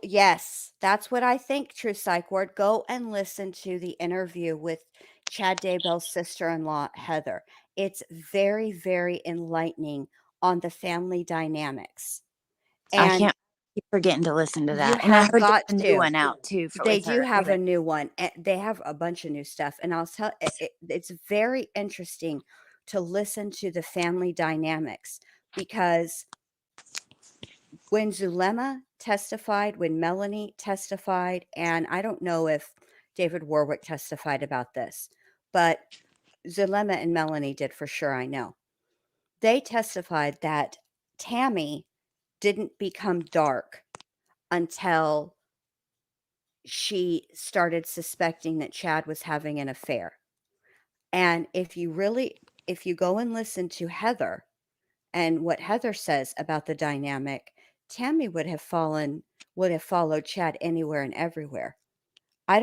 yes, that's what I think, True Psych Ward. Go and listen to the interview with Chad Daybell's sister-in-law, Heather. It's very, very enlightening on the family dynamics. I And can't keep forgetting to listen to you that. And I have heard there's got a new to. one out too They with do her. have a new one. They have a bunch of new stuff. And I'll tell it's very interesting to listen to the family dynamics, because when Zulema testified, when Melanie testified, and I don't know if David Warwick testified about this, but Zulema and Melanie did for sure, I know. They testified that Tammy didn't become dark until she started suspecting that Chad was having an affair. And if you go and listen to Heather and what Heather says about the dynamic, Tammy would have followed Chad anywhere and everywhere. I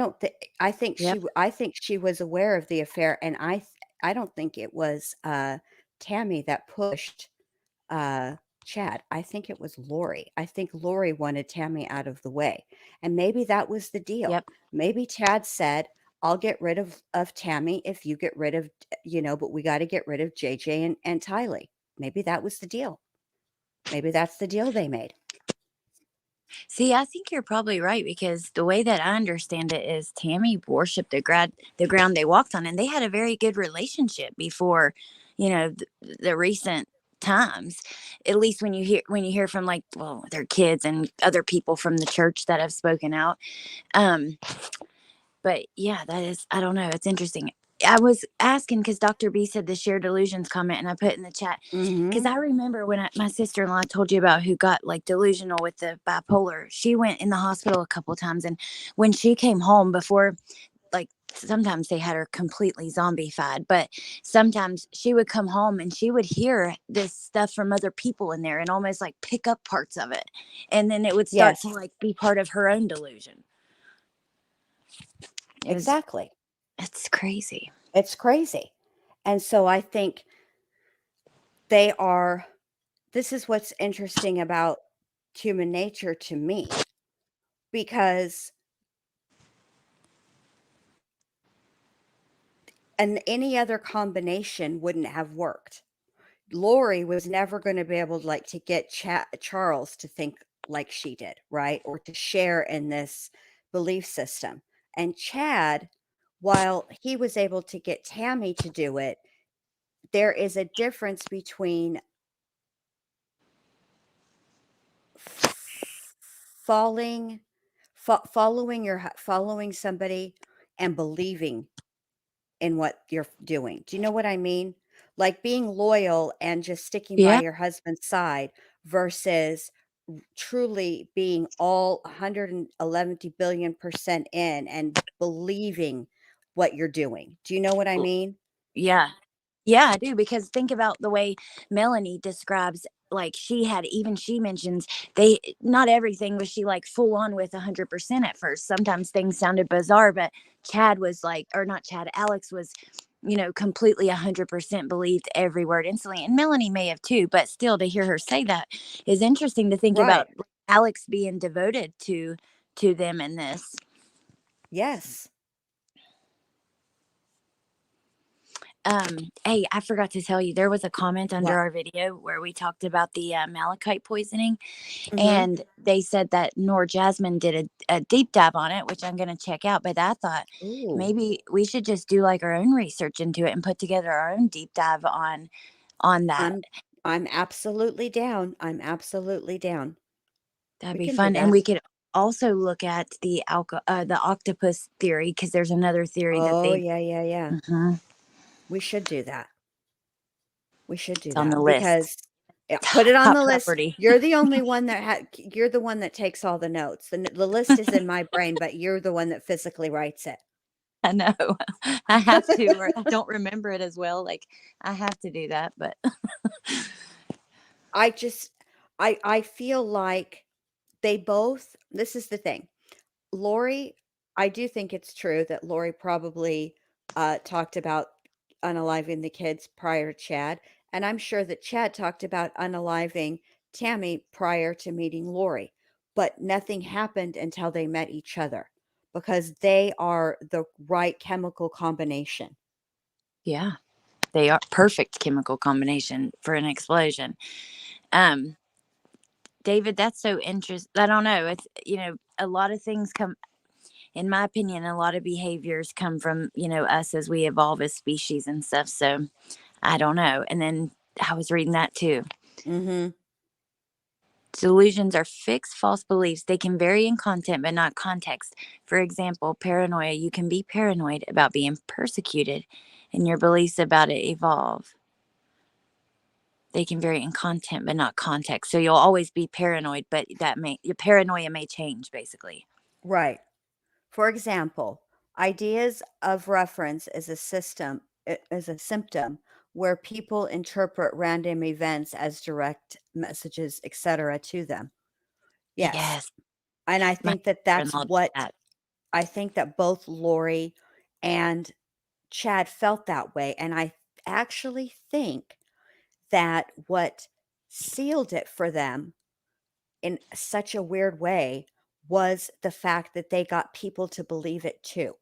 think Yep. she was aware of the affair, and I don't think it was Tammy that pushed Chad. I think it was Lori. I think Lori wanted Tammy out of the way. And maybe that was the deal. Yep. Maybe Chad said, I'll get rid of Tammy if you get rid of, but we got to get rid of JJ and Tylee. Maybe that was the deal. Maybe that's the deal they made. See, I think you're probably right, because the way that I understand it is Tammy worshiped the ground they walked on, and they had a very good relationship before, the recent times. At least when you hear from their kids and other people from the church that have spoken out. But yeah, that is, I don't know. It's interesting. I was asking because Dr. B said the shared delusions comment, and I put in the chat because I remember when my sister-in-law told you about who got delusional with the bipolar. She went in the hospital a couple of times, and when she came home before, sometimes they had her completely zombified, but sometimes she would come home and she would hear this stuff from other people in there and almost pick up parts of it, and then it would start to be part of her own delusion. Exactly. It's crazy. It's crazy. And so I think this is what's interesting about human nature to me, because any other combination wouldn't have worked. Lori was never going to be able to get Charles to think like she did, right? Or to share in this belief system. And Chad, while he was able to get Tammy to do it, there is a difference between following somebody and believing in what you're doing. Do you know what I mean? Like being loyal and just sticking by your husband's side versus truly being all 111 billion% in and believing what you're doing. Do you know what I mean? Yeah. Yeah, I do, because think about the way Melanie describes, she mentions not everything was she full on with 100% at first. Sometimes things sounded bizarre, but Chad was Alex was, completely 100% believed every word instantly. And Melanie may have too, but still, to hear her say that is interesting to think about Alex being devoted to them in this. Yes. Hey, I forgot to tell you, there was a comment under our video where we talked about the malachite poisoning, and they said that Nor Jasmine did a deep dive on it, which I'm going to check out. But I thought maybe we should just do our own research into it and put together our own deep dive on that. I'm absolutely down. That'd be fun, and we could also look at the octopus theory, because there's another theory that they. Yeah. Mm-hmm. We should do that. It's on the list. Because put it on the list. Property. You're the only one you're the one that takes all the notes. The list is in my brain, but you're the one that physically writes it. I know. I have to, or I don't remember it as well. I have to do that, but I feel like they both, this is the thing. Lori, I do think it's true that Lori probably talked about unaliving the kids prior to Chad, and I'm sure that Chad talked about unaliving Tammy prior to meeting Lori, but nothing happened until they met each other because they are the right chemical combination. Yeah, they are perfect chemical combination for an explosion. David, that's so interesting. I don't know. It's, a lot of things come, in my opinion, a lot of behaviors come from, us as we evolve as species and stuff. So I don't know. And then I was reading that too. Mm-hmm. Delusions are fixed false beliefs. They can vary in content, but not context. For example, paranoia. You can be paranoid about being persecuted, and your beliefs about it evolve. They can vary in content, but not context. So you'll always be paranoid, but your paranoia may change, basically. Right. For example, ideas of reference is a symptom where people interpret random events as direct messages, etc., to them. Yes. Yes. And I think that that's sister-in-law did what that. I think that both Lori and Chad felt that way. And I actually think that what sealed it for them in such a weird way was the fact that they got people to believe it too.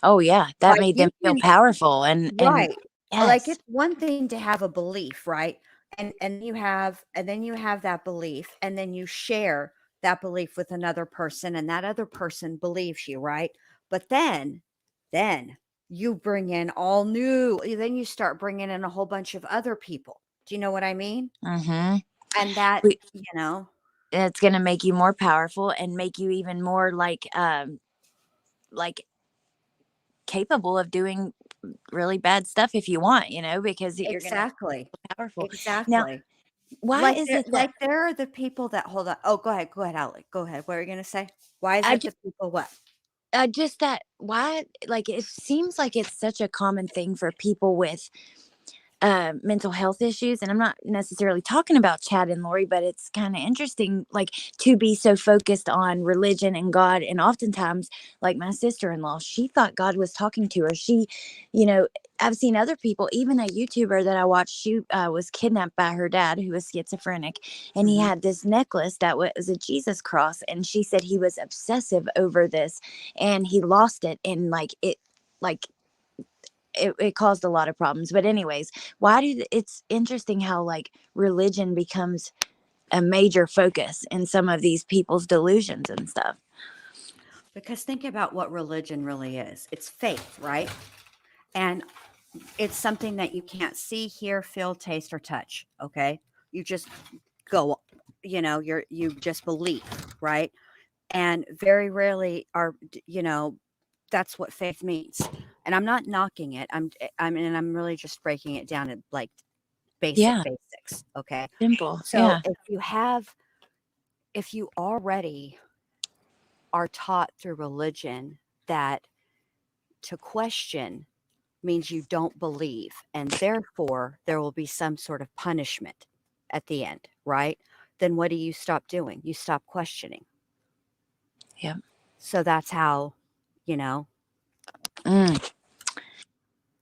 Oh yeah, that Like made you them feel can, powerful and right. Like yes. it's one thing to have a belief, right? And then you have that belief and then you share that belief with another person and that other person believes you, right? But then you bring in then you start bringing in a whole bunch of other people. Do you know what I mean? Mhm. And that, We- you know, It's going to make you more powerful and make you even more like capable of doing really bad stuff if you want, because you're going to exactly. be powerful. Now, Exactly. why is it that There are the people that hold on. Oh, go ahead, Alec. Go ahead. What are you gonna say? Why is I it just, the people what? just that why, like, it seems like it's such a common thing for people with mental health issues, and I'm not necessarily talking about Chad and Lori, but it's kind of interesting, like, to be so focused on religion and God. And oftentimes, like my sister-in-law, she thought God was talking to her. You know I've seen other people, even a YouTuber that I watched, she was kidnapped by her dad, who was schizophrenic, and he Mhm. had this necklace that was a Jesus cross, and she said he was obsessive over this, and he lost it, and like it caused a lot of problems. But anyways, it's interesting how, like, religion becomes a major focus in some of these people's delusions and stuff. Because think about what religion really is. It's faith, right? And it's something that you can't see, hear, feel, taste, or touch. Okay. You just go, you just believe, right? And very rarely that's what faith means. And I'm not knocking it. I'm really just breaking it down to like Yeah, basics. Okay. simple. So Yeah. if you already are taught through religion that to question means you don't believe, and therefore there will be some sort of punishment at the end, right? Then what do you stop doing? You stop questioning. Yeah. So that's how, you know, Mm.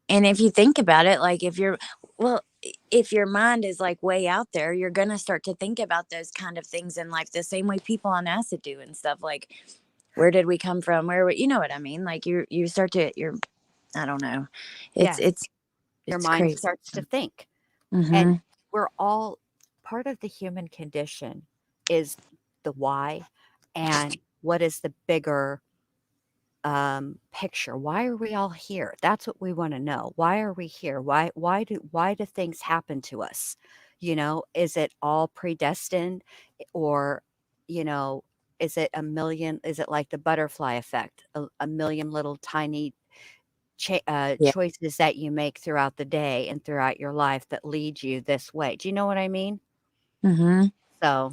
And if you think about it, like, if your mind is like way out there, you're going to start to think about those kind of things in life the same way people on acid do and stuff. Like, where did we come from? You know what I mean? Like, you start to, I don't know. It's, yes, it's, your it's mind crazy. starts to think. Mm-hmm. And we're all part of the human condition is the why and what is the bigger picture. Why are we all here? That's what we want to know. Why are we here? Why do things happen to us? Is it all predestined, or you know is it is it like the butterfly effect, a million little tiny Yeah. choices that you make throughout the day and throughout your life that lead you this way? Do you know what I mean? Mm-hmm. So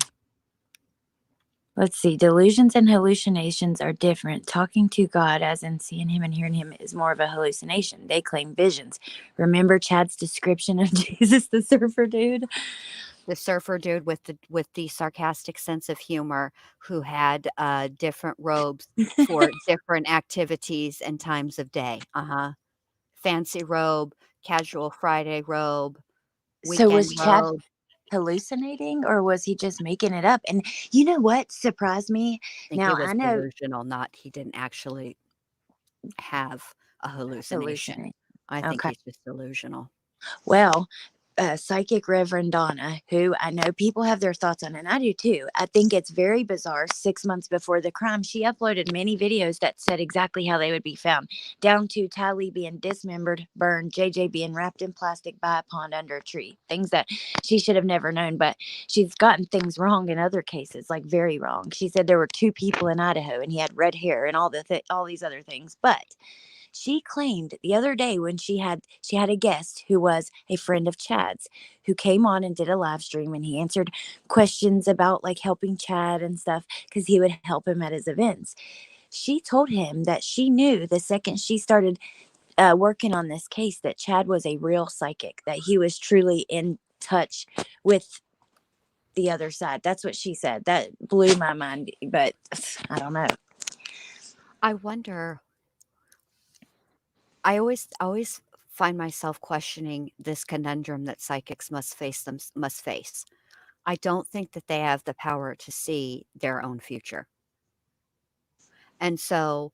Let's see. Delusions and hallucinations are different. Talking to God, as in seeing him and hearing him, is more of a hallucination. They claim visions. Remember Chad's description of Jesus, the surfer dude? The surfer dude with the sarcastic sense of humor who had different robes for different activities and times of day. Fancy robe, casual Friday robe, So weekend was Chad robe. hallucinating, or was he just making it up? And you know what surprised me? I think Now he was I know delusional, not he didn't actually have a hallucination. hallucinate. I think Okay. he's just delusional. Well, psychic Reverend Donna, who I know people have their thoughts on, and I do too. I think it's very bizarre. 6 months before the crime, she uploaded many videos that said exactly how they would be found, down to Tally being dismembered, burned, JJ being wrapped in plastic by a pond under a tree. Things that she should have never known, but she's gotten things wrong in other cases, like very wrong. She said there were 2 people in Idaho, and he had red hair and all these other things, but she claimed the other day when she had a guest who was a friend of Chad's, who came on and did a live stream, and he answered questions about like helping Chad and stuff because he would help him at his events. She told him that she knew the second she started working on this case that Chad was a real psychic, that he was truly in touch with the other side. That's what she said. That blew my mind, but I don't know. I wonder. I always find myself questioning this conundrum that psychics must face. I don't think that they have the power to see their own future. And so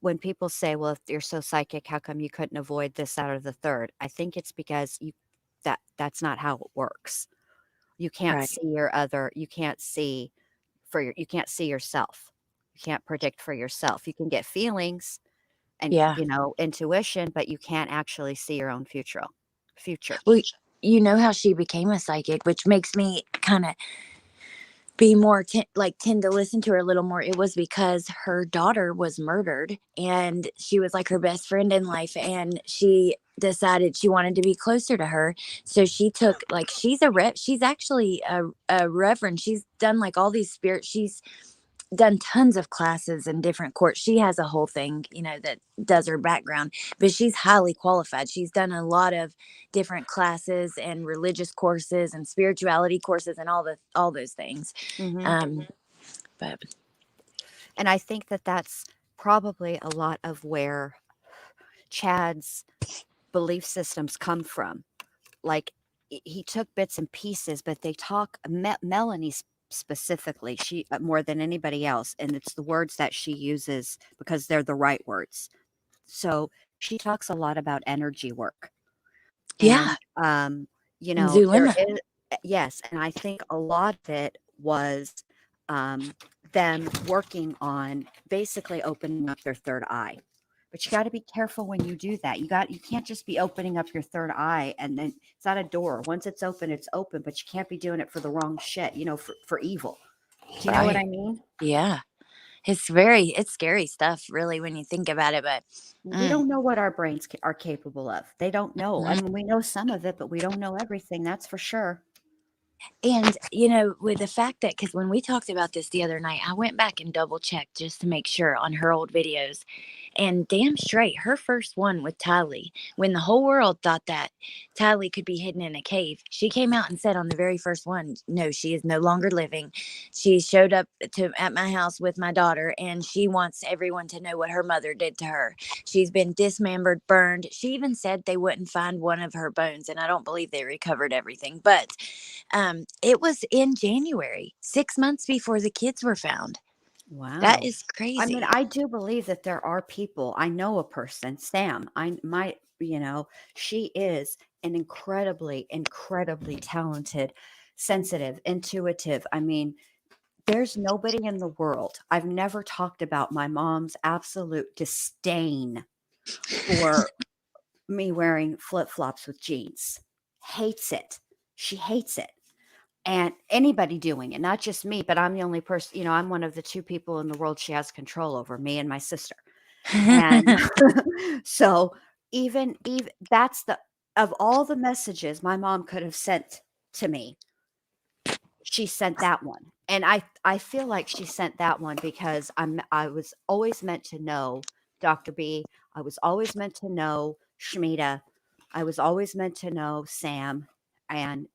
when people say, "Well, if you're so psychic, how come you couldn't avoid this, that, or the third?" I think it's because that's not how it works. You can't Right. see you can't see you can't see yourself. You can't predict for yourself. You can get feelings and, Yeah. intuition, but you can't actually see your own future. Well, you know how she became a psychic, which makes me kind of be more tend to listen to her a little more. It was because her daughter was murdered, and she was like her best friend in life, and she decided she wanted to be closer to her. So she took like she's actually a reverend. She's done like all these she's done tons of classes in different courts. She has a whole thing, that does her background, but she's highly qualified. She's done a lot of different classes and religious courses and spirituality courses and all those things. Mhm. But And I think that that's probably a lot of where Chad's belief systems come from. Like he took bits and pieces, but they talk Melanie specifically, she more than anybody else, and it's the words that she uses because they're the right words. So she talks a lot about energy work. yeah, And and there Zulema. is yes, and I think a lot of it was them working on basically opening up their third eye. But you got to be careful when you do that. You can't just be opening up your third eye and then it's not a door. Once it's open, but you can't be doing it for the wrong shit, for evil. Do you know what I mean? Yeah, it's scary stuff, really, when you think about it. But We don't know what our brains are capable of. They don't know. I mean, we know some of it, but we don't know everything. That's for sure. And, with the fact that, because when we talked about this the other night, I went back and double checked just to make sure on her old videos. And damn straight, her first one with Tylee, when the whole world thought that Tylee could be hidden in a cave, she came out and said on the very first one, no, she is no longer living. She showed up at my house with my daughter, and she wants everyone to know what her mother did to her. She's been dismembered, burned. She even said they wouldn't find one of her bones, and I don't believe they recovered everything. But it was in January, 6 months before the kids were found. Wow. That is I crazy. mean, I do believe that there are people. I know a person, Sam. She is an incredibly, incredibly talented, sensitive, intuitive. I mean, there's nobody in the world. I've never talked about my mom's absolute disdain for me wearing flip-flops with jeans. Hates it. She hates it. And anybody doing it, not just me, but I'm the only person, I'm one of the 2 people in the world she has control over, me and my sister. And so even that's of all the messages my mom could have sent to me, she sent that one. And I feel like she sent that one because I was always meant to know Dr. B. I was always meant to know Shmita. I was always meant to know Sam. and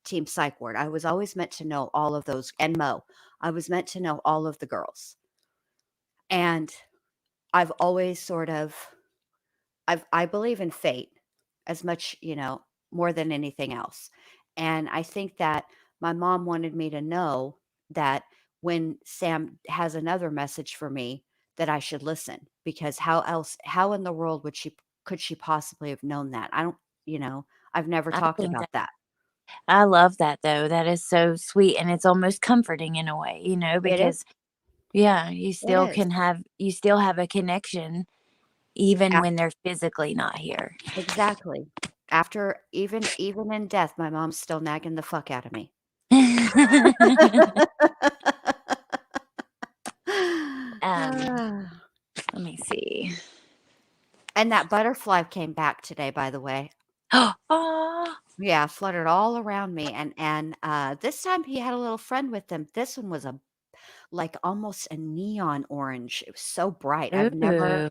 Team Psych Ward. I was always meant to know all of those, and Mo. I was meant to know all of the girls. And I've always sort of, I believe in fate as much, more than anything else. And I think that my mom wanted me to know that when Sam has another message for me, that I should listen, because how in the world could she possibly have known that? I don't, I've never I talked think about that. I love that though. That is so sweet, and it's almost comforting in a way, It is. because yeah, It is. you still have a connection even Af- when they're physically not here. Exactly. After even in death, my mom's still nagging the fuck out of me. Ah. Let me see. And that butterfly came back today, by the way. Oh, Yeah, fluttered all around me, and this time he had a little friend with him. This one was like almost a neon orange. It was so bright. ooh,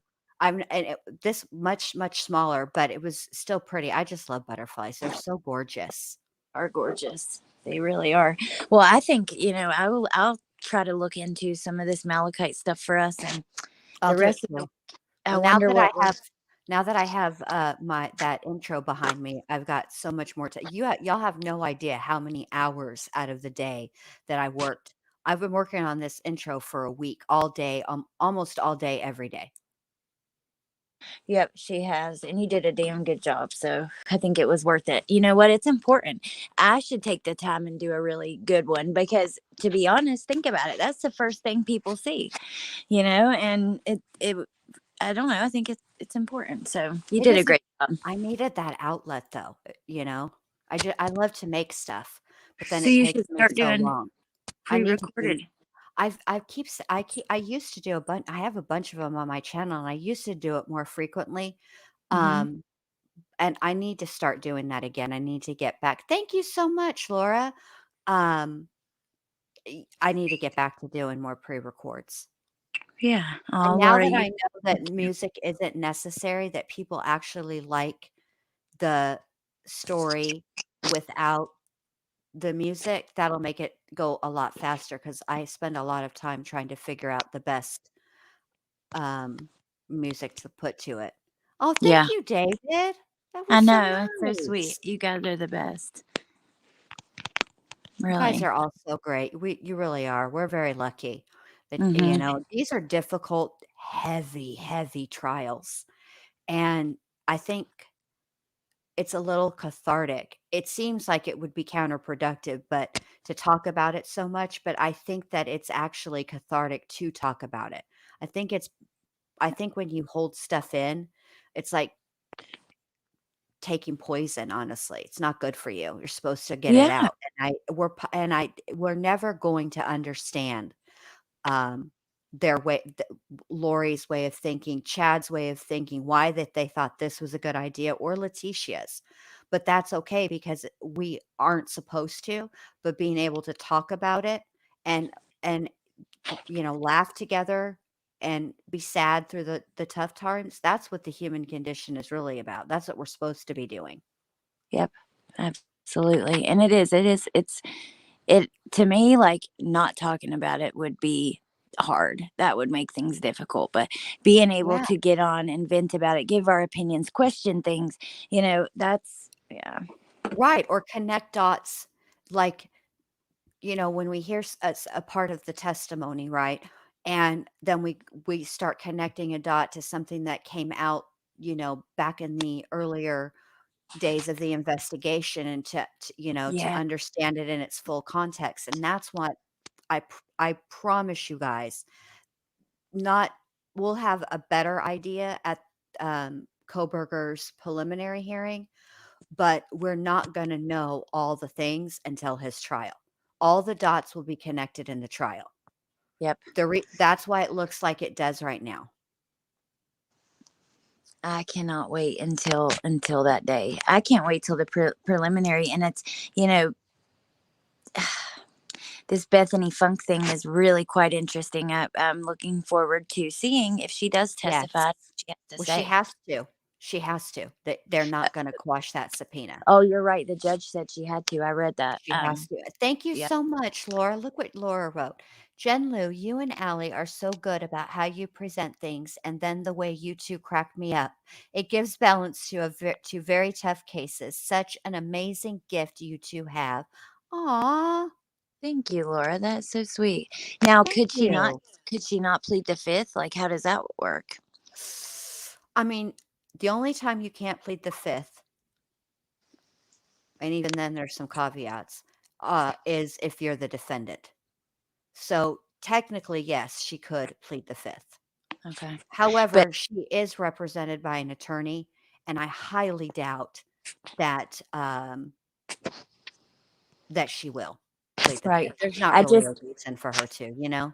This much smaller, but it was still pretty. I just love butterflies. They're so gorgeous. are gorgeous. They really are. Well, I think I'll try to look into some of this malachite stuff for us, and I'll the do it rest of too. it. I Well, wonder what now that I have my that intro behind me, I've got so much more to y'all have no idea how many hours out of the day that I worked. I've been working on this intro for a week, all day, almost all day, every day. Yep, she has. And you did a damn good job. So I think it was worth it. You know what? It's important. I should take the time and do a really good one because, to be honest, think about it. That's the first thing people see, and I don't know. I think it's important. So you It did a is. great job. I needed that outlet though. I love to make stuff, but then So it you takes should me start so doing long. I need to do. pre-recorded. I used to do a bunch. I have a bunch of them on my channel, and I used to do it more frequently. Mm-hmm. And I need to start doing that again. I need to get back. Thank you so much, Laura. Um, I need to get back to doing more pre-records. Yeah. And Oh, now Laura, that you. I know that music isn't necessary, that people actually like the story without the music, that'll make it go a lot faster because I spend a lot of time trying to figure out the best music to put to it. Oh, Yeah. thank you, David. That I was so know. It's so sweet. nice. You guys are the best. You guys Really. are all so great. You really are. We're very lucky that, Mm-hmm. these are difficult, heavy, heavy trials. And I think it's a little cathartic. It seems like it would be counterproductive, but to talk about it so much, but I think that it's actually cathartic to talk about it. I think when you hold stuff in, it's like taking poison, honestly. It's not good for you. You're supposed to get it Yeah. out. We're never going to understand um their way Lori's way of thinking, Chad's way of thinking, why that they thought this was a good idea, or Leticia's. But that's okay because we aren't supposed to, but being able to talk about it and and laugh together and be sad through the tough times, that's what the human condition is really about. That's what we're supposed to be doing. Yep. Absolutely. And it to me, like, not talking about it would be hard. That would make things difficult. But being able Yeah. to get on and vent about it, give our opinions, question things, that's yeah. Right, or connect dots, like, when we hear a part of the testimony, right? And then we start connecting a dot to something that came out, back in the earlier days of the investigation, and to Yeah. understand it in its full context. And that's what I promise you guys, not we'll have a better idea at Koberger's preliminary hearing, but we're not going to know all the things until his trial. All the dots will be connected in the trial. Yep. That's why it looks like it does right now. I cannot wait until that day. I can't wait till the preliminary, and it's this Bethany Funk thing is really quite interesting. I'm looking forward to seeing if she does Yes. testify. What she has to Well, say. she has to. She has to. They're not going to quash that subpoena. Oh, you're right. The judge said she had to. I read that. She has to. Thank you Yeah. so much, Laura. Look what Laura wrote. Jen Lou, you and Allie are so good about how you present things, and then the way you two crack me up. It gives balance to very tough cases. Such an amazing gift you two have. Aw, Thank you, Laura. That's so sweet. Now, thank you. could she not plead the fifth? Like, how does that work? I mean, the only time you can't plead the fifth, and even then there's some caveats, is if you're the defendant. So technically, yes, she could plead the fifth. Okay. But However, she is represented by an attorney, and I highly doubt that that she will plead the right. fifth. There's not I really just a reason for her to, you know?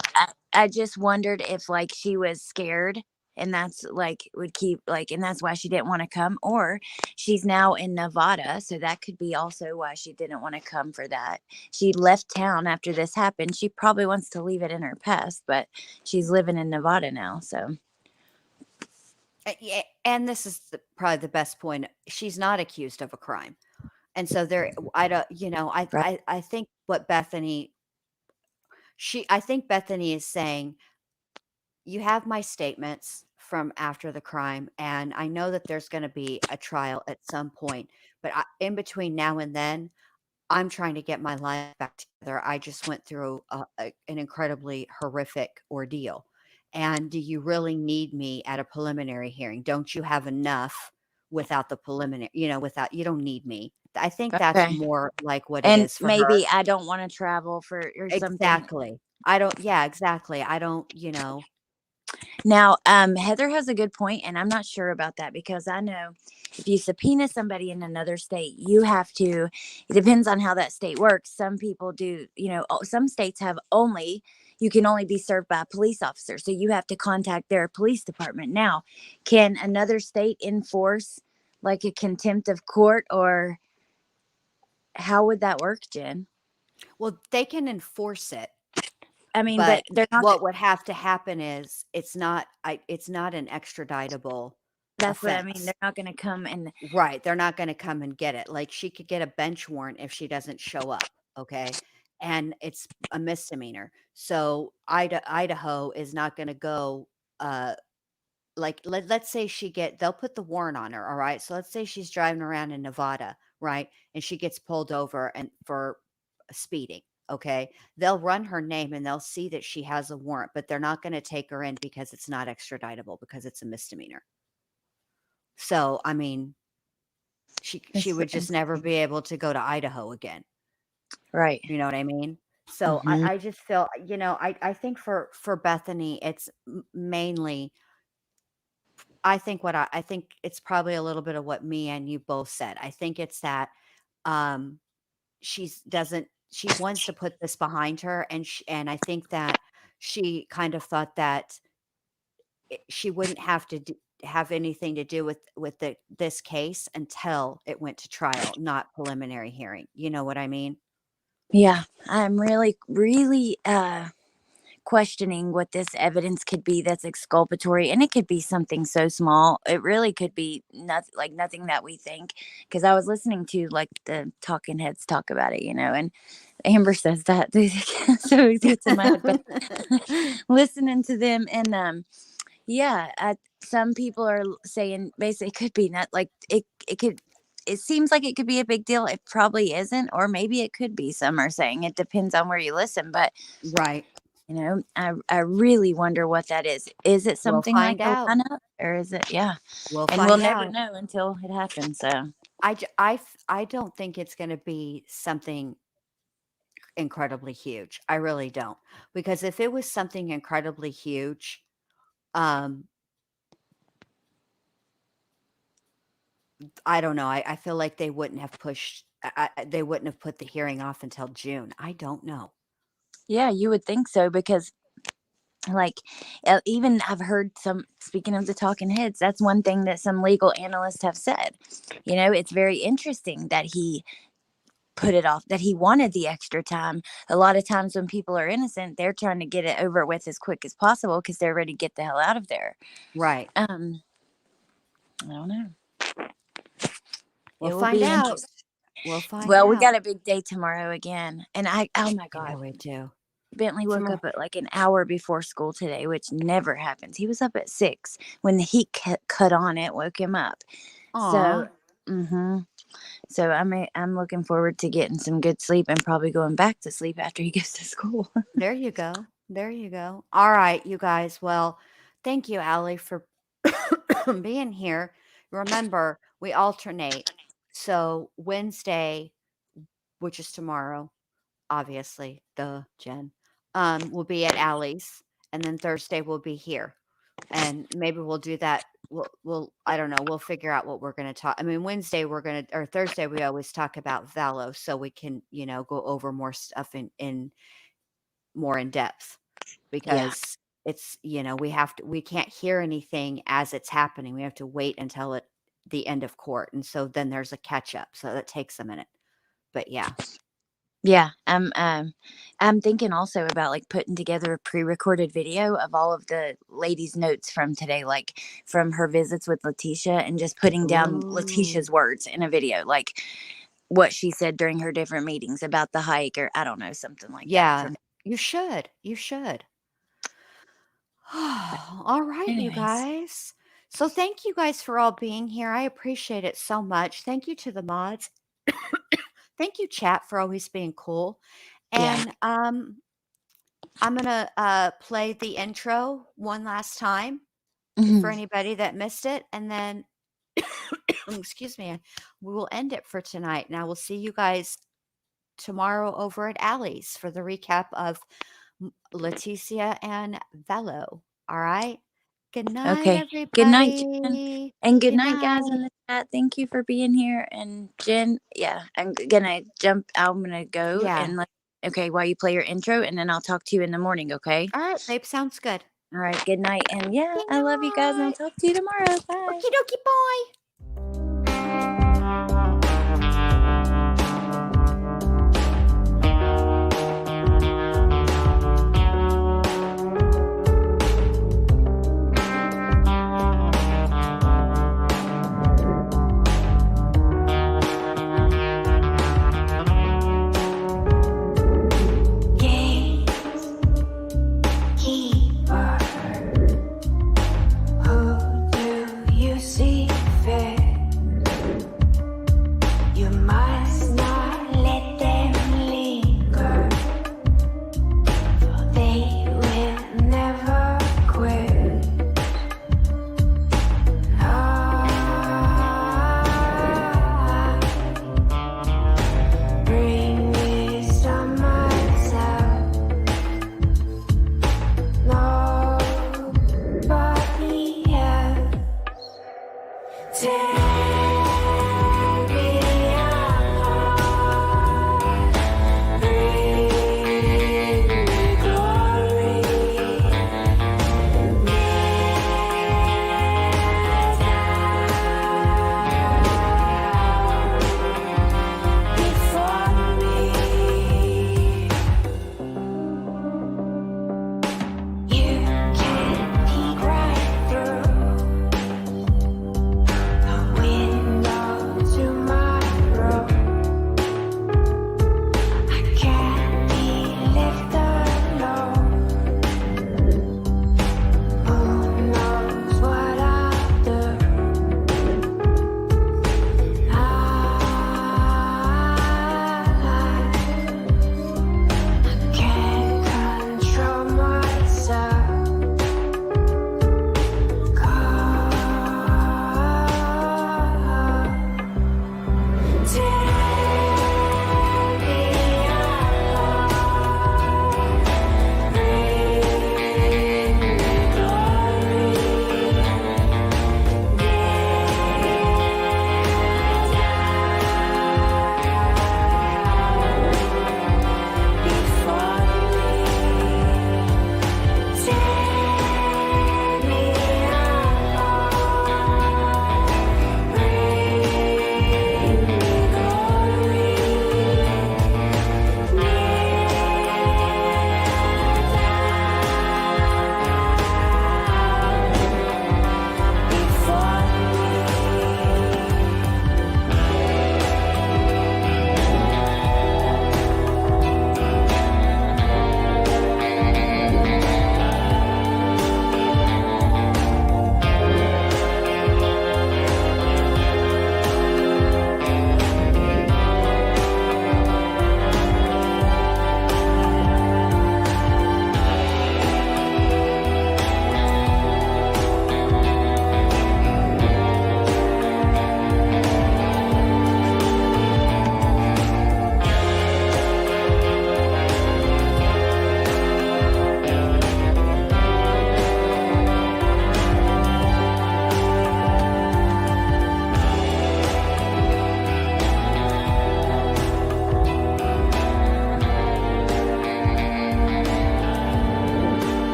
I just wondered if like she was scared and that's like would keep like and that's why she didn't want to come, or she's now in Nevada, so that could be also why she didn't want to come for that. She left town after this happened. She probably wants to leave it in her past, but she's living in Nevada now, so Yeah, and this is probably the best point. She's not accused of a crime. And so there, I don't, you know, right. I think what Bethany, I think Bethany is saying, you have my statements from after the crime, and I know that there's going to be a trial at some point, but in between now and then, I'm trying to get my life back together. I just went through an incredibly horrific ordeal. And do you really need me at a preliminary hearing? Don't you have enough without the preliminary, without, you don't need me. I think that's Okay. more like what it And is for her. maybe I don't want to travel for or something. Exactly. I don't, yeah, exactly. I don't, Now, Heather has a good point, and I'm not sure about that because I know if you subpoena somebody in another state, you have to, it depends on how that state works. Some people do, some states have you can only be served by a police officer. So you have to contact their police department. Now, can another state enforce like a contempt of court, or how would that work, Jen? well, they can enforce it. I mean, But but they're not. what would have to happen is it's not an extraditable That's what I mean. offense. They're not going to come and. Right, they're not gonna come and get it. Like, she could get a bench warrant if she doesn't show up, okay? And it's a misdemeanor. So, Idaho is not gonna go, like, let's say they'll put the warrant on her, all right? So, let's say she's driving around in Nevada, right? And she gets pulled over and for speeding, okay? They'll run her name and they'll see that she has a warrant, but they're not gonna take her in because it's not extraditable because it's a misdemeanor. So, I mean, she would just never be able to go to Idaho again. Right. You know what I mean? So Mhm. I just feel, I think for Bethany, it's mainly, I think I think it's probably a little bit of what me and you both said. I think it's that um she wants to put this behind her, and I think that she kind of thought that she wouldn't have to have anything to do with this case until it went to trial, not preliminary hearing. You know what I mean? Yeah, I'm really, really questioning what this evidence could be that's exculpatory, and it could be something so small. It really could be nothing that we think. Because I was listening to like the talking heads talk about it, and Amber says that, so it gets in my head. But listening to them, and yeah, some people are saying basically it could be not like it could. It seems like it could be a big deal. It probably isn't, or maybe it could be. Some are saying it depends on where you listen, but Right. I really wonder what that is. Is it We'll something like find a out. lineup, or is it? Yeah, We'll and we'll find never out. know until it happens. So I don't think it's going to be something incredibly huge. I really don't. Because if it was something incredibly huge, um, I don't know. I feel like they wouldn't have they wouldn't have put the hearing off until June. I don't know. yeah, you would think so because like even I've heard some, speaking of the talking heads, that's one thing that some legal analysts have said. It's very interesting that he put it off, that he wanted the extra time. A lot of times when people are innocent, they're trying to get it over with as quick as possible because they're ready to get the hell out of there. Right. I don't know. We'll It will find be out. interesting. We'll find Well, out. we got a big day tomorrow again. And oh my God. Yeah, we do. Bentley woke up at like an hour before school today, which never happens. He was up at 6 when the heat cut on. It woke him up. Aw. So I'm looking forward to getting some good sleep and probably going back to sleep after he goes to school. There you go. There you go. All right, you guys. Well, thank you, Allie, for being here. Remember, we alternate. So Wednesday, which is tomorrow, obviously, Jen, will be at Allie's, and then Thursday we'll be here. And maybe we'll do that. We'll I don't know. We'll figure out what we're going to talk. I mean, Wednesday or Thursday we always talk about Vallow, so we can go over more stuff in more in depth because it's we can't hear anything as it's happening. We have to wait until the end of court, and so then there's a catch up. So that takes a minute. But yeah. Yeah, I'm thinking also about like putting together a pre-recorded video of all of the ladies' notes from today, like from her visits with Leticia, and just putting down Leticia's words in a video, like what she said during her different meetings about the hike, or I don't know, something like that. Yeah, you should. You should. All right, you Anyways. guys. So thank you guys for all being here. I appreciate it so much. Thank you to the mods. Thank you, chat, for always being cool. Yeah. And I'm gonna play the intro one last time for anybody that missed it, and then excuse me, we will end it for tonight. Now we'll see you guys tomorrow over at Allie's for the recap of Leticia and Vallow. All right. Good night, Okay. everybody. Good night, Jen. And good night, guys night. in the chat. Thank you for being here. And Jen, yeah, I'm gonna go Yeah. and okay, while you play your intro, and then I'll talk to you in the morning, okay? All right, babe. Sounds good. All right, good night. And yeah, Good I love you guys, and I'll night. talk to you tomorrow. Bye. Okie dokie, bye.